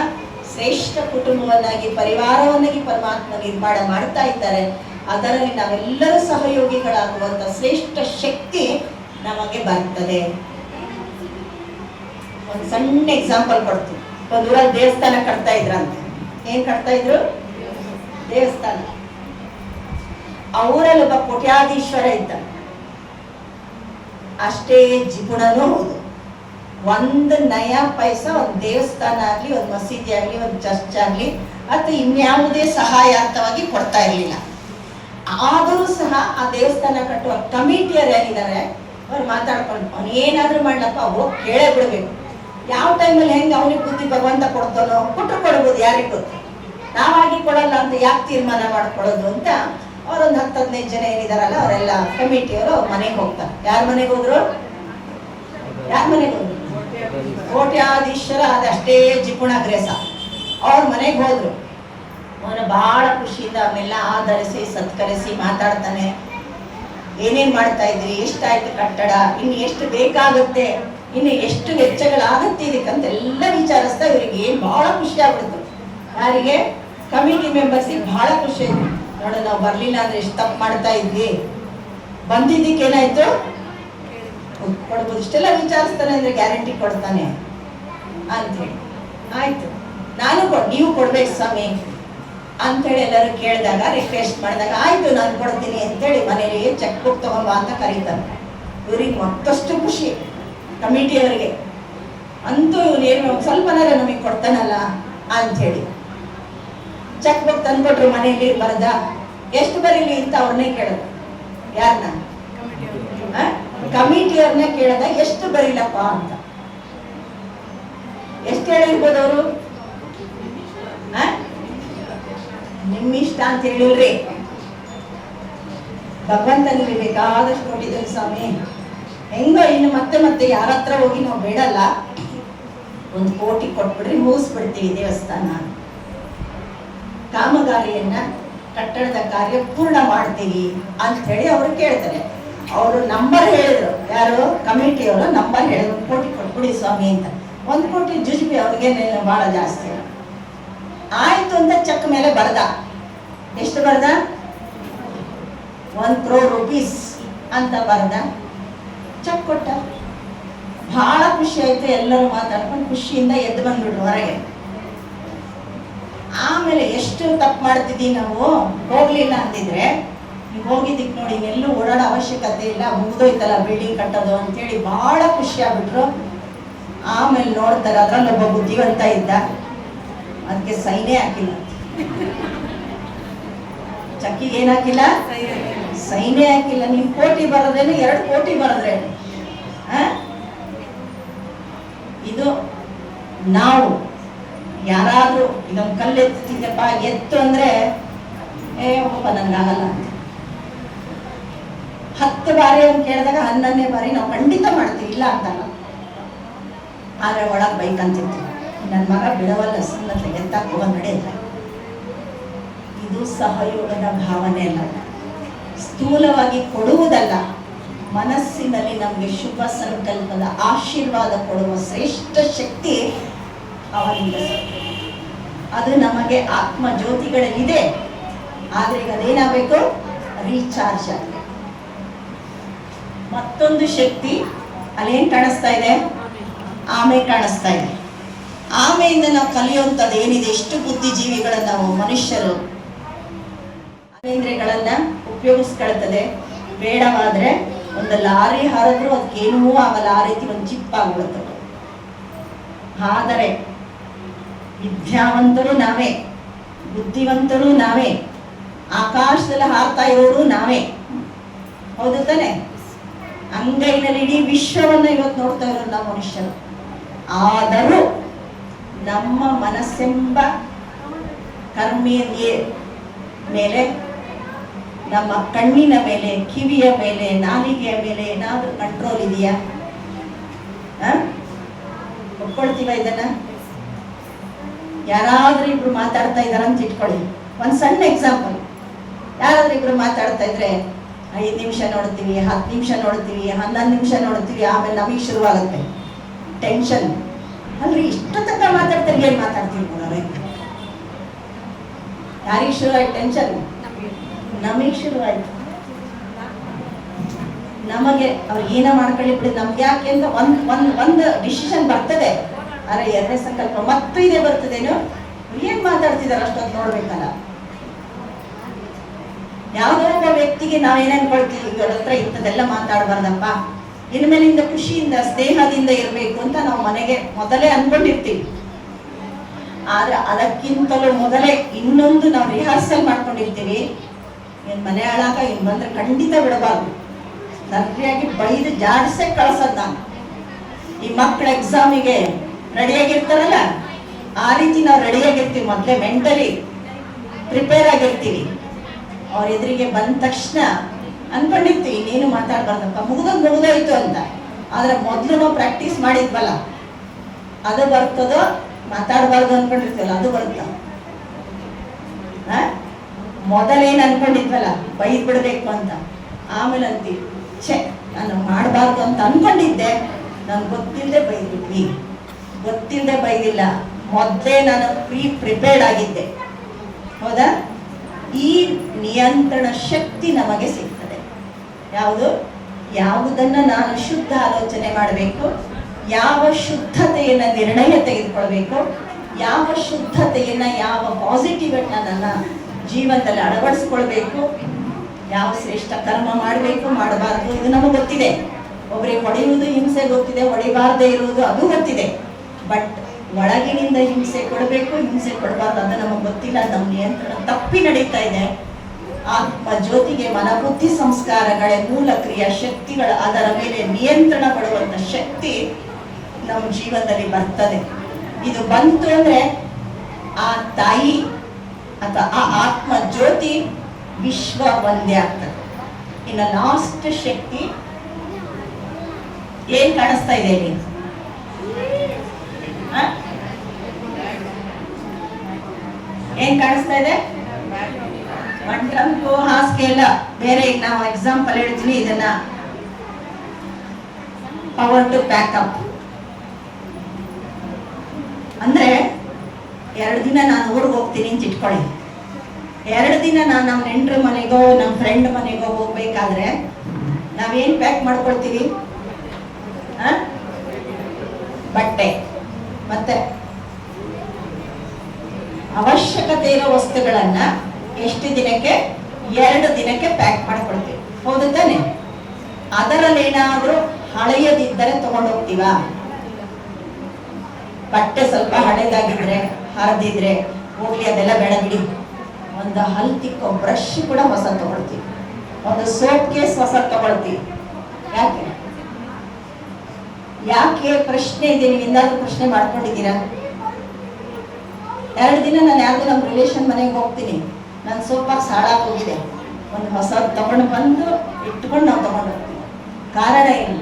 ಶ್ರೇಷ್ಠ ಕುಟುಂಬವನ್ನಾಗಿ, ಪರಿವಾರವನ್ನಾಗಿ ಪರಮಾತ್ಮ ನಿರ್ಮಾಣ ಮಾಡ್ತಾ ಇದ್ದಾರೆ. ಅದರಲ್ಲಿ ನಾವೆಲ್ಲರೂ ಸಹಯೋಗಿಗಳಾಗುವಂತ ಶ್ರೇಷ್ಠ ಶಕ್ತಿ ನಮಗೆ ಬರ್ತದೆ. ಒಂದು ಸಣ್ಣ ಎಕ್ಸಾಂಪಲ್ ಕೊಡ್ತೀನಿ. ಒಂದು ಊರಲ್ಲಿ ದೇವಸ್ಥಾನ ಕಟ್ತಾ ಇದ್ರಂತೆ. ಏನ್ ಕಟ್ತಾ ಇದ್ರು? ದೇವಸ್ಥಾನ. ಆ ಊರಲ್ಲಿ ಒಬ್ಬ ಕೋಟ್ಯಾಧೀಶ್ವರ ಇದ್ದ. ಅಷ್ಟೇ ಜಿಪುಣನೂ ಹೌದು. ಒಂದು ನಯ ಪೈಸಾ ಒಂದು ದೇವಸ್ಥಾನ ಆಗ್ಲಿ, ಒಂದು ಮಸೀದಿ ಆಗ್ಲಿ, ಒಂದು ಚರ್ಚ್ ಆಗ್ಲಿ ಅಥವಾ ಇನ್ಯಾವುದೇ ಸಹಾಯಾರ್ಥವಾಗಿ ಕೊಡ್ತಾ ಇರಲಿಲ್ಲ. ಆದರೂ ಸಹ ಆ ದೇವಸ್ಥಾನ ಕಟ್ಟುವ ಕಮಿಟಿಯರು ಏನಿದ್ದಾರೆ ಅವ್ರು ಮಾತಾಡ್ಕೊಂಡು, ಅವ್ನು ಏನಾದ್ರೂ ಮಾಡ್ಲಪ್ಪ, ಹೋಗಿ ಕೇಳೇ ಬಿಡ್ಬೇಕು. ಯಾವ ಟೈಮಲ್ಲಿ ಹೆಂಗೆ ಅವನಿಗೆ ಬುದ್ಧಿ ಭಗವಂತ ಕೊಡ್ತಾನೋ ಕೊಟ್ಟರು ಕೊಡ್ಬೋದು, ಯಾರಿಗೆ ಗೊತ್ತು. ನಾವಾಗಿ ಕೊಡಲ್ಲ ಅಂತ ಯಾಕೆ ತೀರ್ಮಾನ ಮಾಡ್ಕೊಳ್ಳೋದು ಅಂತ ಅವರೊಂದು 10-15 ಜನ ಏನಿದಾರಲ್ಲ ಅವರೆಲ್ಲ ಕಮಿಟಿಯವರು ಅವ್ರ ಮನೆಗೆ ಹೋಗ್ತಾರೆ. ಯಾರ ಮನೆಗೆ ಹೋದ್ರು? ಯಾರ ಮನೆಗೆ ಹೋದ್ರು? ಕೋಟ್ಯಾಧೀಶ್ವರ ಅದಷ್ಟೇ ಜಿಪುಣ ಗ್ರೇಸ ಅವ್ರ ಮನೆಗೆ ಹೋದ್ರು. ಅವನ ಬಹಳ ಖುಷಿಯಿಂದ ಅವನ್ನೆಲ್ಲ ಆಧರಿಸಿ ಸತ್ಕರಿಸಿ ಮಾತಾಡ್ತಾನೆ. ಏನೇನ್ ಮಾಡ್ತಾ ಇದ್ರಿ, ಎಷ್ಟಾಯ್ತು ಕಟ್ಟಡ, ಇನ್ನು ಎಷ್ಟು ಬೇಕಾಗುತ್ತೆ, ಇನ್ನು ಎಷ್ಟು ವೆಚ್ಚಗಳಾಗುತ್ತೆ ಇದಕ್ಕಂತೆಲ್ಲ ವಿಚಾರಿಸ್ತಾ ಇವರಿಗೆ ಏನ್ ಬಹಳ ಖುಷಿ ಆಗ್ಬಿಡ್ತು. ಯಾರಿಗೆ? ಕಮಿಟಿ ಮೆಂಬರ್ಸಿಗೆ ಬಹಳ ಖುಷಿ ಆಯ್ತು. ನೋಡ, ನಾವು ಬರ್ಲಿಲ್ಲ ಅಂದ್ರೆ ಎಷ್ಟು ತಪ್ಪು ಮಾಡ್ತಾ ಇದ್ವಿ, ಬಂದಿದ್ದಕ್ಕೆ ಏನಾಯ್ತು ಕೊಡ್ಬೋದು. ಇಷ್ಟೆಲ್ಲ ವಿಚಾರಿಸ್ತಾನೆ ಅಂದ್ರೆ ಗ್ಯಾರಂಟಿ ಕೊಡ್ತಾನೆ ಅಂತೇಳಿ. ಆಯ್ತು, ನಾನು ನೀವು ಕೊಡ್ಬೇಕು ಸ್ವಾಮಿ ಅಂತೇಳಿ ಎಲ್ಲರೂ ಕೇಳಿದಾಗ, ರಿಕ್ವೆಸ್ಟ್ ಮಾಡಿದಾಗ, ಆಯ್ತು ನಾನು ಕೊಡ್ತೀನಿ ಅಂತೇಳಿ ಮನೇಲಿ ಚೆಕ್ ಬುಕ್ ತಗೊಂಬ ಅಂತ ಕರೀತಾರೆ. ಇವ್ರಿಗೆ ಮತ್ತಷ್ಟು ಖುಷಿ ಕಮಿಟಿಯವರಿಗೆ. ಅಂತೂ ಇವ್ರು ಏನು ಸ್ವಲ್ಪನಾರ ನಮಗೆ ಕೊಡ್ತಾನಲ್ಲ ಅಂಥೇಳಿ ಚೆಕ್ ಬುಕ್ ತಂದ್ಕೊಟ್ರು. ಮನೆಯಲ್ಲಿ ಬರದ ಎಷ್ಟು ಬರೀಲಿ ಅಂತ ಅವ್ರನ್ನೇ ಕೇಳೋದು. ಯಾರನ್ನ? ಕಮಿಟಿಯವ್ರನ್ನೇ ಕೇಳದ ಎಷ್ಟು ಬರೀಲಪ್ಪ ಅಂತ. ಎಷ್ಟು ಹೇಳಿರ್ಬೋದು ಅವರು? ನಿಮ್ಮಿಷ್ಟ ಅಂತ ಹೇಳಿಲ್ರಿ. ಭಗವಂತ ನಿಮಗೆ ಬೇಕಾದಷ್ಟು ಕೊಟ್ಟಿದ್ದೀನಿ ಸ್ವಾಮಿ, ಹೆಂಗೋ ಇನ್ನು ಮತ್ತೆ ಮತ್ತೆ ಯಾರ ಹತ್ರ ಹೋಗಿ ನಾವು ಬೇಡಲ್ಲ, 1 ಕೋಟಿ ಕೊಟ್ಬಿಡ್ರಿ, ಮುಗಿಸ್ಬಿಡ್ತೀವಿ ದೇವಸ್ಥಾನ. ಕಾಮಗಾರಿಯನ್ನ, ಕಟ್ಟಡದ ಕಾರ್ಯ ಪೂರ್ಣ ಮಾಡ್ತೀವಿ ಅಂತ ಹೇಳಿ ಅವರು ಕೇಳ್ತಾರೆ. ಅವರು ನಂಬರ್ ಹೇಳಿದ್ರು. ಯಾರು? ಕಮಿಟಿಯವರು ನಂಬರ್ ಹೇಳಿದ್ರು, 1 ಕೋಟಿ ಕೊಟ್ಬಿಡಿ ಸ್ವಾಮಿ ಅಂತ. 1 ಕೋಟಿ ಜುಜುಬಿ ಅವ್ರಿಗೆ ಬಹಳ ಜಾಸ್ತಿ. ಆಯ್ತು ಅಂತ ಚೆಕ್ ಮೇಲೆ ಬರ್ದ. ಎಷ್ಟು ಬರ್ದ? 1 crore rupees ಅಂತ ಬರ್ದ. ಚೆಕ್ ಕೊಟ್ಟ. ಬಹಳ ಖುಷಿ ಆಯ್ತು. ಎಲ್ಲರೂ ಮಾತಾಡ್ಕೊಂಡು ಖುಷಿಯಿಂದ ಎದ್ದು ಬಂದ್ಬಿಟ್ರು ಹೊರಗೆ. ಆಮೇಲೆ ಎಷ್ಟು ತಪ್ಪು ಮಾಡ್ತಿದ್ದೀವಿ ನಾವು, ಹೋಗ್ಲಿಲ್ಲ ಅಂತಿದ್ರೆ, ನೀವು ಹೋಗಿದ್ದಕ್ಕೆ ನೋಡಿ ಎಲ್ಲೂ ಓಡಾಡೋ ಅವಶ್ಯಕತೆ ಇಲ್ಲ, ಮುಗ್ದೋಯ್ತಲ್ಲ ಬಿಲ್ಡಿಂಗ್ ಕಟ್ಟೋದು ಅಂತೇಳಿ ಬಹಳ ಖುಷಿ ಆಗ್ಬಿಟ್ರು. ಆಮೇಲೆ ನೋಡ್ತಾರೆ, ಅದ್ರಲ್ಲಿ ಒಬ್ಬ ಬುದ್ಧಿವಂತ ಇದ್ದ, ಅದಕ್ಕೆ ಸೈನೇ ಹಾಕಿಲ್ಲ. ಚಕ್ಕಿಗೆ ಏನ್ ಹಾಕಿಲ್ಲ? ಸೈನೇ ಹಾಕಿಲ್ಲ. ನೀವು ಕೋಟಿ ಬರೋದೇನು, 2 ಕೋಟಿ ಬರೋದ್ರೆ ಇದು ನಾವು ಯಾರಾದ್ರೂ ಇದೊಂದು ಕಲ್ಲು ಎತ್ತಿದ್ದಪ್ಪ, ಎತ್ತು ಅಂದ್ರೆ ಒಬ್ಬ ನನ್ಗಾಗಲ್ಲ ಅಂತ 10 ಬಾರಿ ಅಂತ ಕೇಳಿದಾಗ 11ನೇ ಬಾರಿ ನಾವು ಖಂಡಿತ ಮಾಡ್ತೀವಿ, ಇಲ್ಲ ಅಂತಲ್ಲ. ಆದ್ರೆ ಒಳಗೆ ಬೈಕಂತಿರ್ತೀವಿ, ನನ್ನ ಮಗ ಬಿಡವಲ್ಲ ಸುಮ್ಮನೆ ಎತ್ತಾಕ ಹೋಗ ನಡೆಯಲ್ಲ. ಇದು ಸಹಯೋಗದ ಭಾವನೆ ಅಲ್ಲ, ಸ್ಥೂಲವಾಗಿ ಕೊಡುವುದಲ್ಲ, ಮನಸ್ಸಿನಲ್ಲಿ ನಮಗೆ ಶುಭ ಸಂಕಲ್ಪದ ಆಶೀರ್ವಾದ ಕೊಡುವ ಶ್ರೇಷ್ಠ ಶಕ್ತಿ ಅವನಿಂದ. ಅದು ನಮಗೆ ಆತ್ಮ ಜ್ಯೋತಿಗಳಲ್ಲಿದೆ. ಆದ್ರೆ ಈಗ ಅದೇನಾಗಬೇಕು? ರೀಚಾರ್ಜ್ ಆಗಬೇಕು. ಮತ್ತೊಂದು ಶಕ್ತಿ ಅಲ್ಲೇನ್ ಕಾಣಿಸ್ತಾ ಇದೆ? ಆಮೆ ಕಾಣಿಸ್ತಾ ಇದೆ. ಆಮೆಯಿಂದ ನಾವು ಕಲಿಯುವಂಥದ್ದು ಏನಿದೆ, ಎಷ್ಟು ಬುದ್ಧಿಜೀವಿಗಳ ನಾವು ಮನುಷ್ಯರು ಇಂದ್ರಿಯಗಳನ್ನ ಉಪಯೋಗಿಸ್ಕೊಳ್ತದೆ. ಬೇಡವಾದ್ರೆ ಒಂದು ಲಾರಿ ಹರಿದ್ರು ಅದಕ್ಕೇನೂ ಆಗಲ್ಲ, ಆ ರೀತಿ ಒಂದು ಚಿಪ್ ಆಗ್ಬಿಡುತ್ತದೆ. ಆದರೆ ವಿದ್ಯಾವಂತರು ನಾವೇ, ಬುದ್ಧಿವಂತರು ನಾವೇ, ಆಕಾಶದಲ್ಲಿ ಹಾರ್ತಾ ಇರೋರು ನಾವೇ, ಹೌದು ತಾನೆ? ಅಂಗೈನಲ್ಲಿ ಇಡೀ ವಿಶ್ವವನ್ನು ಇವತ್ತು ನೋಡ್ತಾ ಇರೋರು ನಾವು ಮನುಷ್ಯರು. ಆದರೂ ನಮ್ಮ ಮನಸ್ಸೆಂಬ ಕರ್ಮೇಂದ್ರಿಯ ಮೇಲೆ, ನಮ್ಮ ಕಣ್ಣಿನ ಮೇಲೆ, ಕಿವಿಯ ಮೇಲೆ, ನಾಲಿಗೆಯ ಮೇಲೆ ಏನಾದ್ರೂ ಕಂಟ್ರೋಲ್ ಇದೆಯಾ? ಒಪ್ಕೊಳ್ತೀವ ಇದನ್ನ? ಯಾರಾದ್ರೂ ಇಬ್ರು ಮಾತಾಡ್ತಾ ಇದಾರ ಅಂತ ಇಟ್ಕೊಳ್ಳಿ. ಒಂದ್ ಸಣ್ಣ ಎಕ್ಸಾಂಪಲ್. ಯಾರಾದ್ರೂ ಇಬ್ರು ಮಾತಾಡ್ತಾ ಇದ್ರೆ 5 ನಿಮಿಷ ನೋಡ್ತೀವಿ, 10 ನಿಮಿಷ ನೋಡ್ತೀವಿ, 11 ನಿಮಿಷ ನೋಡ್ತೀವಿ, ಆಮೇಲೆ ನಮಗೆ ಶುರುವಾಗುತ್ತೆ ಟೆನ್ಷನ್. ಅಲ್ರಿ, ಇಷ್ಟು ತನಕ ಮಾತಾಡ್ತಾರೆ, ಏನ್ ಮಾತಾಡ್ತೀವಿ ನೋಡ್ರಿ? ಯಾರಿಗೆ ಶುರುವಾಯ್ತು ಟೆನ್ಷನ್? ನಮಗೆ ಶುರುವಾಯ್ತು. ನಮಗೆ ಅವ್ರು ಏನ ಮಾಡ್ಕೊಳ್ಳಿ ಬಿಡಿ, ನಮ್ಗೆ ಯಾಕೆ ಅಂತ ಒಂದು ಡಿಸಿಷನ್ ಬರ್ತದೆ. ಆದ್ರೆ 2ನೇ ಸಂಕಲ್ಪ ಮತ್ತು ಇದೇ ಬರ್ತದೇನು? ಏನ್ ಮಾತಾಡ್ತಿದಾರ ಅಷ್ಟೊತ್ತು ನೋಡ್ಬೇಕಲ್ಲ. ಯಾವುದೋ ಒಬ್ಬ ವ್ಯಕ್ತಿಗೆ ನಾವೇನ್ ಅನ್ಕೊಳ್ತೀವಿ, ಇವ್ರ ಹತ್ರ ಇಂಥದೆಲ್ಲ ಮಾತಾಡಬಾರ್ದಪ್ಪ, ಇನ್ಮೇಲಿಂದ ಖುಷಿಯಿಂದ ಸ್ನೇಹದಿಂದ ಇರ್ಬೇಕು ಅಂತ ನಾವು ಮನೆಗೆ ಮೊದಲೇ ಅನ್ಕೊಂಡಿರ್ತೀವಿ. ಆದ್ರೆ ಅದಕ್ಕಿಂತಲೂ ಮೊದಲೇ ಇನ್ನೊಂದು ನಾವು ರಿಹರ್ಸಲ್ ಮಾಡ್ಕೊಂಡಿರ್ತೀವಿ. ಮನೆ ಹಾಳಾಗ ಇನ್ ಬಂದ್ರೆ ಖಂಡಿತ ಬಿಡಬಾರ್ದು, ಸರಿಯಾಗಿ ಬೈದು ಜಾಡ್ಸೆ ಕಳ್ಸದ್ ನಾನು. ಈ ಮಕ್ಕಳ ಎಕ್ಸಾಮಿಗೆ ರೆಡಿಯಾಗಿರ್ತಾರಲ್ಲ, ಆ ರೀತಿ ನಾವು ರೆಡಿಯಾಗಿರ್ತೀವಿ. ಮೊದಲೇ ಮೆಂಟಲಿ ಪ್ರಿಪೇರ್ ಆಗಿರ್ತೀವಿ. ಅವ್ರ ಎದುರಿಗೆ ಬಂದ ತಕ್ಷಣ ಅನ್ಕೊಂಡಿರ್ತೀವಿ ನೀನು ಮಾತಾಡ್ಬಾರ್ದಪ್ಪ, ಮುಗಿದೋಯ್ತು ಅಂತ. ಆದ್ರೆ ಮೊದ್ಲು ನಾವು ಪ್ರಾಕ್ಟೀಸ್ ಮಾಡಿದ್ವಲ್ಲ, ಅದು ಬರ್ತದೋ? ಮಾತಾಡಬಾರ್ದು ಅನ್ಕೊಂಡಿರ್ತೀವಲ್ಲ, ಅದು ಬರುತ್ತ? ಮೊದಲೇನ್ ಅನ್ಕೊಂಡಿದ್ವಲ್ಲ, ಬೈದ್ ಬಿಡ್ಬೇಕು ಅಂತ, ಆಮೇಲೆ ಅಂತೀವಿ ಛೆ ನಾನು ಮಾಡಬಾರ್ದು ಅಂತ ಅನ್ಕೊಂಡಿದ್ದೆ, ನನ್ಗೆ ಗೊತ್ತಿಲ್ಲದೆ ಬೈದ್ಬಿಟ್ವಿ. ಗೊತ್ತಿಲ್ಲದೆ ಬೈದಿಲ್ಲ, ಮೊದಲೇ ನಾನು ಪ್ರಿಪೇರ್ಡ್ ಆಗಿದ್ದೆ. ಹೌದಾ? ಈ ನಿಯಂತ್ರಣ ಶಕ್ತಿ ನಮಗೆ ಸಿಗ್ತದೆ. ಯಾವುದನ್ನ ನಾನು ಶುದ್ಧ ಆಲೋಚನೆ ಮಾಡಬೇಕು, ಯಾವ ಶುದ್ಧತೆಯನ್ನ ನಿರ್ಣಯ ತೆಗೆದುಕೊಳ್ಬೇಕು, ಯಾವ ಶುದ್ಧತೆಯನ್ನ, ಯಾವ ಪಾಸಿಟಿವ್ ಅನ್ನ ನನ್ನ ಜೀವನದಲ್ಲಿ ಅಳವಡಿಸ್ಕೊಳ್ಬೇಕು, ಯಾವ ಶ್ರೇಷ್ಠ ಕರ್ಮ ಮಾಡಬೇಕು ಮಾಡಬಾರ್ದು, ಇದು ನಮಗೆ ಗೊತ್ತಿದೆ. ಒಬ್ಬರಿಗೆ ಹೊಡೆಯುವುದು ಹಿಂಸೆ ಗೊತ್ತಿದೆ, ಹೊಡಿಬಾರ್ದೇ ಇರುವುದು ಅದು ಗೊತ್ತಿದೆ. ಬಟ್ ಒಳಗಿನಿಂದ ಹಿಂಸೆ ಕೊಡಬೇಕು, ಹಿಂಸೆ ಕೊಡಬಾರ್ದು ಅದು ನಮಗೆ ಗೊತ್ತಿಲ್ಲ. ನಮ್ಮ ನಿಯಂತ್ರಣ ತಪ್ಪಿ ನಡೀತಾ ಇದೆ. ಆತ್ಮ ಜ್ಯೋತಿಗೆ ಮನಬುದ್ಧಿ ಸಂಸ್ಕಾರಗಳೇ ಮೂಲ ಕ್ರಿಯಾ ಶಕ್ತಿಗಳು, ಅದರ ಮೇಲೆ ನಿಯಂತ್ರಣ ಪಡುವಂತ ಶಕ್ತಿ ನಮ್ಮ ಜೀವನದಲ್ಲಿ ಬರ್ತದೆ. ಇದು ಬಂತು ಅಂದ್ರೆ ಆ ತಾಯಿ ಅಥವಾ ಆ ಆತ್ಮ ಜ್ಯೋತಿ ವಿಶ್ವ ಒಂದೇ ಆಗ್ತದೆ. ಇನ್ನು ಲಾಸ್ಟ್ ಶಕ್ತಿ ಏನ್ ಕಾಣಿಸ್ತಾ ಇದೆ ಇಲ್ಲಿ? ಏನ್ ಕಾಣಿಸ್ತಾ ಇದೆ? ಮಂಟ್ರಂಕು ಹಾಸಿಗೆ ಎಲ್ಲ ಬೇರೆ. ಈಗ ನಾವು ಎಕ್ಸಾಂಪಲ್ ಹೇಳ್ತೀನಿ, ಇದನ್ನ ಪವರ್ ಟು ಪ್ಯಾಕಪ್ ಅಂದ್ರೆ 2 ದಿನ ನಾನು ಊರಿಗೆ ಹೋಗ್ತೀನಿ ಅಂತ ಇಟ್ಕೊಳ್ಳಿ. 2 ದಿನ ನಾನು ನಮ್ಮ ನೆಂಟ್ರ ಮನೆಗೋ ನಮ್ಮ ಫ್ರೆಂಡ್ ಮನೆಗೋ ಹೋಗ್ಬೇಕಾದ್ರೆ ನಾವೇನ್ ಪ್ಯಾಕ್ ಮಾಡ್ಕೊಳ್ತೀವಿ? ಬಟ್ಟೆ, ಮತ್ತೆ ಅವಶ್ಯಕತೆ ಇರೋ ವಸ್ತುಗಳನ್ನ ಎಷ್ಟು ದಿನಕ್ಕೆ? 2 ದಿನಕ್ಕೆ ಪ್ಯಾಕ್ ಮಾಡ್ಕೊಳ್ತೀವಿ, ಹೌದು ತಾನೆ? ಅದರಲ್ಲಿ ಏನಾದ್ರೂ ಹಳೆಯದಿದ್ದರೆ ತಗೊಂಡೋಗ್ತೀವ? ಬಟ್ಟೆ ಸ್ವಲ್ಪ ಹಳೆದಾಗಿದ್ರೆ, ಹರಿದಿದ್ರೆ ಹೋಗ್ಲಿ, ಅದೆಲ್ಲ ಬೇಡ ಬಿಡಿ. ಒಂದು ಹಲ್ ತಿಕ್ಕೋ ಬ್ರಷ್ ಕೂಡ ಹೊಸ ತಗೊಳ್ತೀವಿ, ಒಂದು ಸೋಪ್ ಕೇಸ್ ಹೊಸ ತಗೊಳ್ತೀವಿ. ಯಾಕೆ? ಯಾಕೆ ಪ್ರಶ್ನೆ ಇದೆ. ನೀವು ಇಂದಾದ್ರೂ ಪ್ರಶ್ನೆ ಮಾಡ್ಕೊಂಡಿದ್ದೀರಾ? 2 ದಿನ ನಾನು ಯಾವ್ದು ನಮ್ಮ ರಿಲೇಷನ್ ಮನೆಗೆ ಹೋಗ್ತೀನಿ, ನನ್ನ ಸೋಪ್ ಬಾಕ್ಸ್ ಹಾಳಾಗಿ ಹೋಗಿದೆ, ಒಂದು ಹೊಸ ತಗೊಂಡು ಬಂದು ಇಟ್ಕೊಂಡು ನಾವು ತಗೊಂಡು ಹೋಗ್ತೀವಿ. ಕಾರಣ ಏನು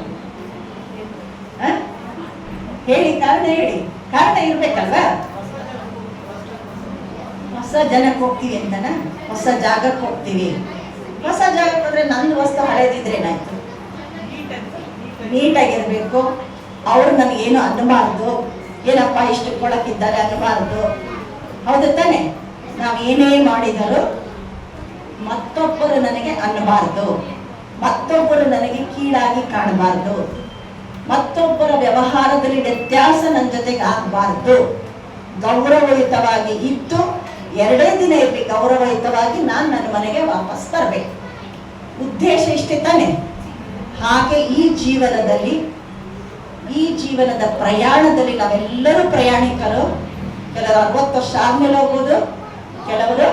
ಹೇಳಿ? ಕಾರಣ ಹೇಳಿ. ಕಾರಣ ಇರ್ಬೇಕಲ್ವಾ? ಹೊಸ ಜನಕ್ಕೆ ಹೋಗ್ತೀವಿ ಅಂತನ, ಹೊಸ ಜಾಗಕ್ಕೆ ಹೋಗ್ತೀವಿ. ಹೊಸ ಜಾಗಕ್ಕೆ ಹೋದ್ರೆ ನಂದು ವಸ್ತು ಹಳೇದಿದ್ರೆ ಏನಾಯ್ತು? ನೀಟಾಗಿರ್ಬೇಕು. ಅವ್ರು ನನಗೇನು ಅನ್ನಬಾರ್ದು, ಏನಪ್ಪ ಇಷ್ಟು ಕೊಳಕಿದ್ದಾರೆ ಅನ್ನಬಾರ್ದು, ಹೌದು ತಾನೆ? ನಾವು ಏನೇ ಮಾಡಿದರೂ ಮತ್ತೊಬ್ಬರು ನನಗೆ ಅನ್ನಬಾರ್ದು, ಮತ್ತೊಬ್ಬರು ನನಗೆ ಕೀಳಾಗಿ ಕಾಣಬಾರ್ದು, ಮತ್ತೊಬ್ಬರ ವ್ಯವಹಾರದಲ್ಲಿ ವ್ಯತ್ಯಾಸ ನನ್ನ ಜೊತೆಗೆ ಆಗಬಾರ್ದು. ಗೌರವಯುತವಾಗಿ ಇದ್ದು 2 ದಿನ ಇರಲಿ ಗೌರವಯುತವಾಗಿ ನಾನು ನನ್ನ ಮನೆಗೆ ವಾಪಸ್ ಬರಬೇಕು. ಉದ್ದೇಶ ಇಷ್ಟೇ ತಾನೆ. ಹಾಗೆ ಈ ಜೀವನದ ಪ್ರಯಾಣದಲ್ಲಿ ನಾವೆಲ್ಲರೂ ಪ್ರಯಾಣಿಕರು. ಕೆಲವರು 60 ವರ್ಷ ಆದ್ಮೇಲೆ ಹೋಗ್ಬೋದು, ಕೆಲವರು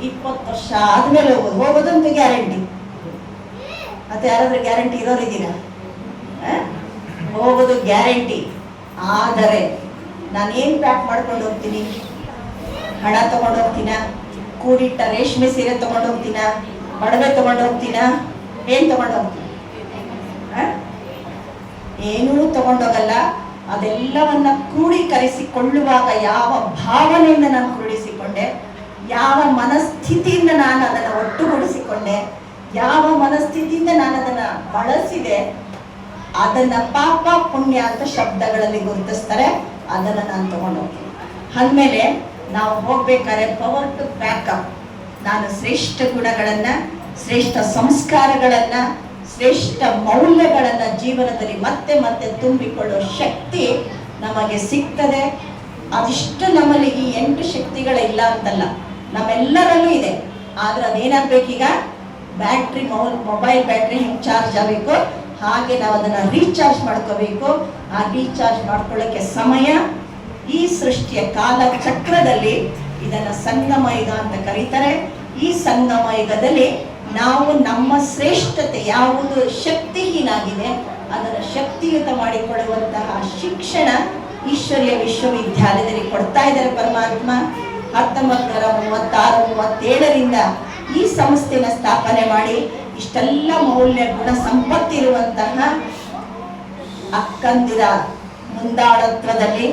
20 ವರ್ಷ ಆದ್ಮೇಲೆ ಹೋಗೋದಂತೂ ಗ್ಯಾರಂಟಿ. ಮತ್ತೆ ಯಾರಾದ್ರೂ ಗ್ಯಾರಂಟಿ ಇರೋರಿದ್ದೀರಾ? ಹೋಗೋದು ಗ್ಯಾರಂಟಿ. ಆದರೆ ನಾನೇನು ಪ್ಯಾಕ್ ಮಾಡ್ಕೊಂಡು ಹೋಗ್ತೀನಿ? ಹಣ ತಗೊಂಡು ಹೋಗ್ತೀನ? ಕೂಡಿಟ್ಟ ರೇಷ್ಮೆ ಸೀರೆ ತಗೊಂಡು ಹೋಗ್ತೀನ? ಒಡವೆ ತಗೊಂಡು ಹೋಗ್ತೀನ? ಏನ್ ತಗೊಂಡು ಹೋಗ್ತೀನಿ? ಏನೂ ತಗೊಂಡೋಗಲ್ಲ. ಅದೆಲ್ಲವನ್ನ ಕ್ರೋಢೀಕರಿಸಿಕೊಳ್ಳುವಾಗ ಯಾವ ಭಾವನೆಯಿಂದ ನಾನು ಕ್ರೋಢಿಸಿಕೊಂಡೆ, ಯಾವ ಮನಸ್ಥಿತಿಯಿಂದ ನಾನು ಅದನ್ನು ಒಟ್ಟುಗೂಡಿಸಿಕೊಂಡೆ, ಯಾವ ಮನಸ್ಥಿತಿಯಿಂದ ನಾನು ಅದನ್ನ ಬಳಸಿದೆ, ಅದನ್ನ ಪಾಪ ಪುಣ್ಯ ಅಂತ ಶಬ್ದಗಳಲ್ಲಿ ಗುರುತಿಸ್ತಾರೆ. ಅದನ್ನ ನಾನು ತಗೊಂಡು ಹೋಗ್ತೀನಿ. ಅಂದಮೇಲೆ ನಾವು ಹೋಗ್ಬೇಕಾದ್ರೆ ಪವರ್ ಟು ಬ್ಯಾಕಪ್. ನಾನು ಶ್ರೇಷ್ಠ ಗುಣಗಳನ್ನ, ಶ್ರೇಷ್ಠ ಸಂಸ್ಕಾರಗಳನ್ನ, ಶ್ರೇಷ್ಠ ಮೌಲ್ಯಗಳನ್ನ ಜೀವನದಲ್ಲಿ ಮತ್ತೆ ಮತ್ತೆ ತುಂಬಿಕೊಳ್ಳೋ ಶಕ್ತಿ ನಮಗೆ ಸಿಗ್ತದೆ. ಅದಿಷ್ಟು ನಮ್ಮಲ್ಲಿ ಈ 8 ಶಕ್ತಿಗಳಿಲ್ಲ ಅಂತಲ್ಲ, ನಮ್ಮೆಲ್ಲರಲ್ಲೂ ಇದೆ. ಆದ್ರೆ ಅದೇನಾಗ್ಬೇಕೀಗ? ಬ್ಯಾಟ್ರಿ, ಮೊಬೈಲ್ ಬ್ಯಾಟ್ರಿ ಹೆಂಗೆ ಚಾರ್ಜ್ ಆಗಬೇಕು ಹಾಗೆ ನಾವು ಅದನ್ನ ರೀಚಾರ್ಜ್ ಮಾಡ್ಕೋಬೇಕು. ಆ ರೀಚಾರ್ಜ್ ಮಾಡ್ಕೊಳ್ಳೋಕೆ ಸಮಯ ಈ ಸೃಷ್ಟಿಯ ಕಾಲ ಚಕ್ರದಲ್ಲಿ ಇದನ್ನ ಸಂಗಮ ಯುಗ ಅಂತ ಕರೀತಾರೆ. ಈ ಸಂಗಮ ಯುಗದಲ್ಲಿ ನಾವು ನಮ್ಮ ಶ್ರೇಷ್ಠತೆ ಯಾವುದು ಶಕ್ತಿಹೀನಾಗಿದೆ ಅದನ್ನು ಶಕ್ತಿಯುತ ಮಾಡಿಕೊಳ್ಳುವಂತಹ ಶಿಕ್ಷಣ ಈಶ್ವರೀಯ ವಿಶ್ವವಿದ್ಯಾಲಯದಲ್ಲಿ ಕೊಡ್ತಾ ಇದ್ದಾರೆ ಪರಮಾತ್ಮ. 1936-37ರಿಂದ ಈ ಸಂಸ್ಥೆನ ಸ್ಥಾಪನೆ ಮಾಡಿ ಇಷ್ಟೆಲ್ಲ ಮೌಲ್ಯ ಗುಣ ಸಂಪತ್ತಿರುವಂತಹ ಅಕ್ಕಂದಿರ ಮುಂದಾಳತ್ವದಲ್ಲಿ,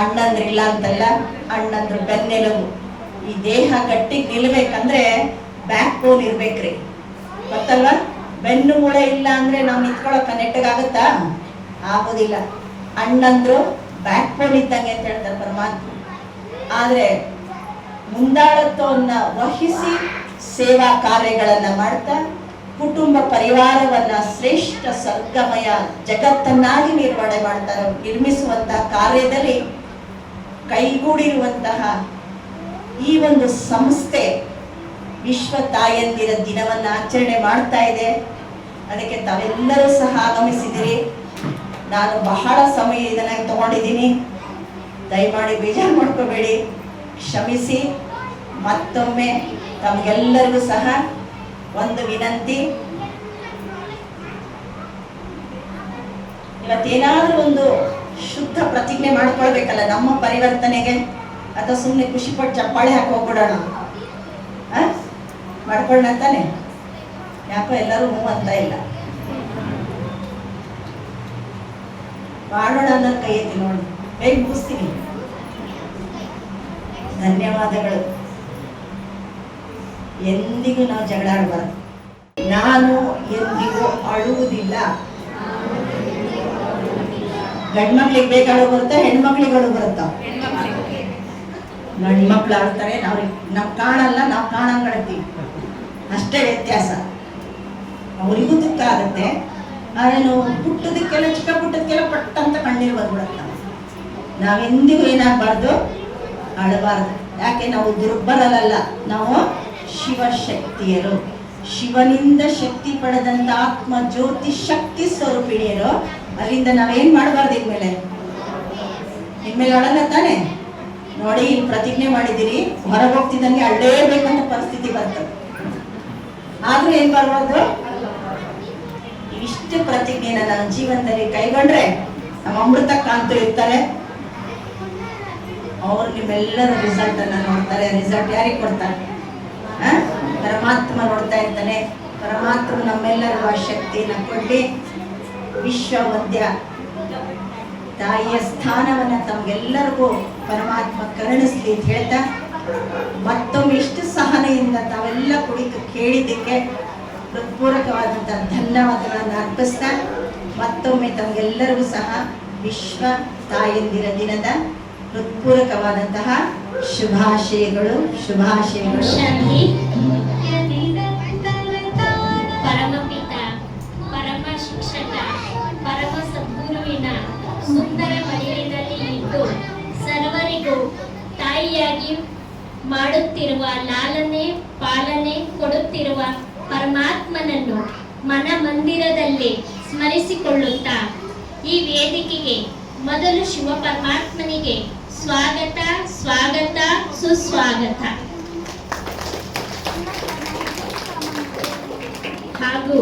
ಅಣ್ಣಂದ್ರಿಲ್ಲ ಅಂತಲ್ಲ, ಅಣ್ಣಂದ್ರು ಬೆನ್ನೆಲುಬು. ಈ ದೇಹ ಗಟ್ಟಿಗೆ ನಿಲ್ಬೇಕಂದ್ರೆ ಬ್ಯಾಕ್ ಬೋನ್ ಇರ್ಬೇಕ್ರಿ, ಗೊತ್ತಲ್ವಾ? ಬೆನ್ನು ಮೂಳೆ ಇಲ್ಲ ಅಂದ್ರೆ ನಾವು ನಿಂತ್ಕೊಳ್ಳೋಕೆ ನೆಟ್ಟಗಾಗುತ್ತಾ? ಆಗೋದಿಲ್ಲ. ಅಣ್ಣಂದ್ರು ಬ್ಯಾಕ್ ಬೋನ್ ಇದ್ದಂಗೆ ಅಂತ ಹೇಳ್ತಾರೆ ಪರಮಾತ್ಮ. ಆದ್ರೆ ಮುಂದಾಳತ್ವವನ್ನ ವಹಿಸಿ ಸೇವಾ ಕಾರ್ಯಗಳನ್ನ ಮಾಡ್ತಾ ಕುಟುಂಬ ಪರಿವಾರವನ್ನ ಶ್ರೇಷ್ಠ ಸರ್ಗಮಯ ಜಗತ್ತನ್ನಾಗಿ ನಿರ್ಮಿಸುವಂತಹ ಕಾರ್ಯದಲ್ಲಿ ಕೈಗೂಡಿರುವಂತಹ ಈ ಒಂದು ಸಂಸ್ಥೆ ವಿಶ್ವ ತಾಯಂದಿರ ದಿನವನ್ನ ಆಚರಣೆ ಮಾಡ್ತಾ ಇದೆ. ಅದಕ್ಕೆ ತಾವೆಲ್ಲರೂ ಸಹ ಆಗಮಿಸಿದಿರಿ. ನಾನು ಬಹಳ ಸಮಯ ಇದನ್ನ ತಗೊಂಡಿದ್ದೀನಿ, ದಯಮಾಡಿ ಬೇಜಾರು ಮಾಡ್ಕೋಬೇಡಿ, ಕ್ಷಮಿಸಿ. ಮತ್ತೊಮ್ಮೆ ತಮಗೆಲ್ಲರಿಗೂ ಸಹ ಒಂದು ವಿನಂತಿ, ಇವತ್ತೇನಾದ್ರೂ ಒಂದು ಶುದ್ಧ ಪ್ರತಿಜ್ಞೆ ಮಾಡ್ಕೊಳ್ಬೇಕಲ್ಲ ನಮ್ಮ ಪರಿವರ್ತನೆಗೆ, ಅಥವಾ ಸುಮ್ಮನೆ ಖುಷಿ ಪಟ್ಟು ಚಪ್ಪಾಳೆ ಹಾಕಿ ಹೋಗ್ಬಿಡೋಣ? ಮಾಡ್ಕೊಳ್ಳೋಣ ತಾನೆ? ಯಾಕೋ ಎಲ್ಲರೂ ಹೂ ಅಂತ ಇಲ್ಲ. ಮಾಡೋಣ ಅನ್ನೋದು ಕೈ ಎತ್ತಿ ನೋಡಿ, ಬೇಗ ಮುಗಿಸ್ತೀನಿ. ಧನ್ಯವಾದಗಳು. ಎಂದಿಗೂ ನಾವು ಜಗಳ ಆಡಬಾರ್ದು. ನಾನು ಎಂದಿಗೂ ಅಳುವುದಿಲ್ಲ. ಗಂಡ್ಮಕ್ಳಿಗೆ ಬೇಕಾಳು ಬರುತ್ತಾ, ಹೆಣ್ಮಕ್ಳಿಗೆ ಅಳು ಬರುತ್ತಾ? ಗಂಡ್ಮಕ್ಳು ಆಡ್ತಾರೆ, ನಾವು ಕಾಣಲ್ಲ, ನಾವು ಕಾಣಂಗಿಡ್ತೀವಿ, ಅಷ್ಟೇ ವ್ಯತ್ಯಾಸ. ಅವರಿಗೂ ದುಃಖ ಆಗುತ್ತೆ. ಆದ್ರೆ ನಾವು ಪುಟ್ಟದಕ್ಕೆಲ್ಲ, ಚಿಕ್ಕ ಪುಟ್ಟದಕ್ಕೆಲ್ಲ ಪಟ್ಟಂತ ಕಣ್ಣೀರು ಬಂದ್ಬಿಡುತ್ತ. ನಾವೆಂದಿಗೂ ಏನಾಗಬಾರ್ದು? ಅಳಬಾರ್ದು. ಯಾಕೆ? ನಾವು ದುರ್ಬಲರಲ್ಲ, ನಾವು ಶಿವಶಕ್ತಿಯರು, ಶಿವನಿಂದ ಶಕ್ತಿ ಪಡೆದಂತ ಆತ್ಮ ಜ್ಯೋತಿ ಶಕ್ತಿ ಸ್ವರೂಪಿಣಿಯರು. ಅಲ್ಲಿಂದ ನಾವೇನ್ ಮಾಡಬಾರ್ದು? ಇನ್ಮೇಲೆ ಅಳಲ್ಲ ತಾನೆ? ನೋಡಿ, ಇಲ್ಲಿ ಪ್ರತಿಜ್ಞೆ ಮಾಡಿದ್ದೀರಿ, ಹೊರಗೆ ಹೋಗ್ತಿದ್ದಂಗೆ ಅಳ್ಳೇಬೇಕಂತ ಪರಿಸ್ಥಿತಿ ಬರ್ತದೆ. ಆದ್ರೂ ಏನ್ ಬರಬಾರ್ದು? ಇಷ್ಟು ಪ್ರತಿಜ್ಞೆನ ನನ್ನ ಜೀವನದಲ್ಲಿ ಕೈಗೊಂಡ್ರೆ ನಮ್ಮ ಅಮೃತ ಕಾಂತ ಇರ್ತಾರೆ. ಅವ್ರು ನಿಮ್ಮೆಲ್ಲರ ರಿಸಲ್ಟ್ ಅನ್ನ ನೋಡ್ತಾರೆ. ರಿಸಲ್ಟ್ ಯಾರಿಗೆ ಕೊಡ್ತಾರೆ? ಪರಮಾತ್ಮ ನೋಡ್ತಾ ಇರ್ತಾನೆ. ಪರಮಾತ್ಮ ನಮ್ಮೆಲ್ಲರಿಗೂ ಆ ಶಕ್ತಿನ ಕೊಡ್ಲಿ. ವಿಶ್ವಮಧ್ಯ ತಾಯಿಯ ಸ್ಥಾನವನ್ನ ತಮ್ಗೆಲ್ಲರಿಗೂ ಪರಮಾತ್ಮ ಕರುಣಿಸ್ಲಿ ಅಂತ ಹೇಳ್ತಾ, ಮತ್ತೊಮ್ಮೆ ಇಷ್ಟು ಸಹನೆಯಿಂದ ತಾವೆಲ್ಲ ಕುಳಿತು ಕೇಳಿದ್ದಕ್ಕೆ ಹೃತ್ಪೂರ್ವಕವಾದಂತಹ ಧನ್ಯವಾದಗಳನ್ನು ಅರ್ಪಿಸ್ತಾ, ಮತ್ತೊಮ್ಮೆ ತಮಗೆಲ್ಲರಿಗೂ ಸಹ ವಿಶ್ವ ತಾಯಂದಿರ ದಿನದ ಹೃತ್ಪೂರ್ವಕವಾದಂತಹ ಶುಭಾಶಯಗಳು. ಪರಮಪಿತ, ಪರಮ ಶಿಕ್ಷಕ, ಪರಮ ಸದ್ಗುರುವಿನ ಸುಂದರ ಮಡಿಲಿನಲ್ಲಿ ಇದ್ದು ಸರ್ವರಿಗೂ ತಾಯಿಯಾಗಿ ಮಾಡುತ್ತಿರುವ ಲಾಲನೆ ಪಾಲನೆ ಕೊಡುತ್ತಿರುವ ಪರಮಾತ್ಮನನ್ನು ಮನ ಮಂದಿರದಲ್ಲಿ ಸ್ಮರಿಸಿಕೊಳ್ಳುತ್ತಾ ಈ ವೇದಿಕೆಗೆ ಮೊದಲು ಶಿವ ಪರಮಾತ್ಮನಿಗೆ ಸ್ವಾಗತ ಸ್ವಾಗತ ಸುಸ್ವಾಗತ. ಹಾಗೂ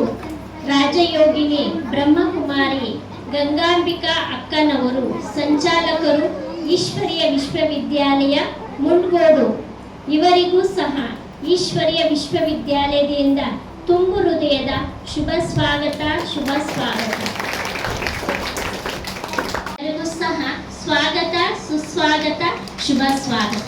ರಾಜಯೋಗಿನಿ ಬ್ರಹ್ಮಕುಮಾರಿ ಗಂಗಾಂಬಿಕಾ ಅಕ್ಕನವರು ಸಂಚಾಲಕರು, ಈಶ್ವರೀಯ ವಿಶ್ವವಿದ್ಯಾಲಯ ಮುಂಡ್ಗೋಡು, ಇವರಿಗೂ ಸಹ ಈಶ್ವರೀಯ ವಿಶ್ವವಿದ್ಯಾಲಯದಿಂದ ತುಂಬು ಹೃದಯದ ಶುಭ ಸ್ವಾಗತ ಶುಭ ಸ್ವಾಗತ. ಎಲ್ಲರಿಗೂ ಸಹ ಸ್ವಾಗತ ಸುಸ್ವಾಗತ ಶುಭ ಸ್ವಾಗತ.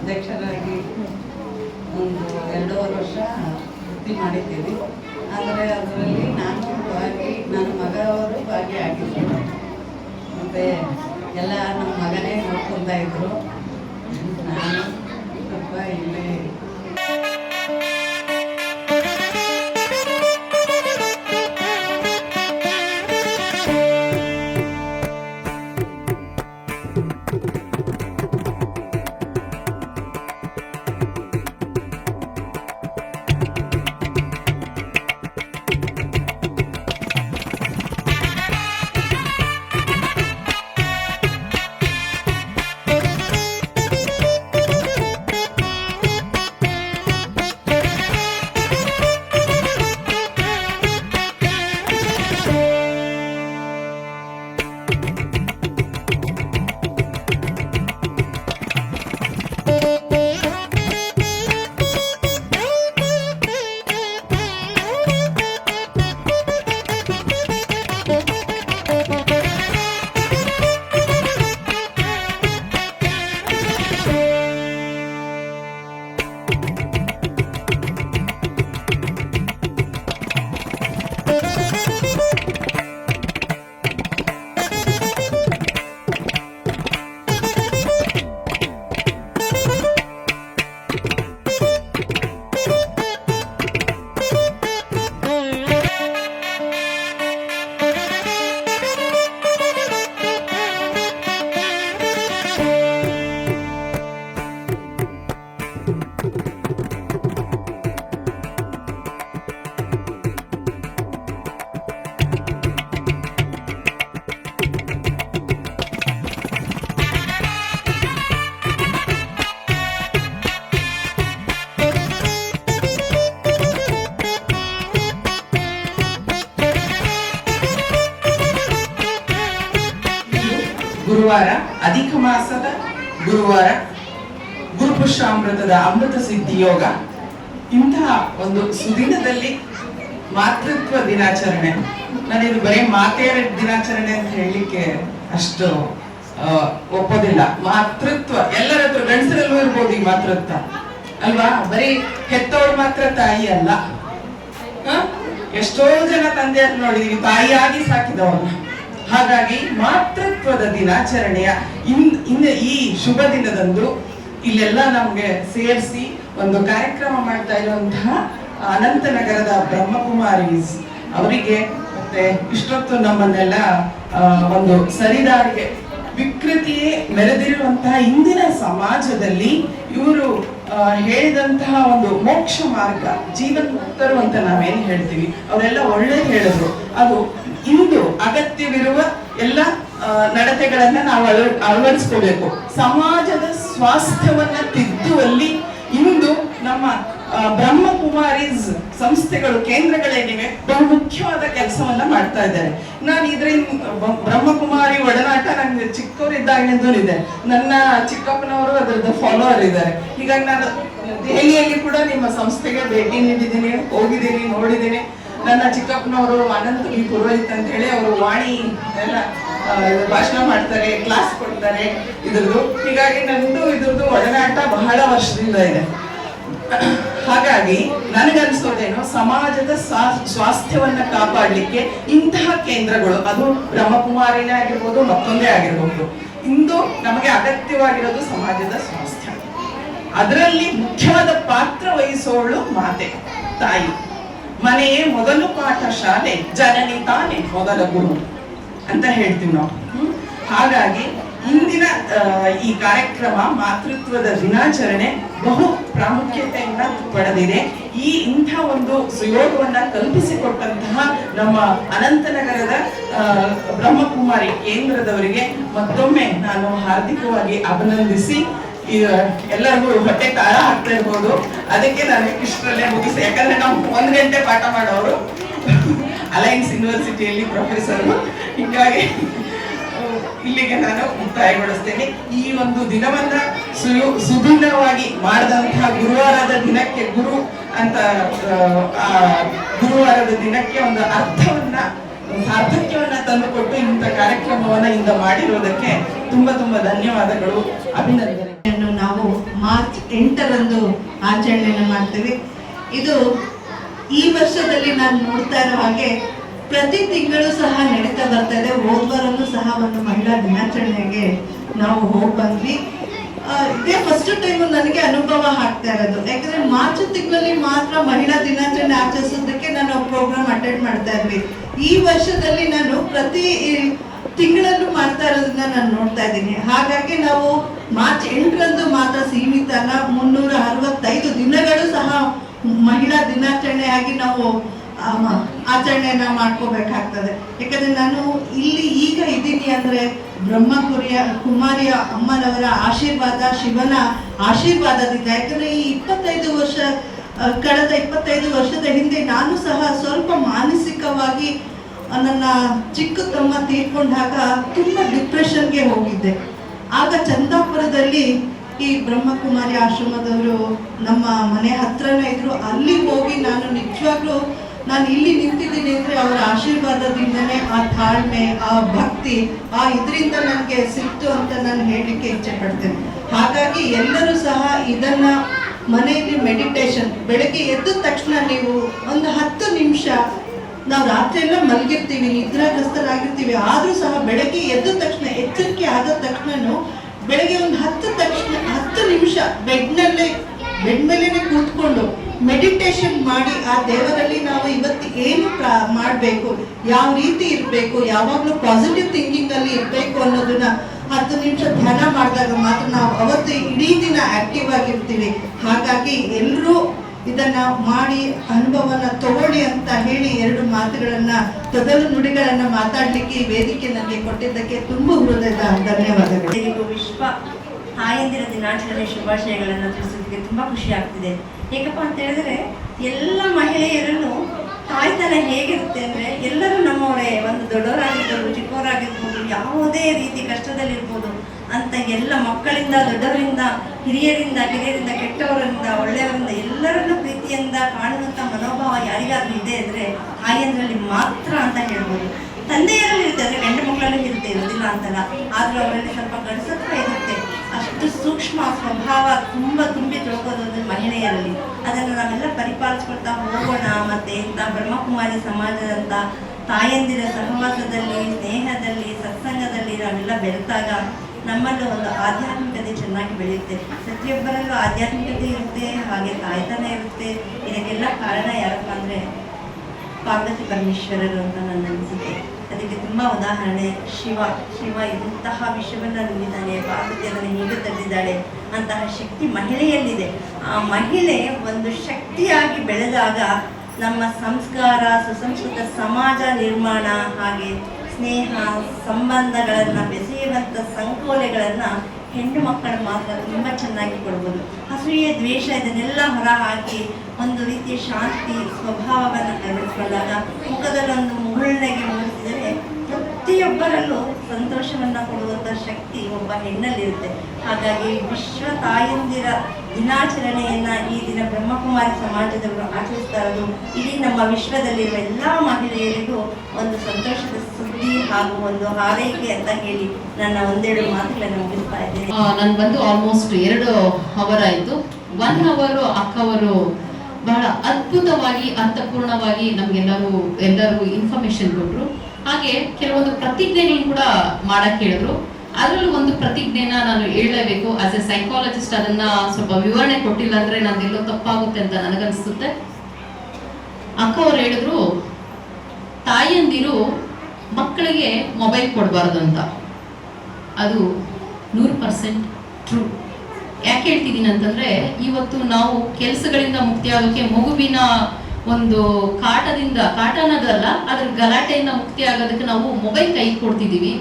ಅಧ್ಯಕ್ಷರಾಗಿ ಒಂದು 2.5 ವರ್ಷ ವೃತ್ತಿ ಮಾಡಿದ್ದೀವಿ. ಆದರೆ ಅದರಲ್ಲಿ ನನ್ನ ಮಗವರು ಭಾಗಿಯಾಗಿದ್ದರು. ಮತ್ತು ಎಲ್ಲ ನಮ್ಮ ಮಗನೇ ನೋಡ್ಕೊತಾ ಇದ್ದರು. ನಾನು ಸ್ವಲ್ಪ ಇಲ್ಲೇ ಗುರುವಾರ, ಅಧಿಕ ಮಾಸದ ಗುರುವಾರ, ಗುರುಪುಷ್ಪಾಮೃತದ ಅಮೃತ ಸಿದ್ಧಿ ಯೋಗ. ಇಂತಹ ಒಂದು ಸುದಿನದಲ್ಲಿ ಮಾತೃತ್ವ ದಿನಾಚರಣೆ, ನಾನಿದು ಬರೀ ಮಾತೆಯರ ದಿನಾಚರಣೆ ಅಂತ ಹೇಳಲಿಕ್ಕೆ ಅಷ್ಟು ಒಪ್ಪೋದಿಲ್ಲ. ಮಾತೃತ್ವ ಎಲ್ಲರ ಹತ್ರ, ಗಂಡಸರಲ್ಲೂ ಇರ್ಬೋದು ಈ ಮಾತೃತ್ವ ಅಲ್ವಾ? ಬರೀ ಹೆತ್ತವಳು ಮಾತ್ರ ತಾಯಿ ಅಲ್ಲ. ಎಷ್ಟೋ ಜನ ತಂದೆಯರು ನೋಡಿದೀವಿ ತಾಯಿಯಾಗಿ ಸಾಕಿದವರನ್ನ. ಹಾಗಾಗಿ ಮಾತೃತ್ವದ ದಿನಾಚರಣೆಯ ಈ ಶುಭ ದಿನದಂದು ಇಲ್ಲೆಲ್ಲ ನಮ್ಗೆ ಸೇರಿಸಿ ಒಂದು ಕಾರ್ಯಕ್ರಮ ಮಾಡ್ತಾ ಇರುವಂತಹ ಅನಂತನಗರದ ಬ್ರಹ್ಮಕುಮಾರೀಸ್ ಅವರಿಗೆ, ಮತ್ತೆ ಇಷ್ಟೊತ್ತು ನಮ್ಮನ್ನೆಲ್ಲ ಒಂದು ಸರಿದಾರಿಗೆ ವಿಕೃತಿಯೇ ಮೆರೆದಿರುವಂತಹ ಇಂದಿನ ಸಮಾಜದಲ್ಲಿ ಇವರು ಹೇಳಿದಂತಹ ಒಂದು ಮೋಕ್ಷ ಮಾರ್ಗ, ಜೀವನ್ಮುಕ್ತರು ಅಂತ ನಾವೇನ್ ಹೇಳ್ತೀವಿ, ಅವರೆಲ್ಲ ಒಳ್ಳೇದು ಹೇಳಿದ್ರು. ಅದು ಇಂದು ಅಗತ್ಯವಿರುವ ಎಲ್ಲ ನಡತೆಗಳನ್ನ ನಾವು ಅಳವಡಿಸ್ಕೋಬೇಕು. ಸಮಾಜದ ಸ್ವಾಸ್ಥ್ಯವನ್ನ ತಿದ್ದುವಲ್ಲಿ ಇಂದು ನಮ್ಮ ಬ್ರಹ್ಮಕುಮಾರೀಸ್ ಸಂಸ್ಥೆಗಳು, ಕೇಂದ್ರಗಳೇನಿವೆ, ಬಹು ಮುಖ್ಯವಾದ ಕೆಲಸವನ್ನ ಮಾಡ್ತಾ ಇದ್ದಾರೆ. ನಾನು ಇದರಿಂದ ಬ್ರಹ್ಮಕುಮಾರಿ ಒಡನಾಟ ನಂಗೆ ಚಿಕ್ಕವರಿದ್ದಾಗಿನಿಂದ ಇದೆ. ನನ್ನ ಚಿಕ್ಕಪ್ಪನವರು ಅದರದ್ದು ಫಾಲೋವರ್ ಇದ್ದಾರೆ. ಹೀಗಾಗಿ ನಾನು ದೆಹಲಿಯಲ್ಲಿ ಕೂಡ ನಿಮ್ಮ ಸಂಸ್ಥೆಗೆ ಭೇಟಿ ನೀಡಿದ್ದೀನಿ, ಹೋಗಿದ್ದೀನಿ, ನೋಡಿದ್ದೀನಿ. ನನ್ನ ಚಿಕ್ಕಪ್ಪನವರು ಅನಂತಗಿ ಪುರೋಹಿತ್ ಅಂತ ಹೇಳಿ ಅವರು ವಾಣಿ ಎಲ್ಲ ಭಾಷಣ ಮಾಡ್ತಾರೆ, ಕ್ಲಾಸ್ ಕೊಡ್ತಾರೆ ಇದ್ರದ್ದು. ಹೀಗಾಗಿ ನಂದು ಇದ್ರದ್ದು ಒಡನಾಟ ಬಹಳ ವರ್ಷದಿಂದ ಇದೆ. ಹಾಗಾಗಿ ನನಗನ್ಸೋದೇನು, ಸಮಾಜದ ಸ್ವಾಸ್ಥ್ಯವನ್ನ ಕಾಪಾಡಲಿಕ್ಕೆ ಇಂತಹ ಕೇಂದ್ರಗಳು, ಅದು ಬ್ರಹ್ಮಕುಮಾರಿನೇ ಆಗಿರ್ಬೋದು, ಮತ್ತೊಂದೇ ಆಗಿರ್ಬೋದು, ಇಂದು ನಮಗೆ ಅಗತ್ಯವಾಗಿರೋದು ಸಮಾಜದ ಸ್ವಾಸ್ಥ್ಯ. ಅದರಲ್ಲಿ ಮುಖ್ಯವಾದ ಪಾತ್ರ ವಹಿಸೋಳು ಮಾತೆ, ತಾಯಿ. ಮನೆಯೇ ಮೊದಲು ಪಾಠ ಶಾಲೆ, ಜನನಿ ತಾನೇ ಮೊದಲ ಗುರು ಅಂತ ಹೇಳ್ತೀವಿ ನಾವು. ಹಾಗಾಗಿ ಇಂದಿನ ಈ ಕಾರ್ಯಕ್ರಮ ಮಾತೃತ್ವದ ದಿನಾಚರಣೆ ಬಹು ಪ್ರಾಮುಖ್ಯತೆಯನ್ನ ಪಡೆದಿದೆ. ಇಂಥ ಒಂದು ಸುಯೋಗವನ್ನ ಕಲ್ಪಿಸಿಕೊಟ್ಟಂತಹ ನಮ್ಮ ಅನಂತನಗರದ ಬ್ರಹ್ಮಕುಮಾರಿ ಕೇಂದ್ರದವರಿಗೆ ಮತ್ತೊಮ್ಮೆ ನಾನು ಹಾರ್ದಿಕವಾಗಿ ಅಭಿನಂದಿಸಿ, ಎಲ್ಲರಿಗೂ ಹೊಟ್ಟೆ ತಾಳ ಹಾಕ್ತಾ ಇರ್ಬೋದು, ಅದಕ್ಕೆ ನಾನು ಇಷ್ಟರಲ್ಲೇ ಮುಗಿಸಿ. ಯಾಕಂದ್ರೆ ನಾವು 1 ಗಂಟೆ ಪಾಠ ಮಾಡೋರು, ಅಲೈನ್ಸ್ ಯೂನಿವರ್ಸಿಟಿಯಲ್ಲಿ ಪ್ರೊಫೆಸರ್. ಹೀಗಾಗಿ ಇಲ್ಲಿಗೆ ನಾನು ಮುಕ್ತಾಯಗೊಳಿಸ್ತೇನೆ. ಈ ಒಂದು ದಿನವನ್ನ ಸುದೀರ್ಘವಾಗಿ ಮಾಡಿದಂತಹ ಗುರುವಾರದ ದಿನಕ್ಕೆ ಗುರುವಾರದ ದಿನಕ್ಕೆ ಒಂದು ಅರ್ಥವನ್ನ ಸಾರ್ಥಕ್ಯವನ್ನ ತಂದುಕೊಟ್ಟು ಇಂಥ ಕಾರ್ಯಕ್ರಮವನ್ನ ಇಂದ ಮಾಡಿರುವುದಕ್ಕೆ ತುಂಬಾ ತುಂಬಾ ಧನ್ಯವಾದಗಳು, ಅಭಿನಂದನೆ. ನಾವು ಮಾರ್ಚ್ 8ರಂದು ಆಚರಣೆಯನ್ನು ಮಾಡ್ತೀವಿ. ಇದು ಈ ವರ್ಷದಲ್ಲಿ ನಾನು ನೋಡ್ತಾ ಇರೋ ಹಾಗೆ ಪ್ರತಿ ತಿಂಗಳು ಸಹ ನಡೀತಾ ಬರ್ತಾ ಇದೆ. ಹೋದ್ವಾರಲ್ಲೂ ಸಹ ಒಂದು ಮಹಿಳಾ ದಿನಾಚರಣೆಗೆ ನಾವು ಹೋಗಿ ಬಂದ್ವಿ. ಇದೇ ಫಸ್ಟ್ ಟೈಮ್ ನನಗೆ ಅನುಭವ ಆಗ್ತಾ ಇರೋದು. ಯಾಕಂದ್ರೆ ಮಾರ್ಚ್ ತಿಂಗಳಲ್ಲಿ ಮಾತ್ರ ಮಹಿಳಾ ದಿನಾಚರಣೆ ಆಚರಿಸೋದಕ್ಕೆ ನಾನು ಪ್ರೋಗ್ರಾಮ್ ಅಟೆಂಡ್ ಮಾಡ್ತಾ ಇದ್ವಿ. ಈ ವರ್ಷದಲ್ಲಿ ನಾನು ಪ್ರತಿ ತಿಂಗಳಲ್ಲೂ ಮಾಡ್ತಾ ಇರೋದನ್ನ ನಾನು ನೋಡ್ತಾ ಇದ್ದೀನಿ. ಹಾಗಾಗಿ ನಾವು ಮಾರ್ಚ್ 8ರಂದು ಮಾತ್ರ ಸೀಮಿತ ಅಲ್ಲ, 365 ದಿನಗಳು ಸಹ ಮಹಿಳಾ ದಿನಾಚರಣೆಯಾಗಿ ನಾವು ಆಚರಣೆಯನ್ನ ಮಾಡ್ಕೋಬೇಕಾಗ್ತದೆ. ಯಾಕಂದ್ರೆ ನಾನು ಇಲ್ಲಿ ಈಗ ಇದ್ದೀನಿ ಅಂದ್ರೆ ಕುಮಾರಿಯ ಅಮ್ಮನವರ ಆಶೀರ್ವಾದ, ಶಿವನ ಆಶೀರ್ವಾದದಿಂದ. ಯಾಕಂದ್ರೆ ಈ 25 ವರ್ಷ ಕಳೆದ 25 ವರ್ಷದ ಹಿಂದೆ ನಾನು ಸಹ ಸ್ವಲ್ಪ ಮಾನಸಿಕವಾಗಿ ನನ್ನ ಚಿಕ್ಕ ತಮ್ಮ ತೀರ್ಕೊಂಡಾಗ ತುಂಬಾ ಡಿಪ್ರೆಷನ್ಗೆ ಹೋಗಿದ್ದೆ. ಆಗ ಚಂದಾಪುರದಲ್ಲಿ ಈ ಬ್ರಹ್ಮಕುಮಾರಿ ಆಶ್ರಮದವರು ನಮ್ಮ ಮನೆ ಹತ್ರನೇ ಇದ್ರು. ಅಲ್ಲಿ ಹೋಗಿ ನಾನು ನಿಜವಾಗ್ಲೂ ನಾನು ಇಲ್ಲಿ ನಿಂತಿದ್ದೀನಿ ಅಂದ್ರೆ ಅವರ ಆಶೀರ್ವಾದದಿಂದನೇ, ಆ ತಾಳ್ಮೆ, ಆ ಭಕ್ತಿ, ಇದರಿಂದ ನನಗೆ ಸಿಕ್ತು ಅಂತ ನಾನು ಹೇಳಲಿಕ್ಕೆ ಇಚ್ಛೆ ಪಡ್ತೇನೆ. ಹಾಗಾಗಿ ಎಲ್ಲರೂ ಸಹ ಇದನ್ನ ಮನೆಯಲ್ಲಿ ಮೆಡಿಟೇಷನ್, ಬೆಳಗ್ಗೆ ಎದ್ದ ತಕ್ಷಣ ನೀವು ಒಂದು 10 ನಿಮಿಷ, ನಾವು ರಾತ್ರಿ ಎಲ್ಲ ಮಲಗಿರ್ತೀವಿ, ನಿದ್ರಾಗ್ರಸ್ತರಾಗಿರ್ತೀವಿ, ಆದ್ರೂ ಸಹ ಬೆಳಗ್ಗೆ ಎದ್ದ ತಕ್ಷಣ, ಎಚ್ಚರಿಕೆ ಆದ ತಕ್ಷಣನು ಬೆಳಗ್ಗೆ ಒಂದು 10 ನಿಮಿಷ ಬೆಡ್ ಮೇಲೇನೆ ಕೂತ್ಕೊಂಡು ಮೆಡಿಟೇಷನ್ ಮಾಡಿ ಆ ದೇವರಲ್ಲಿ ನಾವು ಇವತ್ತು ಏನು ಮಾಡಬೇಕು, ಯಾವ ರೀತಿ ಇರಬೇಕು, ಯಾವಾಗಲೂ ಪಾಸಿಟಿವ್ ಥಿಂಕಿಂಗ್ ಅಲ್ಲಿ ಇರಬೇಕು ಅನ್ನೋದನ್ನ 10 ನಿಮಿಷ ಧ್ಯಾನ ಮಾಡಿದಾಗ ಮಾತ್ರ ನಾವು ಅವತ್ತು ಇಡೀ ದಿನ ಆಕ್ಟಿವ್ ಆಗಿರ್ತೀವಿ. ಹಾಗಾಗಿ ಎಲ್ಲರೂ ಇದನ್ನ ಮಾಡಿ ಅನುಭವನ ತಗೊಳ್ಳಿ ಅಂತ ಹೇಳಿ 2 ಮಾತುಗಳನ್ನ, ತೊದಲು ನುಡಿಗಳನ್ನ ಮಾತಾಡ್ಲಿಕ್ಕೆ ಈ ವೇದಿಕೆ ನನಗೆ ಕೊಟ್ಟಿದ್ದಕ್ಕೆ ತುಂಬ ಹೃದಯದ ಧನ್ಯವಾದಗಳು. ವಿಶ್ವ ತಾಯಂದಿರ ದಿನಾಚರಣೆ ಶುಭಾಶಯಗಳನ್ನು ತಿಳಿಸೋದಕ್ಕೆ ತುಂಬ ಖುಷಿ ಆಗ್ತಿದೆ. ಏಕಪ್ಪ ಅಂತ ಹೇಳಿದ್ರೆ ಎಲ್ಲ ಮಹಿಳೆಯರನ್ನು ತಾಯ್ತನ ಹೇಗಿರುತ್ತೆ ಅಂದರೆ ಎಲ್ಲರೂ ನಮ್ಮವರೇ, ಒಂದು ದೊಡ್ಡವರಾಗಿರ್ಬೋದು, ಚಿಕ್ಕವರಾಗಿರ್ಬೋದು, ಯಾವುದೇ ರೀತಿ ಕಷ್ಟದಲ್ಲಿರ್ಬೋದು ಅಂತ ಎಲ್ಲ ಮಕ್ಕಳಿಂದ, ದೊಡ್ಡವರಿಂದ, ಹಿರಿಯರಿಂದ, ಕೆಟ್ಟವರಿಂದ, ಒಳ್ಳೆಯವರಿಂದ ಎಲ್ಲರನ್ನೂ ಪ್ರೀತಿಯಿಂದ ಕಾಣುವಂಥ ಮನೋಭಾವ ಯಾರಿಗಾದ್ರೂ ಇದೆ ಅಂದರೆ ತಾಯಿಯಂದ್ರಲ್ಲಿ ಮಾತ್ರ ಅಂತ ಹೇಳ್ಬೋದು. ತಂದೆಯರಲ್ಲಿ ಇರುತ್ತೆ, ಅಂದರೆ ಗಂಡು ಮಕ್ಕಳಲ್ಲಿ ಇರೋದಿಲ್ಲ ಅಂತಲ್ಲ, ಆದರೂ ಅವರಲ್ಲಿ ಸ್ವಲ್ಪ ಗಂಡಸತ್ವ ಇರುತ್ತೆ. ಅಷ್ಟು ಸೂಕ್ಷ್ಮ ಸ್ವಭಾವ ತುಂಬಿ ತಿಳ್ಕೋದು ಮಹಿಳೆಯರಲ್ಲಿ. ಅದನ್ನು ನಾವೆಲ್ಲ ಪರಿಪಾಲಿಸ್ಕೊಳ್ತಾ ಹೋಗೋಣ. ಮತ್ತು ಇಂಥ ಬ್ರಹ್ಮಕುಮಾರಿ ಸಮಾಜದಂಥ ತಾಯಂದಿರ ಸಹವಾಸದಲ್ಲಿ, ಸ್ನೇಹದಲ್ಲಿ, ಸತ್ಸಂಗದಲ್ಲಿ ನಾವೆಲ್ಲ ಬೆರೆತಾಗ ನಮ್ಮಲ್ಲೂ ಒಂದು ಆಧ್ಯಾತ್ಮಿಕತೆ ಚೆನ್ನಾಗಿ ಬೆಳೆಯುತ್ತೆ. ಪ್ರತಿಯೊಬ್ಬರಲ್ಲೂ ಆಧ್ಯಾತ್ಮಿಕತೆ ಇರುತ್ತೆ, ಹಾಗೆ ತಾಯ್ತನ ಇರುತ್ತೆ. ಇದಕ್ಕೆಲ್ಲ ಕಾರಣ ಯಾರಪ್ಪ ಅಂದರೆ ಪಾರ್ವತಿ ಪರಮೇಶ್ವರರು ಅಂತ ನನ್ನ ಅನಿಸಿಕೆ. ಅದಕ್ಕೆ ತುಂಬ ಉದಾಹರಣೆ ಶಿವ ಇಂತಹ ವಿಷಯವನ್ನು ನುಂಗಿದ್ದಾನೆ, ಪಾರ್ವತಿ ಅದನ್ನು ಹೀಗೆ ತಂದಿದ್ದಾಳೆ. ಅಂತಹ ಶಕ್ತಿ ಮಹಿಳೆಯಲ್ಲಿದೆ. ಆ ಮಹಿಳೆ ಒಂದು ಶಕ್ತಿಯಾಗಿ ಬೆಳೆದಾಗ ನಮ್ಮ ಸಂಸ್ಕಾರ, ಸುಸಂಸ್ಕೃತ ಸಮಾಜ ನಿರ್ಮಾಣ, ಹಾಗೆ ಸ್ನೇಹ ಸಂಬಂಧಗಳನ್ನು ಬೆಸೆಯುವಂಥ ಸಂಕೋಲೆಗಳನ್ನು ಹೆಣ್ಣು ಮಕ್ಕಳು ಮಾತ್ರ ತುಂಬ ಚೆನ್ನಾಗಿ ಕೊಡ್ಬೋದು. ಅಸೂಯೆ, ದ್ವೇಷ ಇದನ್ನೆಲ್ಲ ಹೊರ ಹಾಕಿ ಒಂದು ರೀತಿಯ ಶಾಂತಿ ಸ್ವಭಾವವನ್ನು ಅಳವಡಿಸಿಕೊಂಡಾಗ ಮುಖದಲ್ಲೊಂದು ಮುಗುಳ್ನಗೆ ಮೂಡಿಸಿದರೆ ಪ್ರತಿಯೊಬ್ಬರಲ್ಲೂ ಸಂತೋಷವನ್ನು ಕೊಡುವಂಥ ಶಕ್ತಿ ಒಬ್ಬ ಹೆಣ್ಣಲ್ಲಿರುತ್ತೆ. ಹಾಗಾಗಿ ವಿಶ್ವ ತಾಯಂದಿರ ದಿನಾಚರಣೆಯನ್ನು ಈ ದಿನ ಬ್ರಹ್ಮಕುಮಾರಿ ಸಮಾಜದವರು ಆಚರಿಸ್ತಾ ಇರೋದು ಇಡೀ ನಮ್ಮ ವಿಶ್ವದಲ್ಲಿರುವ ಎಲ್ಲ ಮಹಿಳೆಯರಿಗೂ ಒಂದು ಸಂತೋಷದ ಸುದ್ದಿ ಹಾಗೂ ಒಂದು ಹಾರೈಕೆ ಅಂತ ಹೇಳಿ ನನ್ನ 1-2 ಮಾತುಗಳನ್ನು ಮುಗಿಸ್ತಾ ಇದ್ದೇನೆ. ನಾನು ಬಂದು ಆಲ್ಮೋಸ್ಟ್ 2 ಅವರ್ ಆಯಿತು. 1 ಅವರ್ ಅಕ್ಕವರು ಬಹಳ ಅದ್ಭುತವಾಗಿ, ಅರ್ಥಪೂರ್ಣವಾಗಿ ನಮ್ಗೆಲ್ಲರೂ ಇನ್ಫಾರ್ಮೇಶನ್ ಕೊಟ್ಟರು. ಹಾಗೆ ಕೆಲವೊಂದು ಪ್ರತಿಜ್ಞೆಯನ್ನು ಕೂಡ ಮಾಡಕ್ಕೆ ಹೇಳಿದ್ರು. ಅದರಲ್ಲೂ ಒಂದು ಪ್ರತಿಜ್ಞೆನ ನಾನು ಹೇಳಲೇಬೇಕು. ಆಸ್ ಎ ಸೈಕಾಲಜಿಸ್ಟ್ ಅದನ್ನ ಸ್ವಲ್ಪ ವಿವರಣೆ ಕೊಟ್ಟಿಲ್ಲ ಅಂದ್ರೆ ನಂದೆಲ್ಲೋ ತಪ್ಪಾಗುತ್ತೆ ಅಂತ ನನಗನ್ಸುತ್ತೆ. ಅಕ್ಕ ಅವ್ರು ಹೇಳಿದ್ರು, ತಾಯಿಯಂದಿರು ಮಕ್ಕಳಿಗೆ ಮೊಬೈಲ್ ಕೊಡಬಾರ್ದು ಅಂತ. ಅದು 100% ಟ್ರೂ. ಯಾಕೆ ಹೇಳ್ತಿದ್ದೀನಿ ಅಂತಂದ್ರೆ, ಇವತ್ತು ನಾವು ಕೆಲಸಗಳಿಂದ ಮುಕ್ತಿ ಆಗೋಕ್ಕೆ ಮಗುವಿನ ಒಂದು ಕಾಟನದಲ್ಲ, ಅದ್ರ ಗಲಾಟೆಯಿಂದ ಮುಕ್ತಿ ಆಗೋದಕ್ಕೆ ನಾವು ಮೊಬೈಲ್ ಕೈ ಕೊಡ್ತಿದ್ದೀವಿ.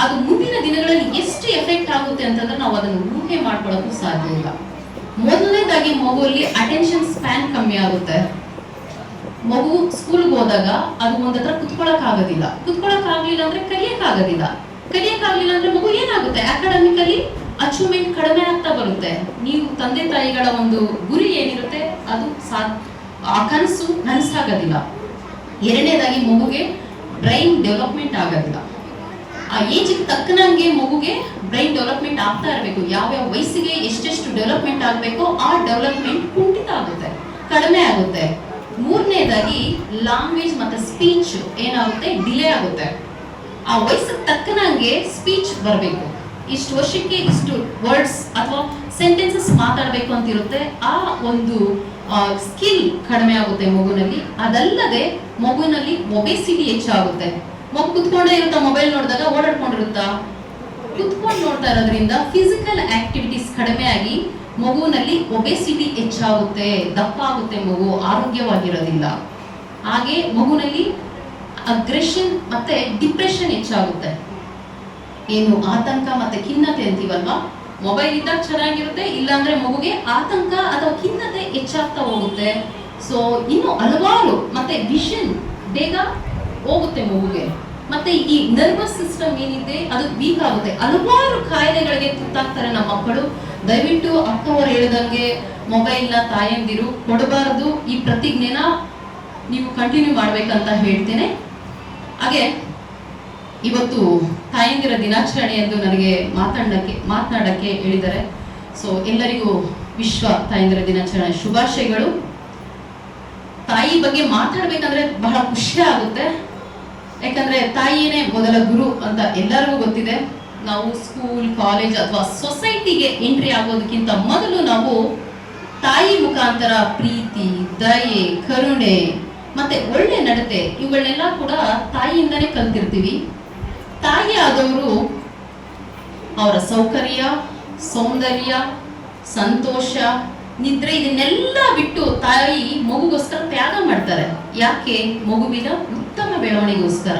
ಅದು ಮುಂದಿನ ದಿನಗಳಲ್ಲಿ ಎಷ್ಟು ಎಫೆಕ್ಟ್ ಆಗುತ್ತೆ ಅಂತಂದ್ರೆ ನಾವು ಅದನ್ನು ಊಹೆ ಮಾಡ್ಕೊಳ್ಳೋಕ್ಕೂ ಸಾಧ್ಯ ಇಲ್ಲ. ಮೊದಲನೇದಾಗಿ ಮಗುವಲ್ಲಿ ಅಟೆನ್ಷನ್ ಸ್ಪ್ಯಾನ್ ಕಮ್ಮಿ ಆಗುತ್ತೆ. ಮಗು ಸ್ಕೂಲ್ಗೆ ಹೋದಾಗ ಅದು ಒಂದತ್ರ ಕುತ್ಕೊಳ್ಳೋಕ್ಕಾಗೋದಿಲ್ಲ ಅಂದ್ರೆ ಕಲಿಯಕ್ಕಾಗಲಿಲ್ಲ ಅಂದ್ರೆ ಮಗು ಏನಾಗುತ್ತೆ, ಅಕಾಡೆಮಿಕಲಿ ಅಚೀವ್ಮೆಂಟ್ ಕಡಿಮೆ ಆಗ್ತಾ ಬರುತ್ತೆ. ನೀವು ತಂದೆ ತಾಯಿಗಳ ಒಂದು ಗುರಿ ಏನಿರುತ್ತೆ ಅದು ಆ ಕನಸು ನನಸಾಗೋದಿಲ್ಲ. ಎರಡನೇದಾಗಿ ಮಗುಗೆ ಬ್ರೈನ್ ಡೆವಲಪ್ಮೆಂಟ್ ಆಗೋದಿಲ್ಲ. ಆ ಏಜ್ಗೆ ತಕ್ಕನಂಗೆ ಮಗುಗೆ ಬ್ರೈನ್ ಡೆವಲಪ್ಮೆಂಟ್ ಆಗ್ತಾ ಇರಬೇಕು. ಯಾವ್ಯಾವ ವಯಸ್ಸಿಗೆ ಎಷ್ಟೆಷ್ಟು ಡೆವಲಪ್ಮೆಂಟ್ ಆಗಬೇಕೋ ಆ ಡೆವಲಪ್ಮೆಂಟ್ ಕುಂಠಿತ ಆಗುತ್ತೆ, ಕಡಿಮೆ ಆಗುತ್ತೆ. ಮೂರನೇದಾಗಿ ಲ್ಯಾಂಗ್ವೇಜ್ ಮತ್ತೆ ಸ್ಪೀಚ್ ಏನಾಗುತ್ತೆ, ಡಿಲೇ ಆಗುತ್ತೆ. ಆ ವಯಸ್ಸಿಗೆ ತಕ್ಕನಂಗೆ ಸ್ಪೀಚ್ ಬರಬೇಕು. ಇಷ್ಟು ವರ್ಷಕ್ಕೆ ಇಷ್ಟು ವರ್ಡ್ಸ್ ಅಥವಾ ಸೆಂಟೆನ್ಸಸ್ ಮಾತಾಡಬೇಕು ಅಂತಿರುತ್ತೆ. ಆ ಒಂದು ಸ್ಕಿಲ್ ಕಡಿಮೆ ಆಗುತ್ತೆ ಮಗುನಲ್ಲಿ. ಅದಲ್ಲದೆ ಮಗುವಿನಲ್ಲಿ ಒಬೆಸಿಟಿ ಹೆಚ್ಚಾಗುತ್ತೆ. ಮಗು ಕುತ್ಕೊಂಡೇ ಇರುತ್ತಾ, ಮೊಬೈಲ್ ನೋಡಿದಾಗ ಓಡಾಡ್ಕೊಂಡಿರುತ್ತಾ, ಕುತ್ಕೊಂಡು ನೋಡ್ತಾ ಇರೋದ್ರಿಂದ ಫಿಸಿಕಲ್ ಆಕ್ಟಿವಿಟೀಸ್ ಕಡಿಮೆ ಆಗಿ ಮಗುವಿನಲ್ಲಿ ಒಬೆಸಿಟಿ ಹೆಚ್ಚಾಗುತ್ತೆ, ದಪ್ಪ ಆಗುತ್ತೆ, ಮಗು ಆರೋಗ್ಯವಾಗಿರೋದಿಲ್ಲ. ಹಾಗೆ ಮಗುವಿನಲ್ಲಿ ಅಗ್ರೆಷನ್ ಮತ್ತೆ ಡಿಪ್ರೆಷನ್ ಹೆಚ್ಚಾಗುತ್ತೆ. ಏನು ಆತಂಕ ಮತ್ತೆ ಖಿನ್ನತೆ ಅಂತೀವಲ್ವಾ, ಮೊಬೈಲ್ ಇದ್ದಾಗ ಚೆನ್ನಾಗಿರುತ್ತೆ, ಇಲ್ಲಾಂದ್ರೆ ಮಗುಗೆ ಆತಂಕ ಅಥವಾ ಖಿನ್ನತೆ ಹೆಚ್ಚಾಗ್ತಾ ಹೋಗುತ್ತೆ. ಸೊ ಇನ್ನು ಹಲವಾರು, ಮತ್ತೆ ವಿಷನ್ ಬೇಗ ಹೋಗುತ್ತೆ ಮಗುಗೆ, ಮತ್ತೆ ಈ ನರ್ವಸ್ ಸಿಸ್ಟಮ್ ಏನಿದೆ ಅದು ವೀಕ್ ಆಗುತ್ತೆ. ಹಲವಾರು ಕಾಯಿಲೆಗಳಿಗೆ ತುತ್ತಾಗ್ತಾರೆ ನಮ್ಮ ಮಕ್ಕಳು. ದಯವಿಟ್ಟು ಅಕ್ಕವರು ಹೇಳಿದಂಗೆ ಮೊಬೈಲ್ನ ತಾಯಂದಿರು ಕೊಡಬಾರದು. ಈ ಪ್ರತಿಜ್ಞೆನ ನೀವು ಕಂಟಿನ್ಯೂ ಮಾಡ್ಬೇಕಂತ ಹೇಳ್ತೇನೆ. ಹಾಗೆ ಇವತ್ತು ತಾಯಂದಿರ ದಿನಾಚರಣೆ ಎಂದು ನನಗೆ ಮಾತನಾಡಕ್ಕೆ ಹೇಳಿದ್ದಾರೆ. ಸೊ ಎಲ್ಲರಿಗೂ ವಿಶ್ವ ತಾಯಂದಿರ ದಿನಾಚರಣೆ ಶುಭಾಶಯಗಳು. ತಾಯಿ ಬಗ್ಗೆ ಮಾತಾಡ್ಬೇಕಂದ್ರೆ ಬಹಳ ಖುಷಿ ಆಗುತ್ತೆ. ಯಾಕಂದ್ರೆ ತಾಯಿಯೇ ಮೊದಲ ಗುರು ಅಂತ ಎಲ್ಲರಿಗೂ ಗೊತ್ತಿದೆ. ನಾವು ಸ್ಕೂಲ್, ಕಾಲೇಜ್ ಅಥವಾ ಸೊಸೈಟಿಗೆ ಎಂಟ್ರಿ ಆಗೋದಕ್ಕಿಂತ ಮೊದಲು ನಾವು ತಾಯಿ ಮುಖಾಂತರ ಪ್ರೀತಿ, ದಯೆ, ಕರುಣೆ ಮತ್ತೆ ಒಳ್ಳೆ ನಡತೆ ಇವುಗಳನ್ನೆಲ್ಲ ಕೂಡ ತಾಯಿಯಿಂದನೇ ಕಲ್ತಿರ್ತೀವಿ. ತಾಯಿ ಆದವರು ಅವರ ಸೌಕರ್ಯ, ಸೌಂದರ್ಯ, ಸಂತೋಷ, ನಿದ್ರೆ ಇದನ್ನೆಲ್ಲ ಬಿಟ್ಟು ತಾಯಿ ಮಗುಗೋಸ್ಕರ ತ್ಯಾಗ ಮಾಡ್ತಾರೆ. ಯಾಕೆ? ಮಗುವಿನ ಉತ್ತಮ ಬೆಳವಣಿಗೆಗೋಸ್ಕರ.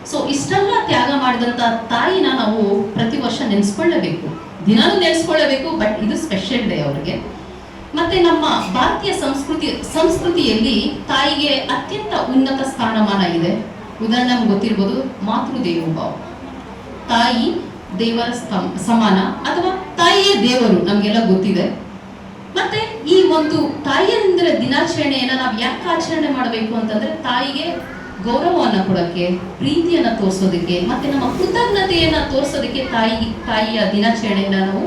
ಸೊ ಇಷ್ಟೆಲ್ಲ ತ್ಯಾಗ ಮಾಡಿದಂತ ತಾಯಿನ ನಾವು ಪ್ರತಿ ವರ್ಷ ನೆನೆಸ್ಕೊಳ್ಳಬೇಕು, ದಿನಾನೂ ನೆನೆಸ್ಕೊಳ್ಳಬೇಕು. ಬಟ್ ಇದು ಸ್ಪೆಷಲ್ ಡೇ ಅವ್ರಿಗೆ. ಮತ್ತೆ ನಮ್ಮ ಭಾರತೀಯ ಸಂಸ್ಕೃತಿಯಲ್ಲಿ ತಾಯಿಗೆ ಅತ್ಯಂತ ಉನ್ನತ ಸ್ಥಾನಮಾನ ಇದೆ. ಉದಾಹರಣೆ ನಮ್ಗೆ ಗೊತ್ತಿರ್ಬೋದು, ಮಾತೃದೇವೋಭವ. ತಾಯಿ ದೇವರ ಸಮಾನ ಅಥವಾ ತಾಯಿಯೇ ದೇವರು, ನಮ್ಗೆಲ್ಲ ಗೊತ್ತಿದೆ. ಮತ್ತೆ ಈ ಒಂದು ತಾಯಿಯಂದ್ರ ದಿನಾಚರಣೆಯನ್ನ ನಾವು ಯಾಕೆ ಆಚರಣೆ ಮಾಡಬೇಕು ಅಂತಂದ್ರೆ, ತಾಯಿಗೆ ಗೌರವವನ್ನ ಕೊಡಕ್ಕೆ, ಪ್ರೀತಿಯನ್ನ ತೋರಿಸೋದಕ್ಕೆ, ಮತ್ತೆ ನಮ್ಮ ಕೃತಜ್ಞತೆಯನ್ನ ತೋರಿಸೋದಕ್ಕೆ ತಾಯಿಯ ದಿನಾಚರಣೆಯನ್ನ ನಾವು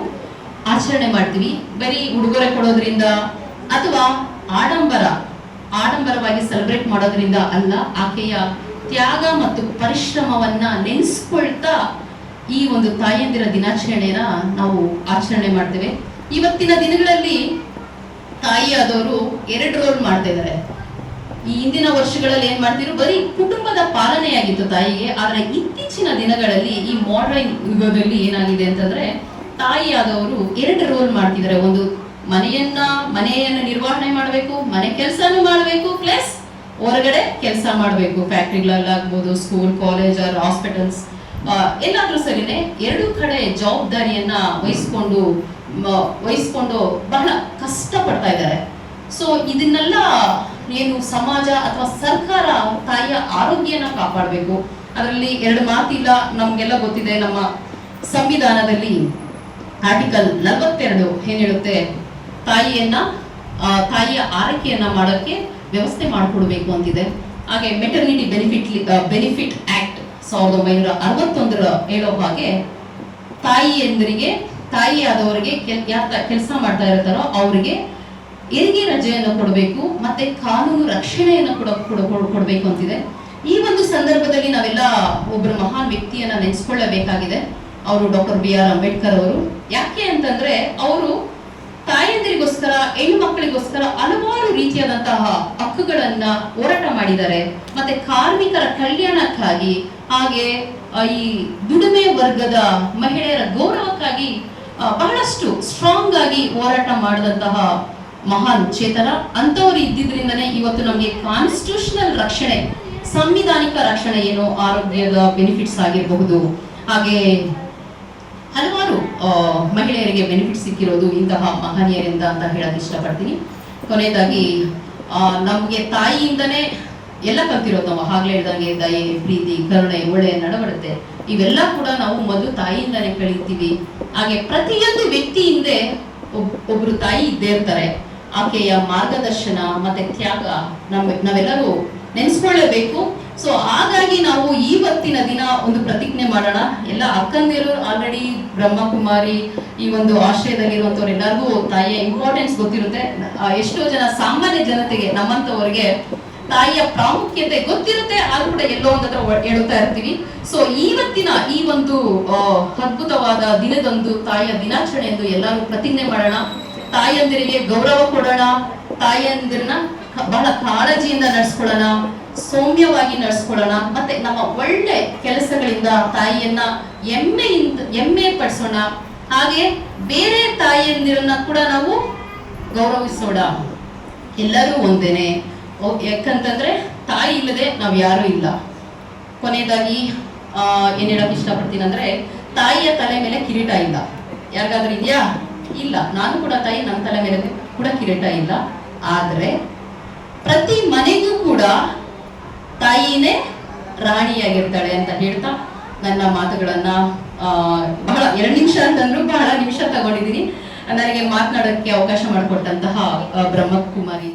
ಆಚರಣೆ ಮಾಡ್ತೀವಿ. ಬರೀ ಉಡುಗೊರೆ ಕೊಡೋದ್ರಿಂದ ಅಥವಾ ಆಡಂಬರವಾಗಿ ಸೆಲೆಬ್ರೇಟ್ ಮಾಡೋದ್ರಿಂದ ಅಲ್ಲ, ಆಕೆಯ ತ್ಯಾಗ ಮತ್ತು ಪರಿಶ್ರಮವನ್ನ ನೆನೆಸ್ಕೊಳ್ತಾ ಈ ಒಂದು ತಾಯಂದಿರ ದಿನಾಚರಣೆಯನ್ನ ನಾವು ಆಚರಣೆ ಮಾಡ್ತೇವೆ. ಇವತ್ತಿನ ದಿನಗಳಲ್ಲಿ ತಾಯಿಯಾದವರು 2 ರೋಲ್ ಮಾಡ್ತಾ ಇದ್ದಾರೆ. ಈ ಹಿಂದಿನ ವರ್ಷಗಳಲ್ಲಿ ಏನ್ ಮಾಡ್ತಿದ್ರು, ಬರೀ ಕುಟುಂಬದ ಪಾಲನೆಯಾಗಿತ್ತು ತಾಯಿಗೆ. ಆದ್ರೆ ಇತ್ತೀಚಿನ ದಿನಗಳಲ್ಲಿ ಈ ಮಾಡರ್ನ್ ಯುಗದಲ್ಲಿ ಏನಾಗಿದೆ ಅಂತಂದ್ರೆ, ತಾಯಿಯಾದವರು 2 ರೋಲ್ ಮಾಡ್ತಿದ್ದಾರೆ. ಒಂದು ಮನೆಯನ್ನ ನಿರ್ವಹಣೆ ಮಾಡಬೇಕು, ಮನೆ ಕೆಲಸನೂ ಮಾಡಬೇಕು, ಪ್ಲಸ್ ಹೊರಗಡೆ ಕೆಲಸ ಮಾಡಬೇಕು. ಫ್ಯಾಕ್ಟ್ರಿಗಳಲ್ಲಾಗ್ಬೋದು, ಸ್ಕೂಲ್, ಕಾಲೇಜ್, ಹಾಸ್ಪಿಟಲ್ಸ್, ಎಲ್ಲಾದ್ರೂ ಸರಿನೇ 2 ಕಡೆ ಜವಾಬ್ದಾರಿಯನ್ನ ವಹಿಸ್ಕೊಂಡು ಬಹಳ ಕಷ್ಟ ಪಡ್ತಾ ಇದ್ದಾರೆ. ಸೊ ಇದನ್ನೆಲ್ಲ ಏನು ಸಮಾಜ ಅಥವಾ ಸರ್ಕಾರ ತಾಯಿಯ ಆರೋಗ್ಯನ ಕಾಪಾಡಬೇಕು. ಅದರಲ್ಲಿ 2 ಮಾತಿಲ್ಲ. ನಮ್ಗೆಲ್ಲ ಗೊತ್ತಿದೆ, ನಮ್ಮ ಸಂವಿಧಾನದಲ್ಲಿ ಆರ್ಟಿಕಲ್ 42 ಏನ್ ಹೇಳುತ್ತೆ, ತಾಯಿಯ ಆರೈಕೆಯನ್ನ ಮಾಡೋಕ್ಕೆ ವ್ಯವಸ್ಥೆ ಮಾಡಿಕೊಡ್ಬೇಕು ಅಂತಿದೆ. ಹಾಗೆ ಮೆಟರ್ನಿಟಿ ಬೆನಿಫಿಟ್ ಆಕ್ಟ್ 1961 ಹೇಳೋ ಹಾಗೆ ತಾಯಿಯಾದವರಿಗೆ ಕೆಲಸ ಮಾಡ್ತಾ ಇರ್ತಾರೋ ಅವರಿಗೆ ಹೆರಿಗೆ ರಜೆಯನ್ನು ಕೊಡಬೇಕು, ಮತ್ತೆ ಕಾನೂನು ರಕ್ಷಣೆಯನ್ನು ಕೊಡಬೇಕು ಅಂತಿದೆ. ಈ ಒಂದು ಸಂದರ್ಭದಲ್ಲಿ ನಾವೆಲ್ಲ ಒಬ್ಬರು ಮಹಾನ್ ವ್ಯಕ್ತಿಯನ್ನ ನೆನೆಸ್ಕೊಳ್ಳಬೇಕಾಗಿದೆ. ಅವರು ಡಾಕ್ಟರ್ BR ಅಂಬೇಡ್ಕರ್ ಅವರು. ಯಾಕೆ ಅಂತಂದ್ರೆ, ಅವರು ತಾಯಂದಿರಿಗೋಸ್ಕರ, ಹೆಣ್ಣು ಮಕ್ಕಳಿಗೋಸ್ಕರ ಹಲವಾರು ರೀತಿಯಾದಂತಹ ಹಕ್ಕುಗಳನ್ನ ಹೋರಾಟ ಮಾಡಿದ್ದಾರೆ. ಮತ್ತೆ ಕಾರ್ಮಿಕರ ಕಲ್ಯಾಣಕ್ಕಾಗಿ, ಹಾಗೆ ಈ ದುಡಿಮೆ ವರ್ಗದ ಮಹಿಳೆಯರ ಗೌರವಕ್ಕಾಗಿ ಬಹಳಷ್ಟು ಸ್ಟ್ರಾಂಗ್ ಆಗಿ ಹೋರಾಟ ಮಾಡಿದಂತಹ ಮಹಾನ್ ಚೇತನ. ಅಂತವರು ಇದ್ದಿದ್ರಿಂದನೇ ಇವತ್ತು ನಮಗೆ ಕಾನ್ಸ್ಟಿಟ್ಯೂಷನಲ್ ರಕ್ಷಣೆ, ಸಂವಿಧಾನಿಕ ರಕ್ಷಣೆ, ಏನು ಆರೋಗ್ಯದ ಬೆನಿಫಿಟ್ಸ್ ಆಗಿರಬಹುದು, ಹಾಗೆ ಹಲವಾರು ಮಹಿಳೆಯರಿಗೆ ಬೆನಿಫಿಟ್ ಸಿಕ್ಕಿರೋದು ಇಂತಹ ಮಹನೀಯರಿಂದ ಅಂತ ಹೇಳಕ್ ಇಷ್ಟಪಡ್ತೀನಿ. ಕೊನೆಯದಾಗಿ ನಮಗೆ ತಾಯಿಯಿಂದನೇ ಎಲ್ಲ ಕಲ್ತಿರೋದು. ನಾವು ಆಗ್ಲೇ ಹೇಳ್ದಂಗೆ ದಯೆ, ಪ್ರೀತಿ, ಕರುಣೆ, ಒಳ್ಳೆಯ ನಡವಳಿಕೆ ಇವೆಲ್ಲ ಕೂಡ ನಾವು ಮೊದಲು ತಾಯಿಯಿಂದನೇ ಕಲಿತೀವಿ. ಹಾಗೆ ಪ್ರತಿಯೊಂದು ವ್ಯಕ್ತಿ ಹಿಂದೆ ಒಬ್ರು ತಾಯಿ ಇದ್ದೇ ಇರ್ತಾರೆ. ಆಕೆಯ ಮಾರ್ಗದರ್ಶನ ಮತ್ತೆ ತ್ಯಾಗ ನಾವೆಲ್ಲರೂ ನೆನೆಸ್ಕೊಳ್ಳೇಬೇಕು. ಸೊ ಹಾಗಾಗಿ ನಾವು ಇವತ್ತಿನ ದಿನ ಒಂದು ಪ್ರತಿಜ್ಞೆ ಮಾಡೋಣ. ಎಲ್ಲ ಅಕ್ಕಂದಿರು ಆಲ್ರೆಡಿ ಬ್ರಹ್ಮಕುಮಾರಿ ಈ ಒಂದು ಆಶ್ರಯದಲ್ಲಿರುವಂತವ್ರು ಎಲ್ಲರಿಗೂ ತಾಯಿಯ ಇಂಪಾರ್ಟೆನ್ಸ್ ಗೊತ್ತಿರುತ್ತೆ. ಎಷ್ಟೋ ಜನ ಸಾಮಾನ್ಯ ಜನತೆಗೆ ನಮ್ಮಂತವರಿಗೆ ತಾಯಿಯ ಪ್ರಾಮುಖ್ಯತೆ ಗೊತ್ತಿರುತ್ತೆ, ಆದ್ರೂ ಕೂಡ ಎಲ್ಲೋ ಒಂದತ್ರ ಹೇಳುತ್ತಾ ಇರ್ತೀವಿ. ಸೊ ಇವತ್ತಿನ ಈ ಒಂದು ಅದ್ಭುತವಾದ ದಿನದಂದು ತಾಯಿಯ ದಿನಾಚರಣೆ ಎಂದು ಎಲ್ಲರೂ ಪ್ರತಿಜ್ಞೆ ಮಾಡೋಣ. ತಾಯಿಯಂದಿರಿಗೆ ಗೌರವ ಕೊಡೋಣ, ತಾಯಿಯಂದಿರನ್ನ ಬಹಳ ಕಾಳಜಿಯಿಂದ ನಡೆಸ್ಕೊಳ್ಳೋಣ, ಸೌಮ್ಯವಾಗಿ ನಡೆಸ್ಕೊಳ್ಳೋಣ, ಮತ್ತೆ ನಮ್ಮ ಒಳ್ಳೆ ಕೆಲಸಗಳಿಂದ ತಾಯಿಯನ್ನ ಹೆಮ್ಮೆ ಪಡಿಸೋಣ. ಹಾಗೆ ಬೇರೆ ತಾಯಿಯಂದಿರನ್ನ ಕೂಡ ನಾವು ಗೌರವಿಸೋಣ. ಎಲ್ಲರೂ ಒಂದೇನೆ, ಯಾಕಂತಂದ್ರೆ ತಾಯಿ ಇಲ್ಲದೆ ನಾವ್ ಯಾರು ಇಲ್ಲ. ಕೊನೆಯದಾಗಿ ಏನ್ ಹೇಳಕ್ ಇಷ್ಟಪಡ್ತೀನಿ ಅಂದ್ರೆ, ತಾಯಿಯ ತಲೆ ಮೇಲೆ ಕಿರೀಟ ಇಲ್ಲ. ಯಾರಿಗಾದ್ರೂ ಇದೆಯಾ? ಇಲ್ಲ. ನಾನು ಕೂಡ ತಾಯಿ, ನನ್ನ ತಲೆ ಮೇಲೆ ಕೂಡ ಕಿರೀಟ ಇಲ್ಲ. ಆದ್ರೆ ಪ್ರತಿ ಮನೆಗೂ ಕೂಡ ತಾಯಿನೇ ರಾಣಿಯಾಗಿರ್ತಾಳೆ ಅಂತ ಹೇಳ್ತಾ ನನ್ನ ಮಾತುಗಳನ್ನ ಬಹಳ 2 ನಿಮಿಷ ಅಂತಂದ್ರು ಬಹಳ ನಿಮಿಷ ತಗೊಂಡಿದ್ದೀನಿ. ನನಗೆ ಮಾತನಾಡೋಕ್ಕೆ ಅವಕಾಶ ಮಾಡಿಕೊಟ್ಟಂತಹ ಬ್ರಹ್ಮಕುಮಾರಿ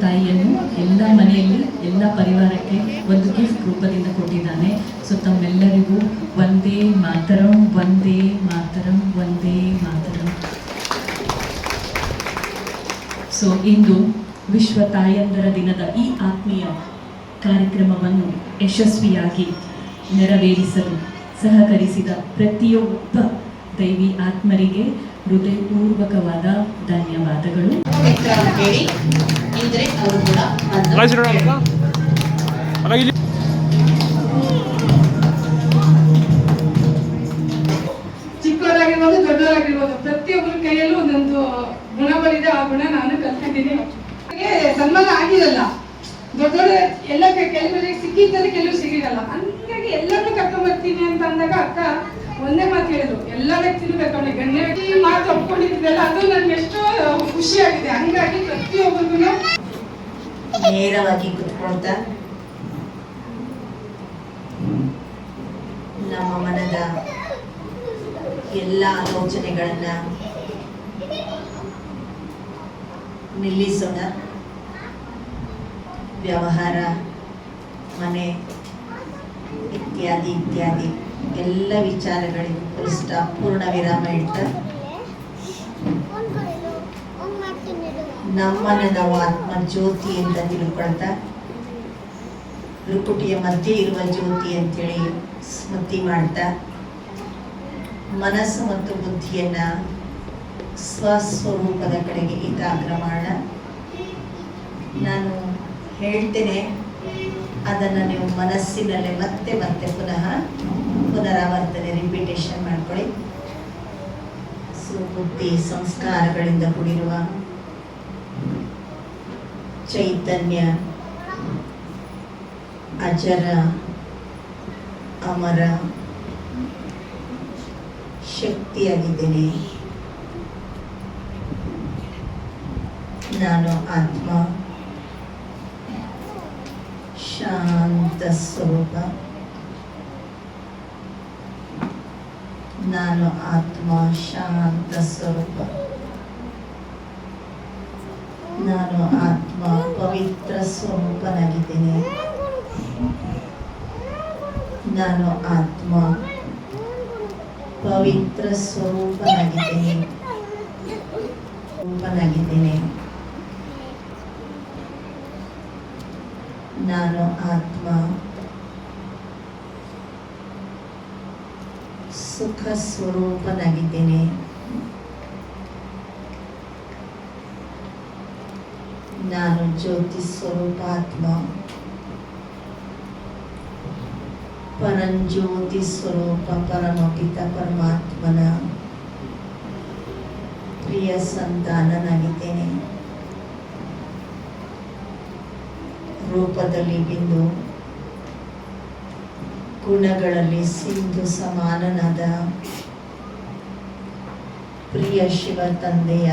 ತಾಯಿಯನ್ನು ಎಲ್ಲ ಮನೆಯಲ್ಲಿ ಎಲ್ಲ ಪರಿವಾರಕ್ಕೆ ಒಂದು ಗಿಫ್ಟ್ ರೂಪದಿಂದ ಕೊಟ್ಟಿದ್ದಾನೆ. ಸೊ ತಮ್ಮೆಲ್ಲರಿಗೂ ವಂದೇ ಮಾತರಂ, ವಂದೇ ಮಾತರಂ, ವಂದೇ ಮಾತರಂ. ಸೊ ಇಂದು ವಿಶ್ವ ತಾಯಂದರ ದಿನದ ಈ ಆತ್ಮೀಯ ಕಾರ್ಯಕ್ರಮವನ್ನು ಯಶಸ್ವಿಯಾಗಿ ನೆರವೇರಿಸಲು ಸಹಕರಿಸಿದ ಪ್ರತಿಯೊಬ್ಬ ದೈವಿ ಆತ್ಮರಿಗೆ ಹೃದಯಪೂರ್ವಕವಾದ ಧನ್ಯವಾದಗಳು. ಹೇಳಿ ಇದ್ರೆ ಅವರು ಕೂಡ ಚಿಕ್ಕವರಾಗಿರ್ಬೋದು ದೊಡ್ಡವರಾಗಿರ್ಬೋದು ಪ್ರತಿಯೊಬ್ಬರ ಕೈಯಲ್ಲೂ ಒಂದೊಂದು ಗುಣಗಳಿದೆ. ಆ ಗುಣ ನಾನು ಕಲ್ತಿದ್ದೀನಿ. ಸನ್ಮಾನ ಆಗಿರಲ್ಲ, ದೊಡ್ಡ ದೊಡ್ಡ ಎಲ್ಲ ಕೆಲವರಿಗೆ ಸಿಕ್ಕಿದ್ದಲ್ಲಿ ಕೆಲವು ಸಿಗಿರಲ್ಲ. ಹಂಗಾಗಿ ಎಲ್ಲರನ್ನೂ ಕರ್ಕೊಂಡ್ ಬರ್ತೀನಿ ಅಂತ ಅಂದಾಗ ಅಕ್ಕ ಒಂದೇ ಮಾತು ಹೇಳಿದ್ರು, ಎಲ್ಲ ವ್ಯಕ್ತಿನೂ ಕರ್ಕೊಂಡು ಗಣ್ಯ ವ್ಯಕ್ತಿ ಮಾತು ಒಪ್ಕೊಂಡಿದ್ದೆಲ್ಲ ಅದು ನನ್ಗೆ ಎಷ್ಟೋ ಖುಷಿಯಾಗಿದೆ. ಹಂಗಾಗಿ ಪ್ರತಿಯೊಬ್ಬರಿಗೂ ನೇರವಾಗಿ ಕುತ್ಕೊಳ್ತಾ ನಮ್ಮ ಮನದ ಎಲ್ಲ ಆಲೋಚನೆಗಳನ್ನ ನಿಲ್ಲಿಸೋಣ. ವ್ಯವಹಾರ, ಮನೆ ಇತ್ಯಾದಿ ಇತ್ಯಾದಿ ಎಲ್ಲ ವಿಚಾರಗಳಿಗೂ ಪೂರ್ಣ ವಿರಾಮ ಇಡ್ತಾ ನಮ್ಮನ್ನ ನಾವು ಆತ್ಮ ಜ್ಯೋತಿ ಅಂತ ತಿಳ್ಕೊಳ್ತಾ ರುಕುಟಿಯ ಮಧ್ಯೆ ಇರುವ ಜ್ಯೋತಿ ಅಂತೇಳಿ ಸ್ಮೃತಿ ಮಾಡ್ತಾ ಮನಸ್ಸು ಮತ್ತು ಬುದ್ಧಿಯನ್ನ ಸ್ವಸ್ವರೂಪದ ಕಡೆಗೆ ಏಕಾಗ್ರ ಮಾಡ. ನಾನು ಹೇಳ್ತೇನೆ, ಅದನ್ನು ನೀವು ಮನಸ್ಸಿನಲ್ಲೇ ಮತ್ತೆ ಮತ್ತೆ ಪುನರಾವರ್ತನೆ ರಿಪಿಟೇಷನ್ ಮಾಡ್ಕೊಳ್ಳಿ. ಬುದ್ಧಿ ಸಂಸ್ಕಾರಗಳಿಂದ ಕೂಡಿರುವ ಚೈತನ್ಯ ಅಜರ ಅಮರ ಶಕ್ತಿಯಾಗಿದ್ದೇನೆ. ನಾನು ಆತ್ಮ, ಶಾಂತ ಸ್ವರೂಪ. ನಾನು ಆತ್ಮ, ಶಾಂತ ಸ್ವರೂಪ. ನಾನು ಆತ್ಮ, ಪವಿತ್ರ ಸ್ವರೂಪನಾಗಿದ್ದೇನೆ. ನಾನು ಆತ್ಮ, ಪವಿತ್ರ ಸ್ವರೂಪನಾಗಿದ್ದೇನೆ. ನಾನು ಆತ್ಮ, ಸುಖ ಸ್ವರೂಪನಾಗಿದ್ದೇನೆ. ನಾನು ಜ್ಯೋತಿ ಸ್ವರೂಪ ಆತ್ಮ. ಪರಂಜ್ಯೋತಿ ಸ್ವರೂಪ ಪರಮಪಿತ ಪರಮಾತ್ಮನ ಪ್ರಿಯ ಸಂತಾನನಾಗಿದ್ದೇನೆ. ರೂಪದಲ್ಲಿ ಬಿಂದು, ಗುಣಗಳಲ್ಲಿ ಸಿಂಧು ಸಮಾನನಾದ ಪ್ರಿಯ ಶಿವ ತಂದೆಯ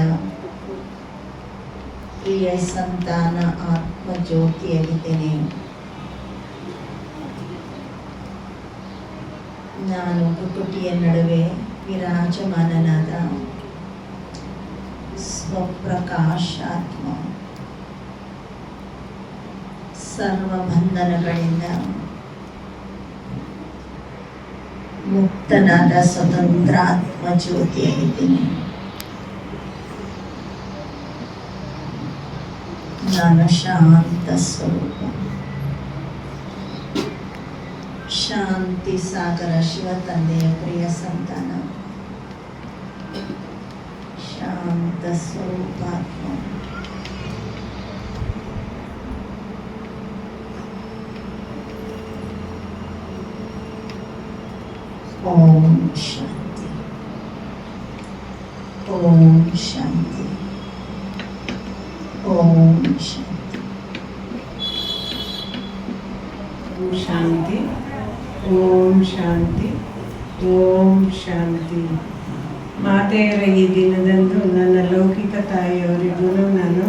ಪ್ರಿಯ ಸಂತಾನ ಆತ್ಮಜ್ಯೋತಿಯಾಗಿದ್ದೇನೆ. ನಾನು ಕುಟುಟಿಯ ನಡುವೆ ವಿರಾಜಮಾನನಾದ ಸ್ವಪ್ರಕಾಶಾತ್ಮ, ಸರ್ವ ಬಂಧನಗಳಿಂದ ಮುಕ್ತನಾದ ಸ್ವತಂತ್ರ ಆತ್ಮ ಜ್ಯೋತಿಯಾಗಿದ್ದೀನಿ. ನಾನು ಶಾಂತ ಸ್ವರೂಪ, ಶಾಂತಿ ಸಾಗರ ಶಿವ ತಂದೆಯ ಪ್ರಿಯ ಸಂತಾನ, ಶಾಂತ ಸ್ವರೂಪಾತ್ಮ. ಓಂ ಶಾಂತಿ, ಓಂ ಶಾಂತಿ, ಓಂ ಶಾಂತಿ. ಓಂ ಶಾಂತಿ, ಓಂ ಶಾಂತಿ, ಓಂ ಶಾಂತಿ. ಮಾತೆಯರ ಈ ದಿನದಂದು ನನ್ನ ಲೌಕಿಕ ತಾಯಿಯವರಿಗೂ ನಾನು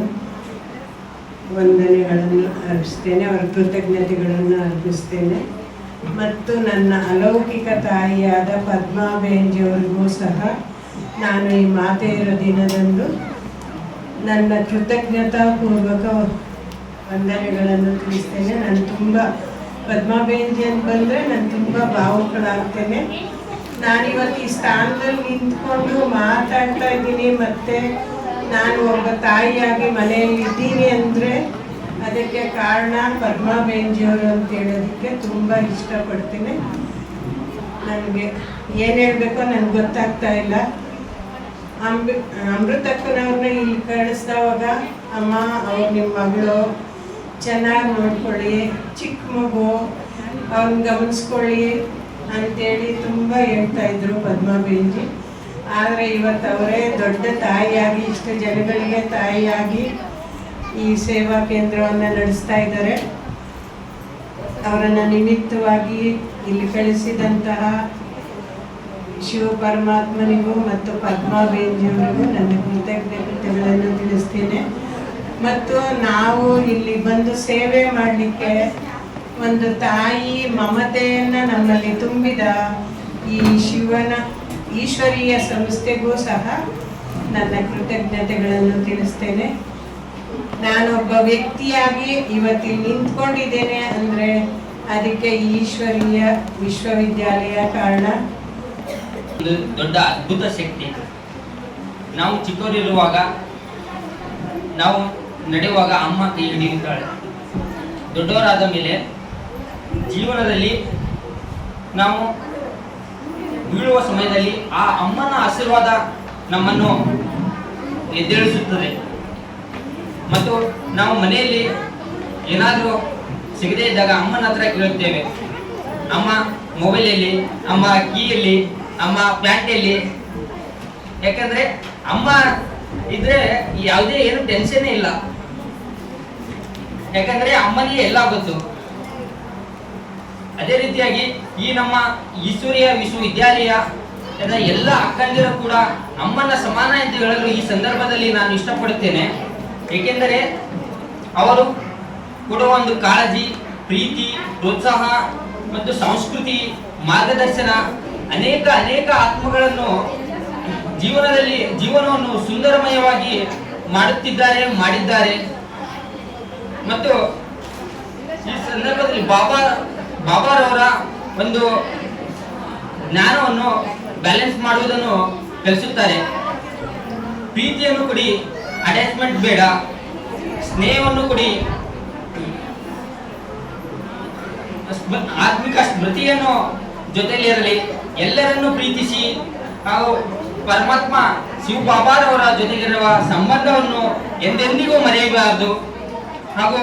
ವಂದನೆಗಳನ್ನು ಅರ್ಪಿಸ್ತೇನೆ, ಅವರ ಕೃತಜ್ಞತೆಗಳನ್ನು ಅರ್ಪಿಸ್ತೇನೆ. ಮತ್ತು ನನ್ನ ಅಲೌಕಿಕ ತಾಯಿಯಾದ ಪದ್ಮಾಬೇಂಜಿಯವರಿಗೂ ಸಹ ನಾನು ಈ ಮಾತೆಯರ ದಿನದಂದು ನನ್ನ ಕೃತಜ್ಞತಾಪೂರ್ವಕ ವಂದನೆಗಳನ್ನು ತಿಳಿಸ್ತೇನೆ. ನಾನು ತುಂಬ ಪದ್ಮಾಬೇಂಜಿ ಅಂತ ಬಂದರೆ ನಾನು ತುಂಬ ಭಾವುಕಳಾಗ್ತೇನೆ. ನಾನಿವತ್ತು ಈ ಸ್ಥಾನದಲ್ಲಿ ನಿಂತ್ಕೊಂಡು ಮಾತಾಡ್ತಾ ಇದ್ದೀನಿ, ಮತ್ತು ನಾನು ಒಬ್ಬ ತಾಯಿಯಾಗಿ ಮನೆಯಲ್ಲಿ ಇದ್ದೀನಿ ಅಂದರೆ ಅದಕ್ಕೆ ಕಾರಣ ಪದ್ಮಾಬೇಂಜಿಯವರು ಅಂತ ಹೇಳೋದಕ್ಕೆ ತುಂಬ ಇಷ್ಟಪಡ್ತೀನಿ. ನನಗೆ ಏನು ಹೇಳಬೇಕೋ ನನಗೆ ಗೊತ್ತಾಗ್ತಾ ಇಲ್ಲ. ಅಮೃತಕ್ಕನವ್ರನ್ನ ಇಲ್ಲಿ ಕಳಿಸ್ದವಾಗ, ಅಮ್ಮ ಅವ್ರು ನಿಮ್ಮ ಮಗಳು ಚೆನ್ನಾಗಿ ನೋಡ್ಕೊಳ್ಳಿ, ಚಿಕ್ಕ ಮಗು ಅವ್ರನ್ನ ಗಮನಿಸ್ಕೊಳ್ಳಿ ಅಂತೇಳಿ ತುಂಬ ಹೇಳ್ತಾಯಿದ್ರು ಪದ್ಮಾಬೇಂಜಿ. ಆದರೆ ಇವತ್ತು ಅವರೇ ದೊಡ್ಡ ತಾಯಿಯಾಗಿ, ಇಷ್ಟು ಜನಗಳಿಗೆ ತಾಯಿಯಾಗಿ ಈ ಸೇವಾ ಕೇಂದ್ರವನ್ನು ನಡೆಸ್ತಾ ಇದ್ದಾರೆ. ಅವರನ್ನು ನಿಮಿತ್ತವಾಗಿ ಇಲ್ಲಿ ಕಳಿಸಿದಂತಹ ಶಿವ ಪರಮಾತ್ಮನಿಗೂ ಮತ್ತು ಪದ್ಮಾಬೇಂಜಿಯವರಿಗೂ ನನ್ನ ಕೃತಜ್ಞತೆಗಳನ್ನು ತಿಳಿಸ್ತೇನೆ. ಮತ್ತು ನಾವು ಇಲ್ಲಿ ಬಂದು ಸೇವೆ ಮಾಡಲಿಕ್ಕೆ ಒಂದು ತಾಯಿ ಮಮತೆಯನ್ನು ನಮ್ಮಲ್ಲಿ ತುಂಬಿದ ಈ ಶಿವನ ಈಶ್ವರೀಯ ಸಂಸ್ಥೆಗೂ ಸಹ ನನ್ನ ಕೃತಜ್ಞತೆಗಳನ್ನು ತಿಳಿಸ್ತೇನೆ. ನಾನೊಬ್ಬ ವ್ಯಕ್ತಿಯಾಗಿ ಇವತ್ತಿಲ್ಲಿ ನಿಂತ್ಕೊಂಡಿದ್ದೇನೆ ಅಂದರೆ ಅದಕ್ಕೆ ಈಶ್ವರೀಯ ವಿಶ್ವವಿದ್ಯಾಲಯ ಕಾರಣ. ಒಂದು ದೊಡ್ಡ ಅದ್ಭುತ ಶಕ್ತಿ. ನಾವು ಚಿಕ್ಕವರಿರುವಾಗ ನಾವು ನಡೆಯುವಾಗ ಅಮ್ಮ ಕೈ ಹಿಡಿಯುತ್ತಾಳೆ. ದೊಡ್ಡವರಾದ ಮೇಲೆ ಜೀವನದಲ್ಲಿ ನಾವು ಬೀಳುವ ಸಮಯದಲ್ಲಿ ಆ ಅಮ್ಮನ ಆಶೀರ್ವಾದ ನಮ್ಮನ್ನು ಎದ್ದೇಳಿಸುತ್ತದೆ. ಮತ್ತು ನಾವು ಮನೆಯಲ್ಲಿ ಏನಾದರೂ ಸಿಗದೇ ಇದ್ದಾಗ ಅಮ್ಮನ ಹತ್ರ ಕೇಳುತ್ತೇವೆ, ಅಮ್ಮ ಮೊಬೈಲಲ್ಲಿ, ಅಮ್ಮ ಕೀಯಲ್ಲಿ, ಅಮ್ಮ ಪ್ಯಾಂಟಲ್ಲಿ. ಯಾಕಂದರೆ ಅಮ್ಮ ಇದ್ರೆ ಯಾವುದೇ ಏನು ಟೆನ್ಷನ್ನೇ ಇಲ್ಲ. ಯಾಕಂದರೆ ಅಮ್ಮನಿಗೆ ಎಲ್ಲ ಗೊತ್ತು. ಅದೇ ರೀತಿಯಾಗಿ ಈ ನಮ್ಮ ಈಶ್ವರೀಯ ವಿಶ್ವವಿದ್ಯಾಲಯ ಎಲ್ಲ ಅಕ್ಕಂದಿರು ಕೂಡ ಅಮ್ಮನ ಸಮಾನ ಅಂತ ಹೇಳಲು ಈ ಸಂದರ್ಭದಲ್ಲಿ ನಾನು ಇಷ್ಟಪಡುತ್ತೇನೆ. ಏಕೆಂದರೆ ಅವರು ಕೊಡುವ ಒಂದು ಕಾಳಜಿ, ಪ್ರೀತಿ, ಪ್ರೋತ್ಸಾಹ ಮತ್ತು ಸಂಸ್ಕೃತಿ, ಮಾರ್ಗದರ್ಶನ ಅನೇಕ ಆತ್ಮಗಳನ್ನು ಜೀವನವನ್ನು ಸುಂದರಮಯವಾಗಿ ಮಾಡಿದ್ದಾರೆ. ಮತ್ತು ಈ ಸಂದರ್ಭದಲ್ಲಿ ಬಾಬಾರವರ ಒಂದು ಜ್ಞಾನವನ್ನು ಬ್ಯಾಲೆನ್ಸ್ ಮಾಡುವುದನ್ನು ಕಲಿಸುತ್ತಾರೆ. ಪ್ರೀತಿಯನ್ನು ಕೊಡಿ, ಅಟ್ಯಾಚ್ಮೆಂಟ್ ಬೇಡ, ಸ್ನೇಹವನ್ನು ಕೊಡಿ, ಆತ್ಮಿಕ ಸ್ಮೃತಿಯನ್ನು ಜೊತೆಯಲ್ಲಿರಲಿ, ಎಲ್ಲರನ್ನೂ ಪ್ರೀತಿಸಿ. ಹಾಗೂ ಪರಮಾತ್ಮ ಶಿವ ಬಾಬಾರವರ ಜೊತೆಗಿರುವ ಸಂಬಂಧವನ್ನು ಎಂದೆಂದಿಗೂ ಮರೆಯಬಾರದು. ಹಾಗೂ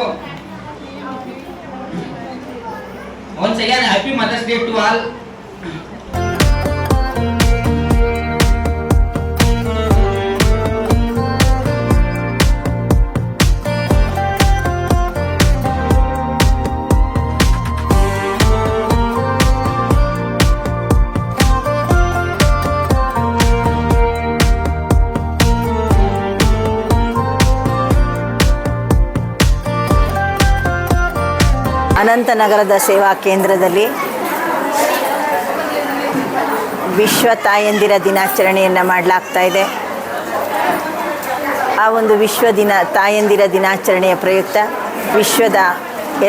once again happy Mother's Day to all. ಅನಂತನಗರದ ಸೇವಾ ಕೇಂದ್ರದಲ್ಲಿ ವಿಶ್ವ ತಾಯಂದಿರ ದಿನಾಚರಣೆಯನ್ನು ಮಾಡಲಾಗ್ತಾ ಇದೆ. ಆ ಒಂದು ತಾಯಂದಿರ ದಿನಾಚರಣೆಯ ಪ್ರಯುಕ್ತ ವಿಶ್ವದ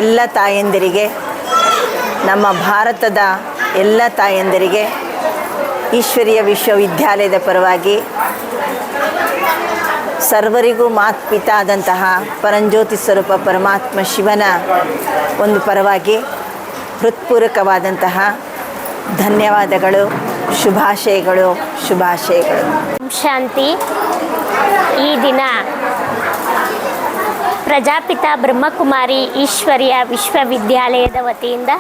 ಎಲ್ಲ ತಾಯಂದಿರಿಗೆ, ನಮ್ಮ ಭಾರತದ ಎಲ್ಲ ತಾಯಂದಿರಿಗೆ ಈಶ್ವರೀಯ ವಿಶ್ವವಿದ್ಯಾಲಯದ ಪರವಾಗಿ ಸರ್ವರಿಗೂ ಮಾತ್ಪಿತ ಆದಂತಹ ಪರಂಜ್ಯೋತಿ ಸ್ವರೂಪ ಪರಮಾತ್ಮ ಶಿವನ ಒಂದು ಪರವಾಗಿ ಹೃತ್ಪೂರ್ವಕವಾದಂತಹ ಧನ್ಯವಾದಗಳು, ಶುಭಾಶಯಗಳು. ಶಾಂತಿ. ಈ ದಿನ ಪ್ರಜಾಪಿತ ಬ್ರಹ್ಮಕುಮಾರಿ ಈಶ್ವರೀಯ ವಿಶ್ವವಿದ್ಯಾಲಯದ ವತಿಯಿಂದ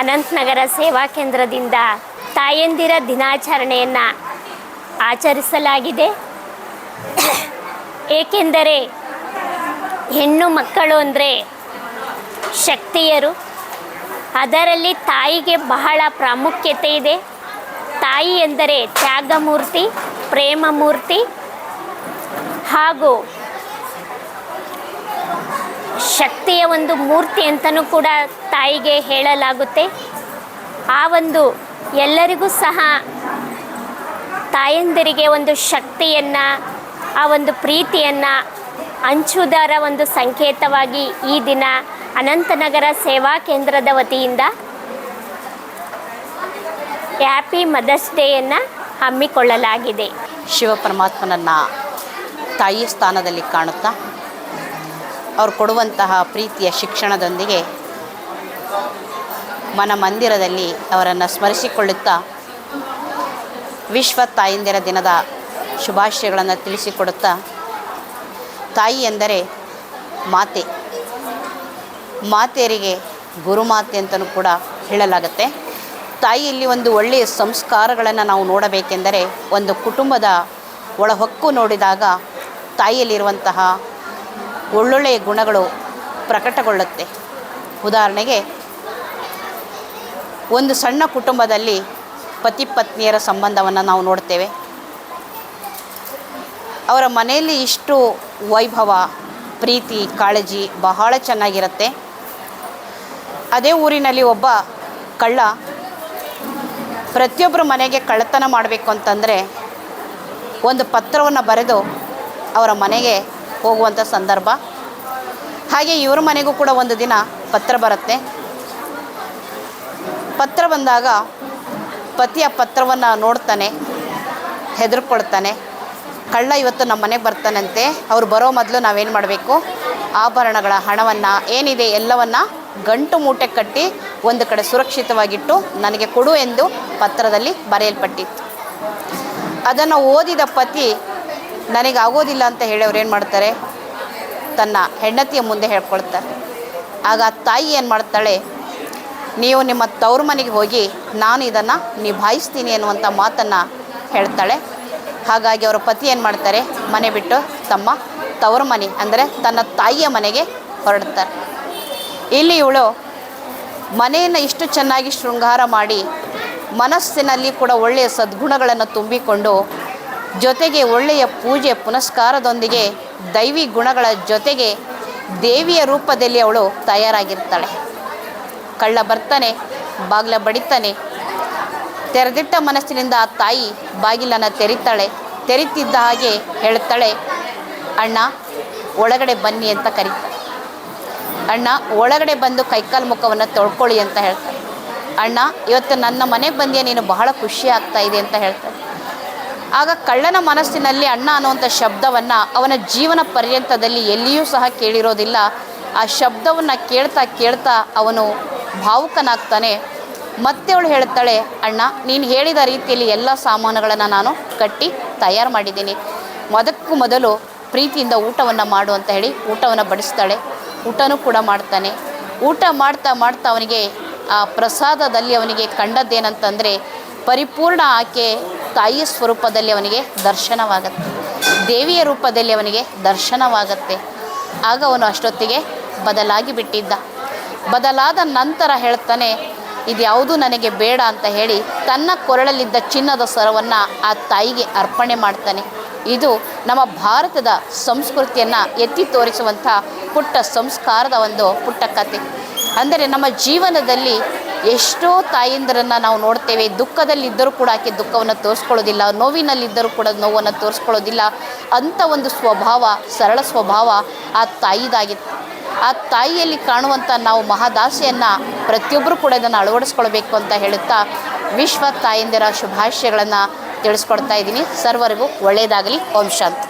ಅನಂತನಗರ ಸೇವಾ ಕೇಂದ್ರದಿಂದ ತಾಯಂದಿರ ದಿನಾಚರಣೆಯನ್ನು ಆಚರಿಸಲಾಗಿದೆ. ಏಕೆಂದರೆ ಹೆಣ್ಣು ಮಕ್ಕಳು ಅಂದರೆ ಶಕ್ತಿಯರು, ಅದರಲ್ಲಿ ತಾಯಿಗೆ ಬಹಳ ಪ್ರಾಮುಖ್ಯತೆ ಇದೆ. ತಾಯಿ ಎಂದರೆ ತ್ಯಾಗಮೂರ್ತಿ, ಪ್ರೇಮಮೂರ್ತಿ ಹಾಗೂ ಶಕ್ತಿಯ ಒಂದು ಮೂರ್ತಿ ಅಂತಲೂ ಕೂಡ ತಾಯಿಗೆ ಹೇಳಲಾಗುತ್ತೆ. ಆ ಒಂದು ಎಲ್ಲರಿಗೂ ಸಹ ತಾಯಂದಿರಿಗೆ ಒಂದು ಶಕ್ತಿಯನ್ನು, ಆ ಒಂದು ಪ್ರೀತಿಯನ್ನು ಹಂಚುವುದರ ಒಂದು ಸಂಕೇತವಾಗಿ ಈ ದಿನ ಅನಂತನಗರ ಸೇವಾ ಕೇಂದ್ರದ ವತಿಯಿಂದ ಹ್ಯಾಪಿ ಮದರ್ಸ್ ಡೇಯನ್ನು ಹಮ್ಮಿಕೊಳ್ಳಲಾಗಿದೆ. ಶಿವ ಪರಮಾತ್ಮನನ್ನು ತಾಯಿ ಸ್ಥಾನದಲ್ಲಿ ಕಾಣುತ್ತಾ ಅವರು ಕೊಡುವಂತಹ ಪ್ರೀತಿಯ ಶಿಕ್ಷಣದೊಂದಿಗೆ ಮನಮಂದಿರದಲ್ಲಿ ಅವರನ್ನು ಸ್ಮರಿಸಿಕೊಳ್ಳುತ್ತಾ ವಿಶ್ವ ತಾಯಂದಿರ ದಿನದ ಶುಭಾಶಯಗಳನ್ನು ತಿಳಿಸಿಕೊಡುತ್ತಾ, ತಾಯಿ ಎಂದರೆ ಮಾತೆ, ಮಾತೆಯರಿಗೆ ಗುರುಮಾತೆ ಅಂತಲೂ ಕೂಡ ಹೇಳಲಾಗುತ್ತೆ. ತಾಯಿಯಲ್ಲಿ ಒಂದು ಒಳ್ಳೆಯ ಸಂಸ್ಕಾರಗಳನ್ನು ನಾವು ನೋಡಬೇಕೆಂದರೆ ಒಂದು ಕುಟುಂಬದ ಒಳಹೊಕ್ಕು ನೋಡಿದಾಗ ತಾಯಿಯಲ್ಲಿರುವಂತಹ ಒಳ್ಳೊಳ್ಳೆಯ ಗುಣಗಳು ಪ್ರಕಟಗೊಳ್ಳುತ್ತೆ. ಉದಾಹರಣೆಗೆ, ಒಂದು ಸಣ್ಣ ಕುಟುಂಬದಲ್ಲಿ ಪತಿ ಪತ್ನಿಯರ ಸಂಬಂಧವನ್ನು ನಾವು ನೋಡ್ತೇವೆ. ಅವರ ಮನೆಯಲ್ಲಿ ಇಷ್ಟು ವೈಭವ, ಪ್ರೀತಿ, ಕಾಳಜಿ ಬಹಳ ಚೆನ್ನಾಗಿರುತ್ತೆ. ಅದೇ ಊರಿನಲ್ಲಿ ಒಬ್ಬ ಕಳ್ಳ ಪ್ರತಿಯೊಬ್ಬರ ಮನೆಗೆ ಕಳ್ಳತನ ಮಾಡಬೇಕು ಅಂತಂದರೆ ಒಂದು ಪತ್ರವನ್ನು ಬರೆದು ಅವರ ಮನೆಗೆ ಹೋಗುವಂಥ ಸಂದರ್ಭ. ಹಾಗೆ ಇವ್ರ ಮನೆಗೂ ಕೂಡ ಒಂದು ದಿನ ಪತ್ರ ಬರುತ್ತೆ. ಪತ್ರ ಬಂದಾಗ ಪತಿಯ ಪತ್ರವನ್ನು ನೋಡ್ತಾನೆ, ಹೆದರ್ಕೊಳ್ತಾನೆ. ಕಳ್ಳ ಇವತ್ತು ನಮ್ಮ ಮನೆಗೆ ಬರ್ತಾನಂತೆ, ಅವ್ರು ಬರೋ ಮೊದಲು ನಾವೇನು ಮಾಡಬೇಕು, ಆಭರಣಗಳ ಹಣವನ್ನು ಏನಿದೆ ಎಲ್ಲವನ್ನು ಗಂಟು ಮೂಟೆ ಕಟ್ಟಿ ಒಂದು ಕಡೆ ಸುರಕ್ಷಿತವಾಗಿಟ್ಟು ನನಗೆ ಕೊಡು ಎಂದು ಪತ್ರದಲ್ಲಿ ಬರೆಯಲ್ಪಟ್ಟಿತ್ತು. ಅದನ್ನು ಓದಿದ ಪತಿ ನನಗಾಗೋದಿಲ್ಲ ಅಂತ ಹೇಳಿ ಅವ್ರು ಏನು ಮಾಡ್ತಾರೆ, ತನ್ನ ಹೆಂಡತಿಯ ಮುಂದೆ ಹೇಳ್ಕೊಳ್ತಾರೆ. ಆಗ ತಾಯಿ ಏನು ಮಾಡ್ತಾಳೆ, ನೀವು ನಿಮ್ಮ ತವ್ರ ಮನೆಗೆ ಹೋಗಿ ನಾನು ಇದನ್ನು ನಿಭಾಯಿಸ್ತೀನಿ ಅನ್ನುವಂಥ ಮಾತನ್ನು ಹೇಳ್ತಾಳೆ. ಹಾಗಾಗಿ ಅವರ ಪತಿ ಏನು ಮಾಡ್ತಾರೆ, ಮನೆ ಬಿಟ್ಟು ತಮ್ಮ ತವ್ರ ಮನೆ ಅಂದರೆ ತನ್ನ ತಾಯಿಯ ಮನೆಗೆ ಹೊರಡ್ತಾರೆ. ಇಲ್ಲಿ ಇವಳು ಮನೆಯನ್ನು ಇಷ್ಟು ಚೆನ್ನಾಗಿ ಶೃಂಗಾರ ಮಾಡಿ ಮನಸ್ಸಿನಲ್ಲಿ ಕೂಡ ಒಳ್ಳೆಯ ಸದ್ಗುಣಗಳನ್ನು ತುಂಬಿಕೊಂಡು, ಜೊತೆಗೆ ಒಳ್ಳೆಯ ಪೂಜೆ ಪುನಸ್ಕಾರದೊಂದಿಗೆ ದೈವಿ ಗುಣಗಳ ಜೊತೆಗೆ ದೇವಿಯ ರೂಪದಲ್ಲಿ ಅವಳು ತಯಾರಾಗಿರ್ತಾಳೆ. ಕಳ್ಳ ಬರ್ತಾನೆ, ಬಾಗಿಲ ಬಡಿತಾನೆ. ತೆರೆದಿಟ್ಟ ಮನಸ್ಸಿನಿಂದ ಆ ತಾಯಿ ಬಾಗಿಲನ್ನು ತೆರಿತಾಳೆ. ತೆರೀತಿದ್ದ ಹಾಗೆ ಹೇಳ್ತಾಳೆ, ಅಣ್ಣ ಒಳಗಡೆ ಬನ್ನಿ ಅಂತ ಕರೀತಾಳೆ. ಅಣ್ಣ ಒಳಗಡೆ ಬಂದು ಕೈಕಾಲು ಮುಖವನ್ನು ತೊಳ್ಕೊಳ್ಳಿ ಅಂತ ಹೇಳ್ತಾಳೆ. ಅಣ್ಣ ಇವತ್ತು ನನ್ನ ಮನೆಗೆ ಬಂದಿಯ, ನೀನು ಬಹಳ ಖುಷಿ ಆಗ್ತಾ ಇದೆ ಅಂತ ಹೇಳ್ತಾಳೆ. ಆಗ ಕಳ್ಳನ ಮನಸ್ಸಿನಲ್ಲಿ ಅಣ್ಣ ಅನ್ನುವಂಥ ಶಬ್ದವನ್ನು ಅವನ ಜೀವನ ಪರ್ಯಂತದಲ್ಲಿ ಎಲ್ಲಿಯೂ ಸಹ ಕೇಳಿರೋದಿಲ್ಲ. ಆ ಶಬ್ದವನ್ನು ಕೇಳ್ತಾ ಕೇಳ್ತಾ ಅವನು ಭಾವುಕನಾಗ್ತಾನೆ. ಮತ್ತೆ ಅವಳು ಹೇಳ್ತಾಳೆ, ಅಣ್ಣ ನೀನು ಹೇಳಿದ ರೀತಿಯಲ್ಲಿ ಎಲ್ಲ ಸಾಮಾನುಗಳನ್ನು ನಾನು ಕಟ್ಟಿ ತಯಾರು ಮಾಡಿದ್ದೀನಿ, ಅದಕ್ಕೂ ಮೊದಲು ಪ್ರೀತಿಯಿಂದ ಊಟವನ್ನು ಮಾಡು ಅಂತ ಹೇಳಿ ಊಟವನ್ನು ಬಡಿಸ್ತಾಳೆ. ಊಟನೂ ಕೂಡ ಮಾಡ್ತಾನೆ. ಊಟ ಮಾಡ್ತಾ ಮಾಡ್ತಾ ಅವನಿಗೆ ಆ ಪ್ರಸಾದದಲ್ಲಿ ಅವನಿಗೆ ಕಂಡದ್ದೇನಂತಂದರೆ ಪರಿಪೂರ್ಣ ಆಕೆ ತಾಯಿಯ ಸ್ವರೂಪದಲ್ಲಿ ಅವನಿಗೆ ದರ್ಶನವಾಗತ್ತೆ, ದೇವಿಯ ರೂಪದಲ್ಲಿ ಅವನಿಗೆ ದರ್ಶನವಾಗತ್ತೆ. ಆಗ ಅವನು ಅಷ್ಟೊತ್ತಿಗೆ ಬದಲಾಗಿ ಬಿಟ್ಟಿದ್ದ. ಬದಲಾದ ನಂತರ ಹೇಳ್ತಾನೆ, ಇದ್ಯಾವುದೂ ನನಗೆ ಬೇಡ ಅಂತ ಹೇಳಿ ತನ್ನ ಕೊರಳಲ್ಲಿದ್ದ ಚಿನ್ನದ ಸರವನ್ನು ಆ ತಾಯಿಗೆ ಅರ್ಪಣೆ ಮಾಡ್ತಾನೆ. ಇದು ನಮ್ಮ ಭಾರತದ ಸಂಸ್ಕೃತಿಯನ್ನು ಎತ್ತಿ ತೋರಿಸುವಂಥ ಪುಟ್ಟ ಸಂಸ್ಕಾರದ ಒಂದು ಪುಟ್ಟ ಕತೆ. ಅಂದರೆ ನಮ್ಮ ಜೀವನದಲ್ಲಿ ಎಷ್ಟೋ ತಾಯಂದಿರನ್ನು ನಾವು ನೋಡ್ತೇವೆ, ದುಃಖದಲ್ಲಿದ್ದರೂ ಕೂಡ ಆಕೆ ದುಃಖವನ್ನು ತೋರಿಸ್ಕೊಳ್ಳೋದಿಲ್ಲ, ನೋವಿನಲ್ಲಿದ್ದರೂ ಕೂಡ ನೋವನ್ನು ತೋರಿಸ್ಕೊಳ್ಳೋದಿಲ್ಲ. ಅಂಥ ಒಂದು ಸ್ವಭಾವ, ಸರಳ ಸ್ವಭಾವ ಆ ತಾಯಿದಾಗಿತ್ತು. ಆ ತಾಯಿಯಲ್ಲಿ ಕಾಣುವಂಥ ನಾವು ಮಹದಾಸೆಯನ್ನು ಪ್ರತಿಯೊಬ್ಬರು ಕೂಡ ಇದನ್ನು ಅಳವಡಿಸ್ಕೊಳ್ಬೇಕು ಅಂತ ಹೇಳುತ್ತಾ ವಿಶ್ವ ತಾಯಂದಿರ ಶುಭಾಶಯಗಳನ್ನು ತಿಳಿಸ್ಕೊಡ್ತಾ ಇದ್ದೀನಿ. ಸರ್ವರಿಗೂ ಒಳ್ಳೆಯದಾಗಲಿ. ಓಂ ಶಾಂತಿ.